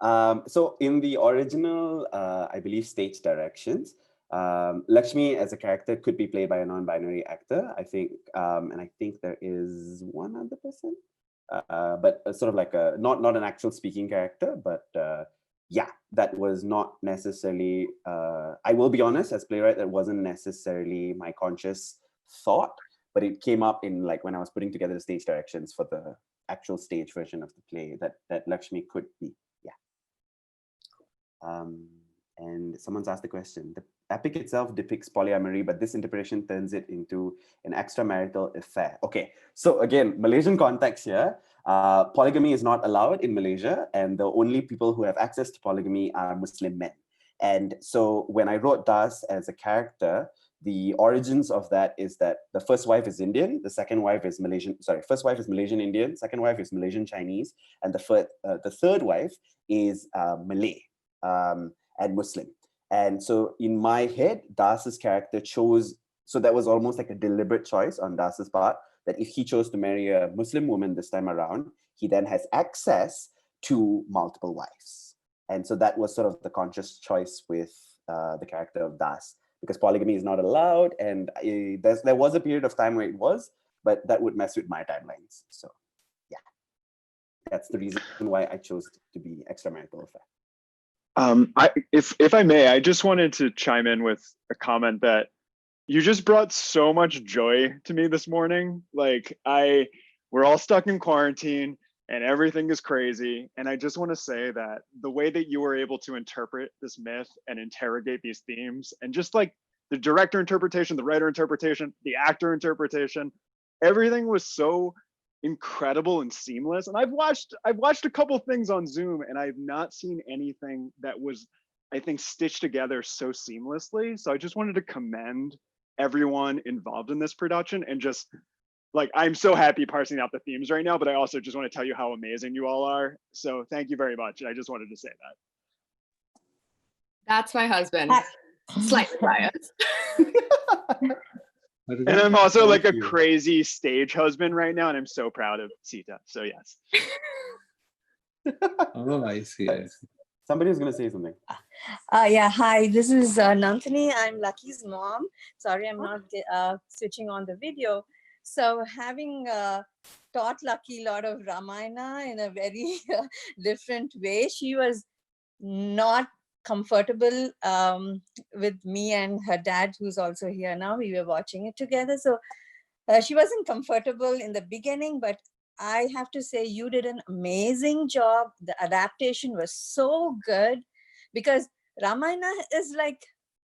So in the original, I believe, stage directions, Lakshmi as a character could be played by a non-binary actor, I think, and I think there is one other person, but sort of like not an actual speaking character, but yeah, that was not necessarily, I will be honest, as playwright, that wasn't necessarily my conscious thought, but it came up in like when I was putting together the stage directions for the actual stage version of the play that Lakshmi could be, yeah. And someone's asked the question, the epic itself depicts polyamory, but this interpretation turns it into an extramarital affair. Okay, so again, Malaysian context here. Polygamy is not allowed in Malaysia, and the only people who have access to polygamy are Muslim men. And so when I wrote Das as a character, the origins of that is that the first wife is Indian, the second wife is first wife is Malaysian Indian, second wife is Malaysian Chinese, and the third wife is Malay and Muslim. And so in my head, Das's character chose, so that was almost like a deliberate choice on Das's part, that if he chose to marry a Muslim woman this time around, he then has access to multiple wives. And so that was sort of the conscious choice with the character of Das, because polygamy is not allowed. And there was a period of time where it was, but that would mess with my timelines. So yeah, that's the reason why I chose to be extramarital affair. If I may, I just wanted to chime in with a comment that you just brought so much joy to me this morning. Like we're all stuck in quarantine and everything is crazy. And I just want to say that the way that you were able to interpret this myth and interrogate these themes, and just like the director interpretation, the writer interpretation, the actor interpretation, everything was so incredible and seamless. And I've watched a couple things on Zoom, and I've not seen anything that was, I think, stitched together so seamlessly. So I just wanted to commend everyone involved in this production, and just like, I'm so happy parsing out the themes right now, but I also just want to tell you how amazing you all are. So thank you very much. I just wanted to say that. That's my husband. Slightly biased. And I'm also like a crazy stage husband right now, and I'm so proud of Sita. So yes. Oh, I see. Somebody was going to say something. Yeah, hi, this is Nantini. I'm Lucky's mom. Sorry, I'm not switching on the video. So having taught Lucky a lot of Ramayana in a very different way, she was not comfortable with me and her dad, who's also here now. We were watching it together. So she wasn't comfortable in the beginning, but I have to say you did an amazing job. The adaptation was so good, because Ramayana is like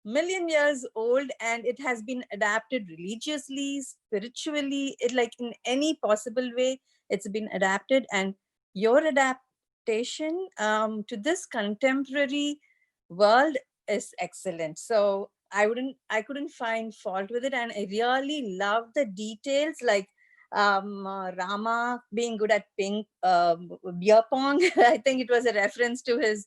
million years old, and it has been adapted religiously, spiritually, like in any possible way, it's been adapted. And your adaptation to this contemporary world is excellent. So I couldn't find fault with it. And I really love the details, like Rama being good at beer pong. I think it was a reference to his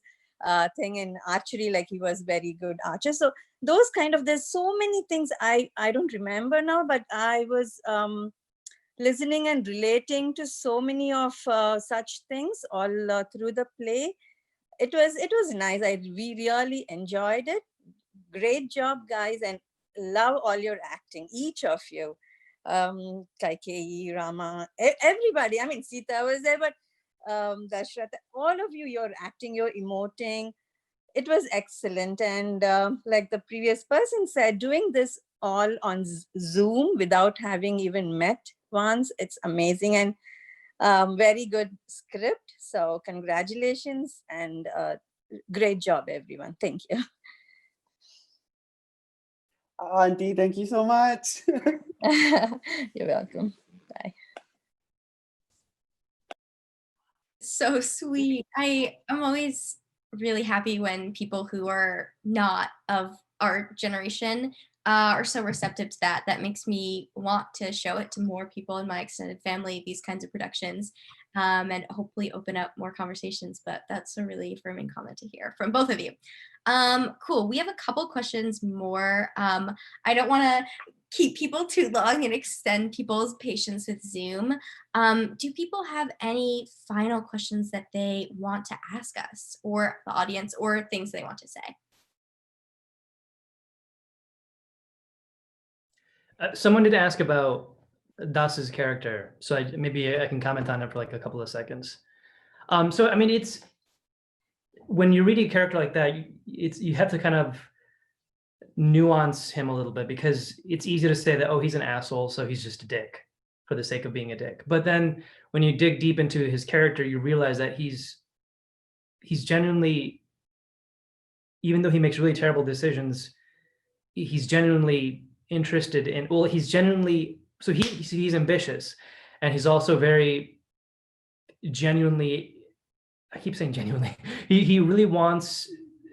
thing in archery, like he was very good archer. So those kind of, there's so many things I don't remember now, but I was listening and relating to so many of such things all through the play. It was nice. We really enjoyed it. Great job, guys, and love all your acting, each of you. Kaikeyi, Rama, everybody. I mean, Sita was there, but Dashratha, all of you, your acting, your emoting, it was excellent. And like the previous person said, doing this all on Zoom without having even met once, it's amazing. And very good script. So congratulations and great job, everyone. Thank you. Auntie, thank you so much. You're welcome. Bye. So sweet. I am always really happy when people who are not of our generation are so receptive to that. That makes me want to show it to more people in my extended family, these kinds of productions, and hopefully open up more conversations. But that's a really affirming comment to hear from both of you. Cool. We have a couple questions more. I don't want to keep people too long and extend people's patience with Zoom. Do people have any final questions that they want to ask us or the audience, or things they want to say? Someone did ask about Das's character, so maybe I can comment on it for like a couple of seconds. So I mean, it's when you read a character like that, you have to kind of nuance him a little bit, because it's easy to say that, oh, he's an asshole, so he's just a dick for the sake of being a dick. But then when you dig deep into his character, you realize that he's genuinely, even though he makes really terrible decisions, he's genuinely interested in, well, he's genuinely, so he's ambitious, and he's also very genuinely, I keep saying genuinely, he really wants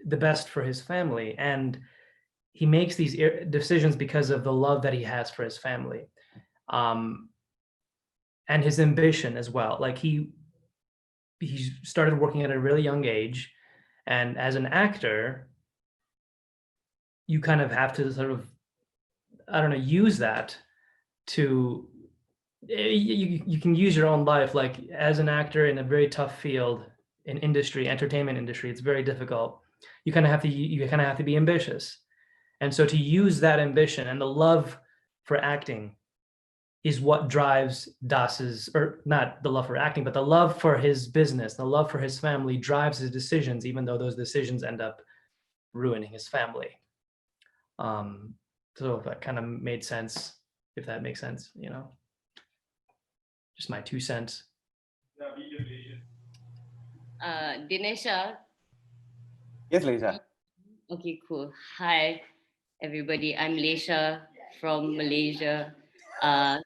the best for his family, and he makes these decisions because of the love that he has for his family, and his ambition as well. Like he started working at a really young age, and as an actor, you kind of have to sort of, I don't know, use that to, you can use your own life. Like as an actor in a very tough field, in industry, entertainment industry, it's very difficult. You kind of have to be ambitious. And so to use that ambition and the love for acting is what drives Das's, or not the love for acting, but the love for his business, the love for his family drives his decisions, even though those decisions end up ruining his family. So if that kind of made sense, if that makes sense, you know, just my 2 cents. Dhinesha. Yes, Leisha. Okay, cool. Hi, everybody. I'm Leisha from Malaysia. I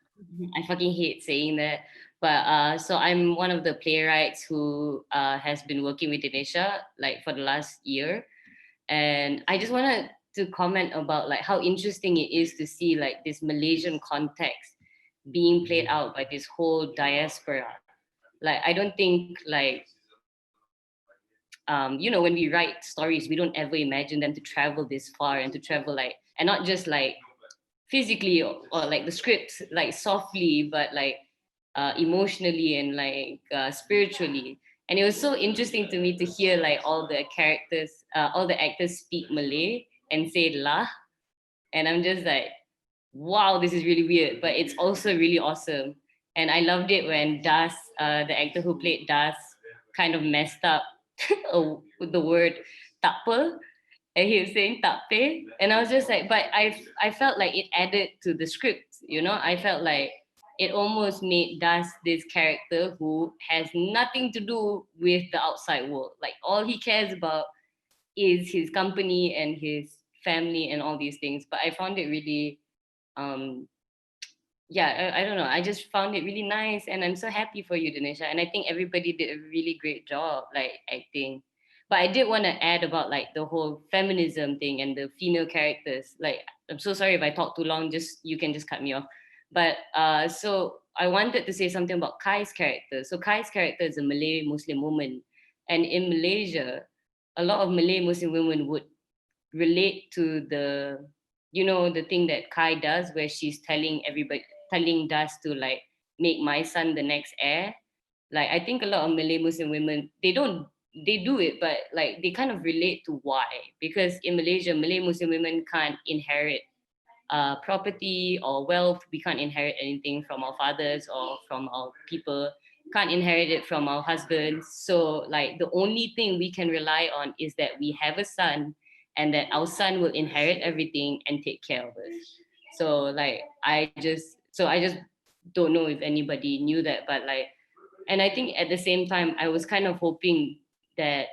fucking hate saying that. But so I'm one of the playwrights who has been working with Dhinesha like for the last year. And I just wanted to comment about like how interesting it is to see like this Malaysian context being played out by this whole diaspora. Like, I don't think like, you know, when we write stories, we don't ever imagine them to travel this far and to travel like, and not just like physically or like the script, like softly, but like emotionally and like spiritually. And it was so interesting to me to hear like all the characters, all the actors speak Malay and say lah. And I'm just like, wow, this is really weird, but it's also really awesome. And I loved it when Das, the actor who played Das, kind of messed up with the word takpe, and he was saying tape. And I was just like, but I felt like it added to the script, you know? I felt like it almost made Das this character who has nothing to do with the outside world. Like all he cares about is his company and his family and all these things. But I found it really, yeah, I don't know. I just found it really nice, and I'm so happy for you, Dhinesha. And I think everybody did a really great job, like acting. But I did want to add about like the whole feminism thing and the female characters. Like, I'm so sorry if I talk too long. You can just cut me off. But so I wanted to say something about Kai's character. So Kai's character is a Malay Muslim woman, and in Malaysia, a lot of Malay Muslim women would relate to the, you know, the thing that Kai does, where she's telling Das to like make my son the next heir. Like, I think a lot of Malay Muslim women, they do it, but like they kind of relate to why. Because in Malaysia, Malay Muslim women can't inherit property or wealth. We can't inherit anything from our fathers or from our people, can't inherit it from our husbands. So like the only thing we can rely on is that we have a son, and that our son will inherit everything and take care of us. So like I just don't know if anybody knew that, but like, and I think at the same time I was kind of hoping that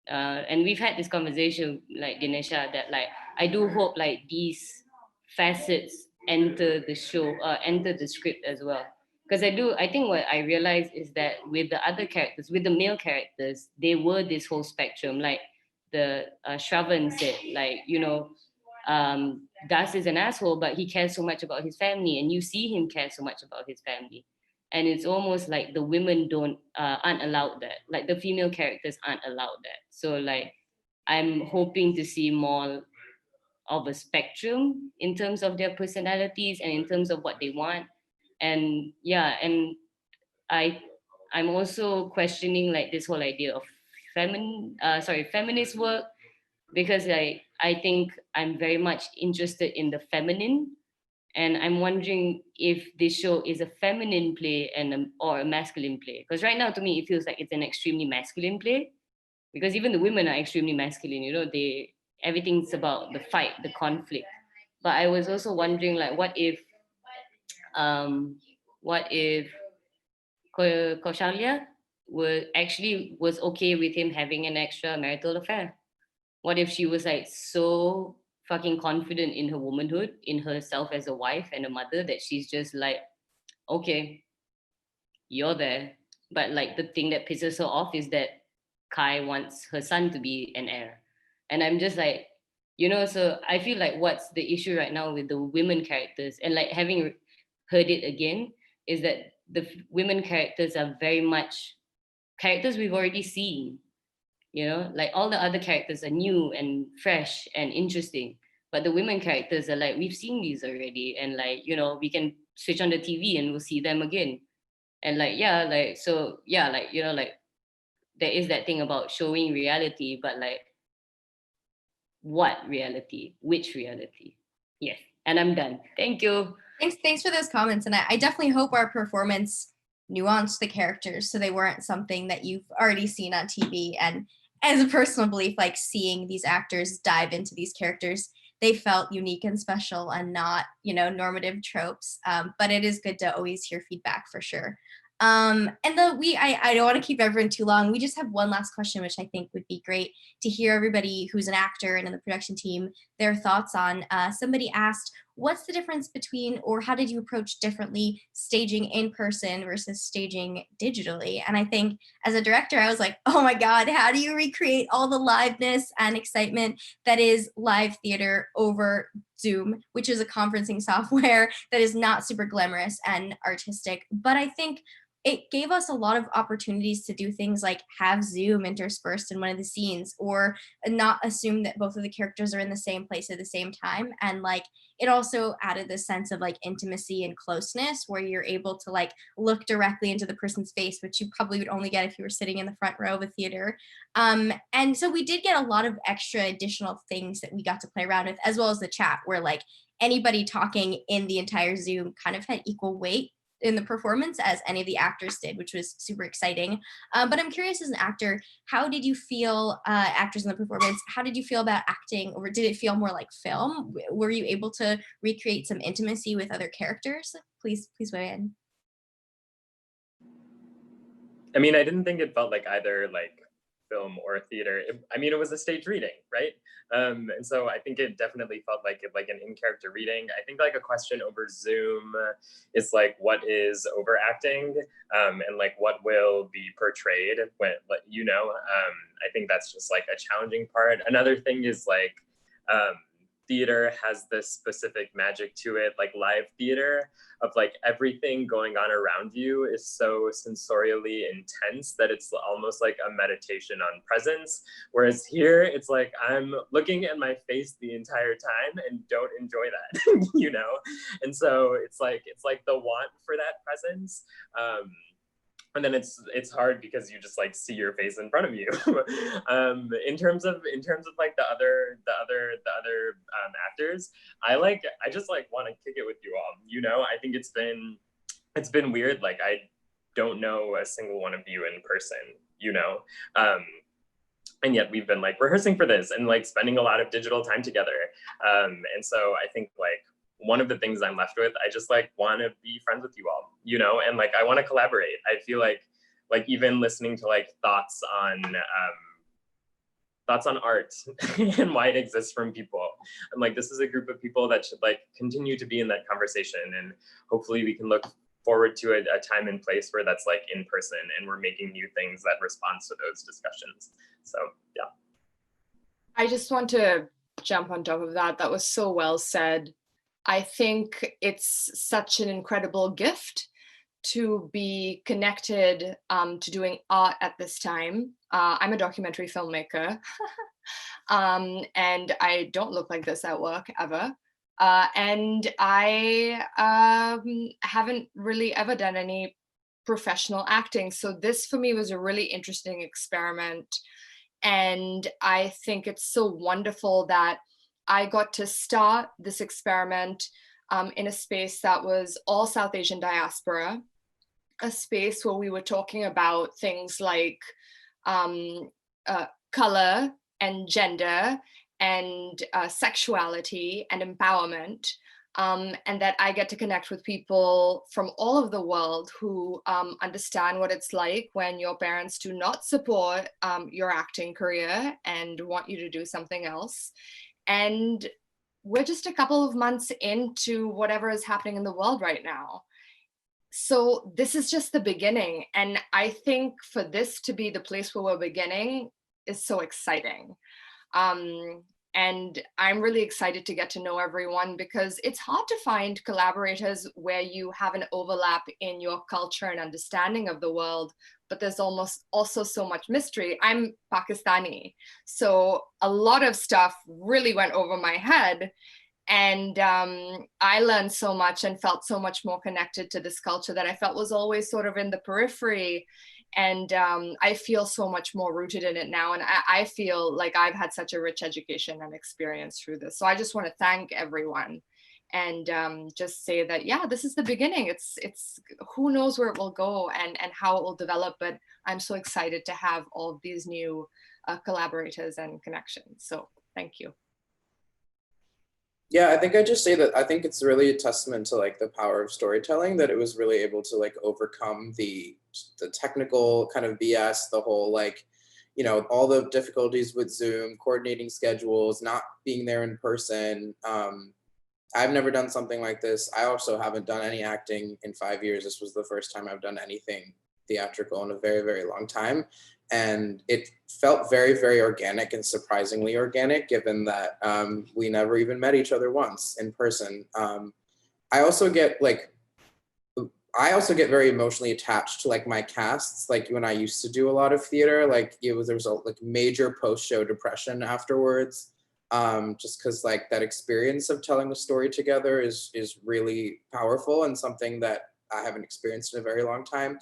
and we've had this conversation, like Dhinesha, that like I do hope like these facets enter the show, enter the script as well. Because I think what I realized is that with the other characters, with the male characters, they were this whole spectrum. Like the Shravan said, like, you know, Das is an asshole, but he cares so much about his family, and you see him care so much about his family. And it's almost like the women aren't allowed that. Like the female characters aren't allowed that. So like, I'm hoping to see more of a spectrum in terms of their personalities and in terms of what they want. And yeah, and I'm also questioning like this whole idea of feminist work, because I think I'm very much interested in the feminine, And I'm wondering if this show is a feminine play or a masculine play. Because right now, to me, it feels like it's an extremely masculine play. Because even the women are extremely masculine, you know, everything's about the fight, the conflict. But I was also wondering, like, what if Kaushalya was okay with him having an extramarital affair? What if she was like so fucking confident in her womanhood, in herself as a wife and a mother, that she's just like, okay, you're there. But like the thing that pisses her off is that Kai wants her son to be an heir. And I'm just like, you know, so I feel like what's the issue right now with the women characters, and like having heard it again, is that the women characters are very much characters we've already seen. You know, like all the other characters are new and fresh and interesting, but the women characters are like, we've seen these already, and like, you know, we can switch on the TV and we'll see them again. And like, yeah, like, so yeah, like, you know, like there is that thing about showing reality, but like, what reality? Which reality? Yes. And I'm done. Thank you. Thanks for those comments. And I definitely hope our performance nuanced the characters so they weren't something that you've already seen on TV. And as a personal belief, like seeing these actors dive into these characters, they felt unique and special and not, you know, normative tropes. But it is good to always hear feedback for sure. And I don't want to keep everyone too long. We just have one last question, which I think would be great to hear everybody who's an actor and in the production team, their thoughts on. Somebody asked, what's the difference between, or how did you approach differently staging in person versus staging digitally? And I think as a director, I was like, oh my God, how do you recreate all the liveness and excitement that is live theater over Zoom, which is a conferencing software that is not super glamorous and artistic. But I think it gave us a lot of opportunities to do things like have Zoom interspersed in one of the scenes, or not assume that both of the characters are in the same place at the same time. And like, it also added this sense of like intimacy and closeness where you're able to like look directly into the person's face, which you probably would only get if you were sitting in the front row of a theater. And so we did get a lot of extra additional things that we got to play around with, as well as the chat, where like anybody talking in the entire Zoom kind of had equal weight in the performance as any of the actors did, which was super exciting. But I'm curious, as an actor, how did you feel, actors in the performance, how did you feel about acting, or did it feel more like film? Were you able to recreate some intimacy with other characters? Please weigh in. I mean, I didn't think it felt like either like film or theater. I mean, it was a stage reading, right? And so I think it definitely felt like an in-character reading. I think like a question over Zoom is like, what is overacting, and like what will be portrayed when, you know, I think that's just like a challenging part. Another thing is like, theater has this specific magic to it, like live theater, of like everything going on around you is so sensorially intense that it's almost like a meditation on presence. Whereas here, it's like I'm looking at my face the entire time and don't enjoy that, you know? And so it's like the want for that presence. And then it's hard because you just like see your face in front of you. In terms of like the other actors, I just like want to kick it with you all. You know, I think it's been weird. Like I don't know a single one of you in person. You know, and yet we've been like rehearsing for this and like spending a lot of digital time together. And so I think like one of the things I'm left with, I just like want to be friends with you all, you know, and like I want to collaborate. I feel like even listening to like thoughts on art and why it exists from people, I'm like, this is a group of people that should like continue to be in that conversation, and hopefully we can look forward to a time and place where that's like in person and we're making new things that respond to those discussions. So yeah. I just want to jump on top of that. That was so well said. I think it's such an incredible gift to be connected to doing art at this time. I'm a documentary filmmaker, and I don't look like this at work ever. And I haven't really ever done any professional acting. So this for me was a really interesting experiment. And I think it's so wonderful that I got to start this experiment in a space that was all South Asian diaspora, a space where we were talking about things like color and gender and sexuality and empowerment. And that I get to connect with people from all over the world who understand what it's like when your parents do not support your acting career and want you to do something else. And we're just a couple of months into whatever is happening in the world right now. So this is just the beginning. And I think for this to be the place where we're beginning is so exciting. And I'm really excited to get to know everyone, because it's hard to find collaborators where you have an overlap in your culture and understanding of the world, but there's almost also so much mystery. I'm Pakistani, so a lot of stuff really went over my head. And I learned so much and felt so much more connected to this culture that I felt was always sort of in the periphery. And I feel so much more rooted in it now. And I feel like I've had such a rich education and experience through this. So I just want to thank everyone and just say that, yeah, this is the beginning. It's who knows where it will go and how it will develop. But I'm so excited to have all of these new collaborators and connections. So thank you. Yeah, I think I just say that I think it's really a testament to like the power of storytelling, that it was really able to like overcome the technical kind of BS, the whole like, you know, all the difficulties with Zoom, coordinating schedules, not being there in person. I've never done something like this. I also haven't done any acting in 5 years. This was the first time I've done anything theatrical in a very, very long time. And it felt very, very organic and surprisingly organic, given that we never even met each other once in person. I also get very emotionally attached to like my casts. Like when I used to do a lot of theater, like there was a like major post-show depression afterwards. Just because like that experience of telling the story together is really powerful and something that I haven't experienced in a very long time.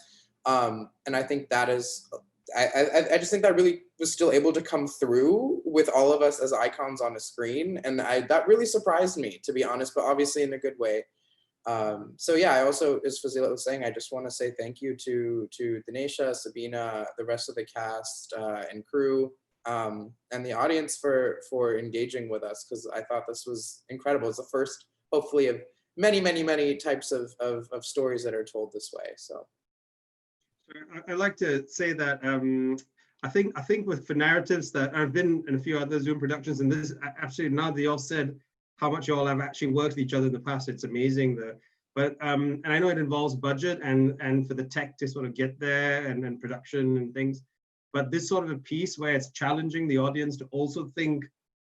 And I think that is, I just think that really was still able to come through with all of us as icons on a screen. And that really surprised me, to be honest, but obviously in a good way. So yeah, I also, as Fazila was saying, I just want to say thank you to Dhinesha, Sabina, the rest of the cast and crew, and the audience for engaging with us, because I thought this was incredible. It's the first, hopefully, of many, many, many types of stories that are told this way. So. I'd like to say that I think for narratives that I've been in a few other Zoom productions, and this absolutely now they all said how much you all have actually worked with each other in the past. It's amazing. And I know it involves budget and for the tech to sort of get there and production and things. But this sort of a piece where it's challenging the audience to also think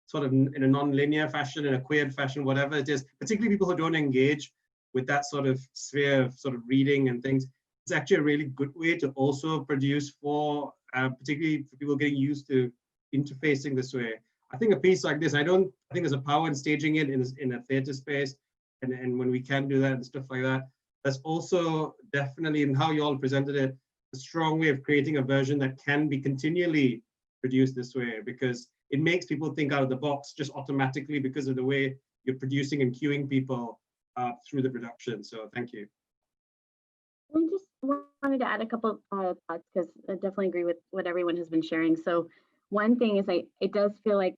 sort of in a non-linear fashion, in a queer fashion, whatever it is, particularly people who don't engage with that sort of sphere of sort of reading and things. It's actually a really good way to also produce for, particularly for people getting used to interfacing this way. I think a piece like this, I think there's a power in staging it in a theater space, and when we can do that and stuff like that. That's also definitely in how you all presented it, a strong way of creating a version that can be continually produced this way, because it makes people think out of the box just automatically because of the way you're producing and cueing people through the production. So thank you. I just wanted to add a couple of thoughts, because I definitely agree with what everyone has been sharing. So one thing is it does feel like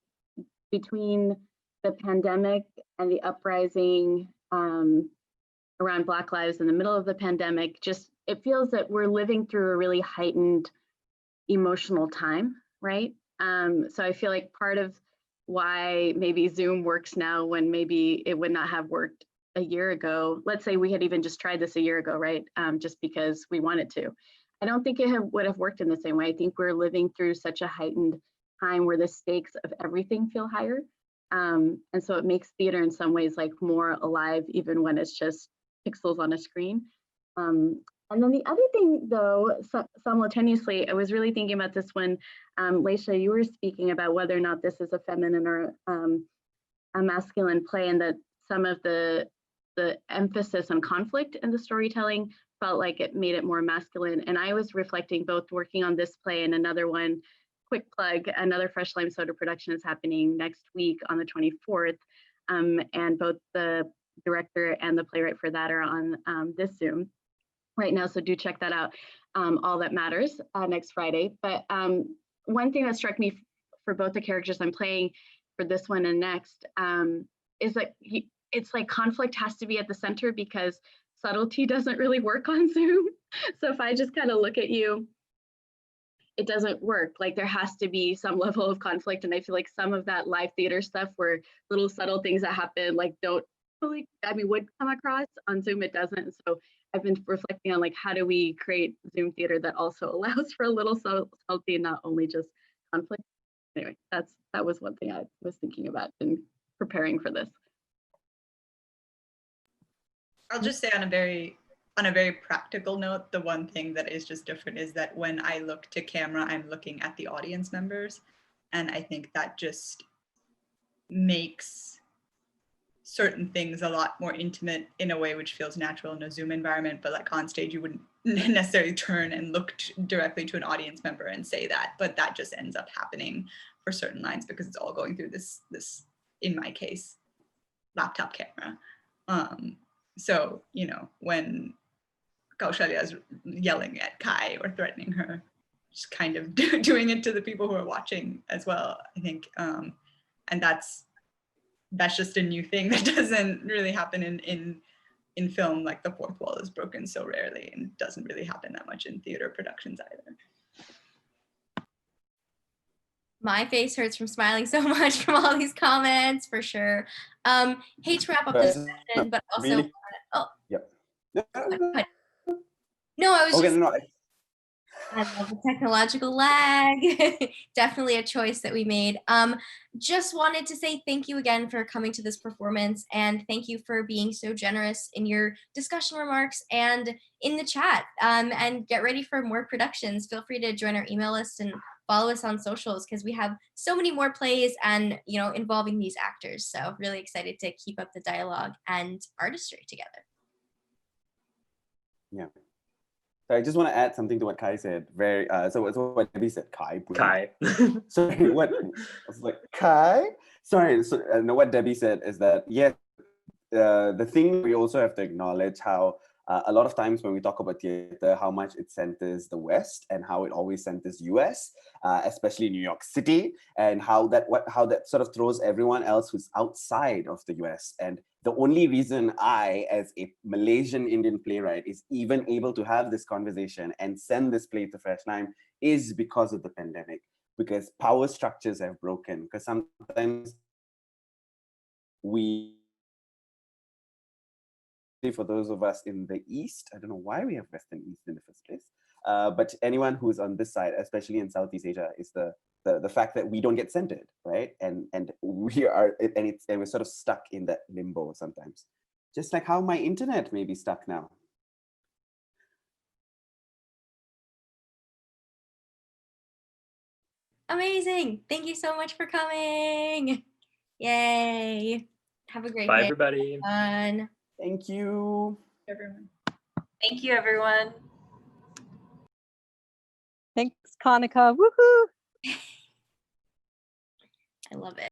between the pandemic and the uprising around Black Lives in the middle of the pandemic, just it feels that we're living through a really heightened emotional time, right? So I feel like part of why maybe Zoom works now when maybe it would not have worked a year ago. Let's say we had even just tried this a year ago, right? Just because we wanted to. I don't think it would have worked in the same way. I think we're living through such a heightened time where the stakes of everything feel higher. And so it makes theater in some ways like more alive, even when it's just pixels on a screen. And then the other thing though, simultaneously, I was really thinking about this when Leisha, you were speaking about whether or not this is a feminine or a masculine play, and that some of the emphasis on conflict in the storytelling felt like it made it more masculine. And I was reflecting both working on this play and another one, quick plug, another Fresh Lime Soda production is happening next week on the 24th. And both the director and the playwright for that are on this Zoom right now, so do check that out. All That Matters next Friday. But one thing that struck me for both the characters I'm playing for this one and next is that it's like conflict has to be at the center because subtlety doesn't really work on Zoom. So if I just kind of look at you, it doesn't work. Like there has to be some level of conflict. And I feel like some of that live theater stuff where little subtle things that happen like don't really, would come across on Zoom, it doesn't. So I've been reflecting on like, how do we create Zoom theater that also allows for a little subtlety and not only just conflict. Anyway, that was one thing I was thinking about in preparing for this. I'll just say on a very practical note, the one thing that is just different is that when I look to camera, I'm looking at the audience members. And I think that just makes certain things a lot more intimate in a way which feels natural in a Zoom environment, but like on stage, you wouldn't necessarily turn and look directly to an audience member and say that, but that just ends up happening for certain lines because it's all going through this, in my case, laptop camera. So, you know, when Kaushalya is yelling at Kai or threatening her, just kind of doing it to the people who are watching as well, I think. And that's just a new thing that doesn't really happen in film. Like the fourth wall is broken so rarely and doesn't really happen that much in theater productions either. My face hurts from smiling so much from all these comments, for sure. Hate to wrap up this session, but also, really? Yep. No, I was okay, just, no, I love the technological lag. Definitely a choice that we made. Just wanted to say thank you again for coming to this performance, and thank you for being so generous in your discussion remarks and in the chat. And get ready for more productions. Feel free to join our email list and follow us on socials because we have so many more plays and, you know, involving these actors. So really excited to keep up the dialogue and artistry together. Yeah. So I just want to add something to what Kai said. So what Debbie said, Kai. Sorry, what I was like, Kai? Sorry, so no, what Debbie said is that, yes, the thing we also have to acknowledge how a lot of times when we talk about theater, how much it centers the West and how it always centers US, especially New York City, and how that sort of throws everyone else who's outside of the US. And the only reason I, as a Malaysian Indian playwright, is even able to have this conversation and send this play to Freshnheim is because of the pandemic, because power structures have broken, because sometimes for those of us in the East, I don't know why we have West and East in the first place, but anyone who's on this side, especially in Southeast Asia, is the fact that we don't get centered, right? And we are, and we're sort of stuck in that limbo sometimes. Just like how my internet may be stuck now. Amazing. Thank you so much for coming. Yay. Have a great Bye, day. everybody. Fun. Thank you. Everyone. Thank you, everyone. Thanks, Kanika. Woohoo! I love it.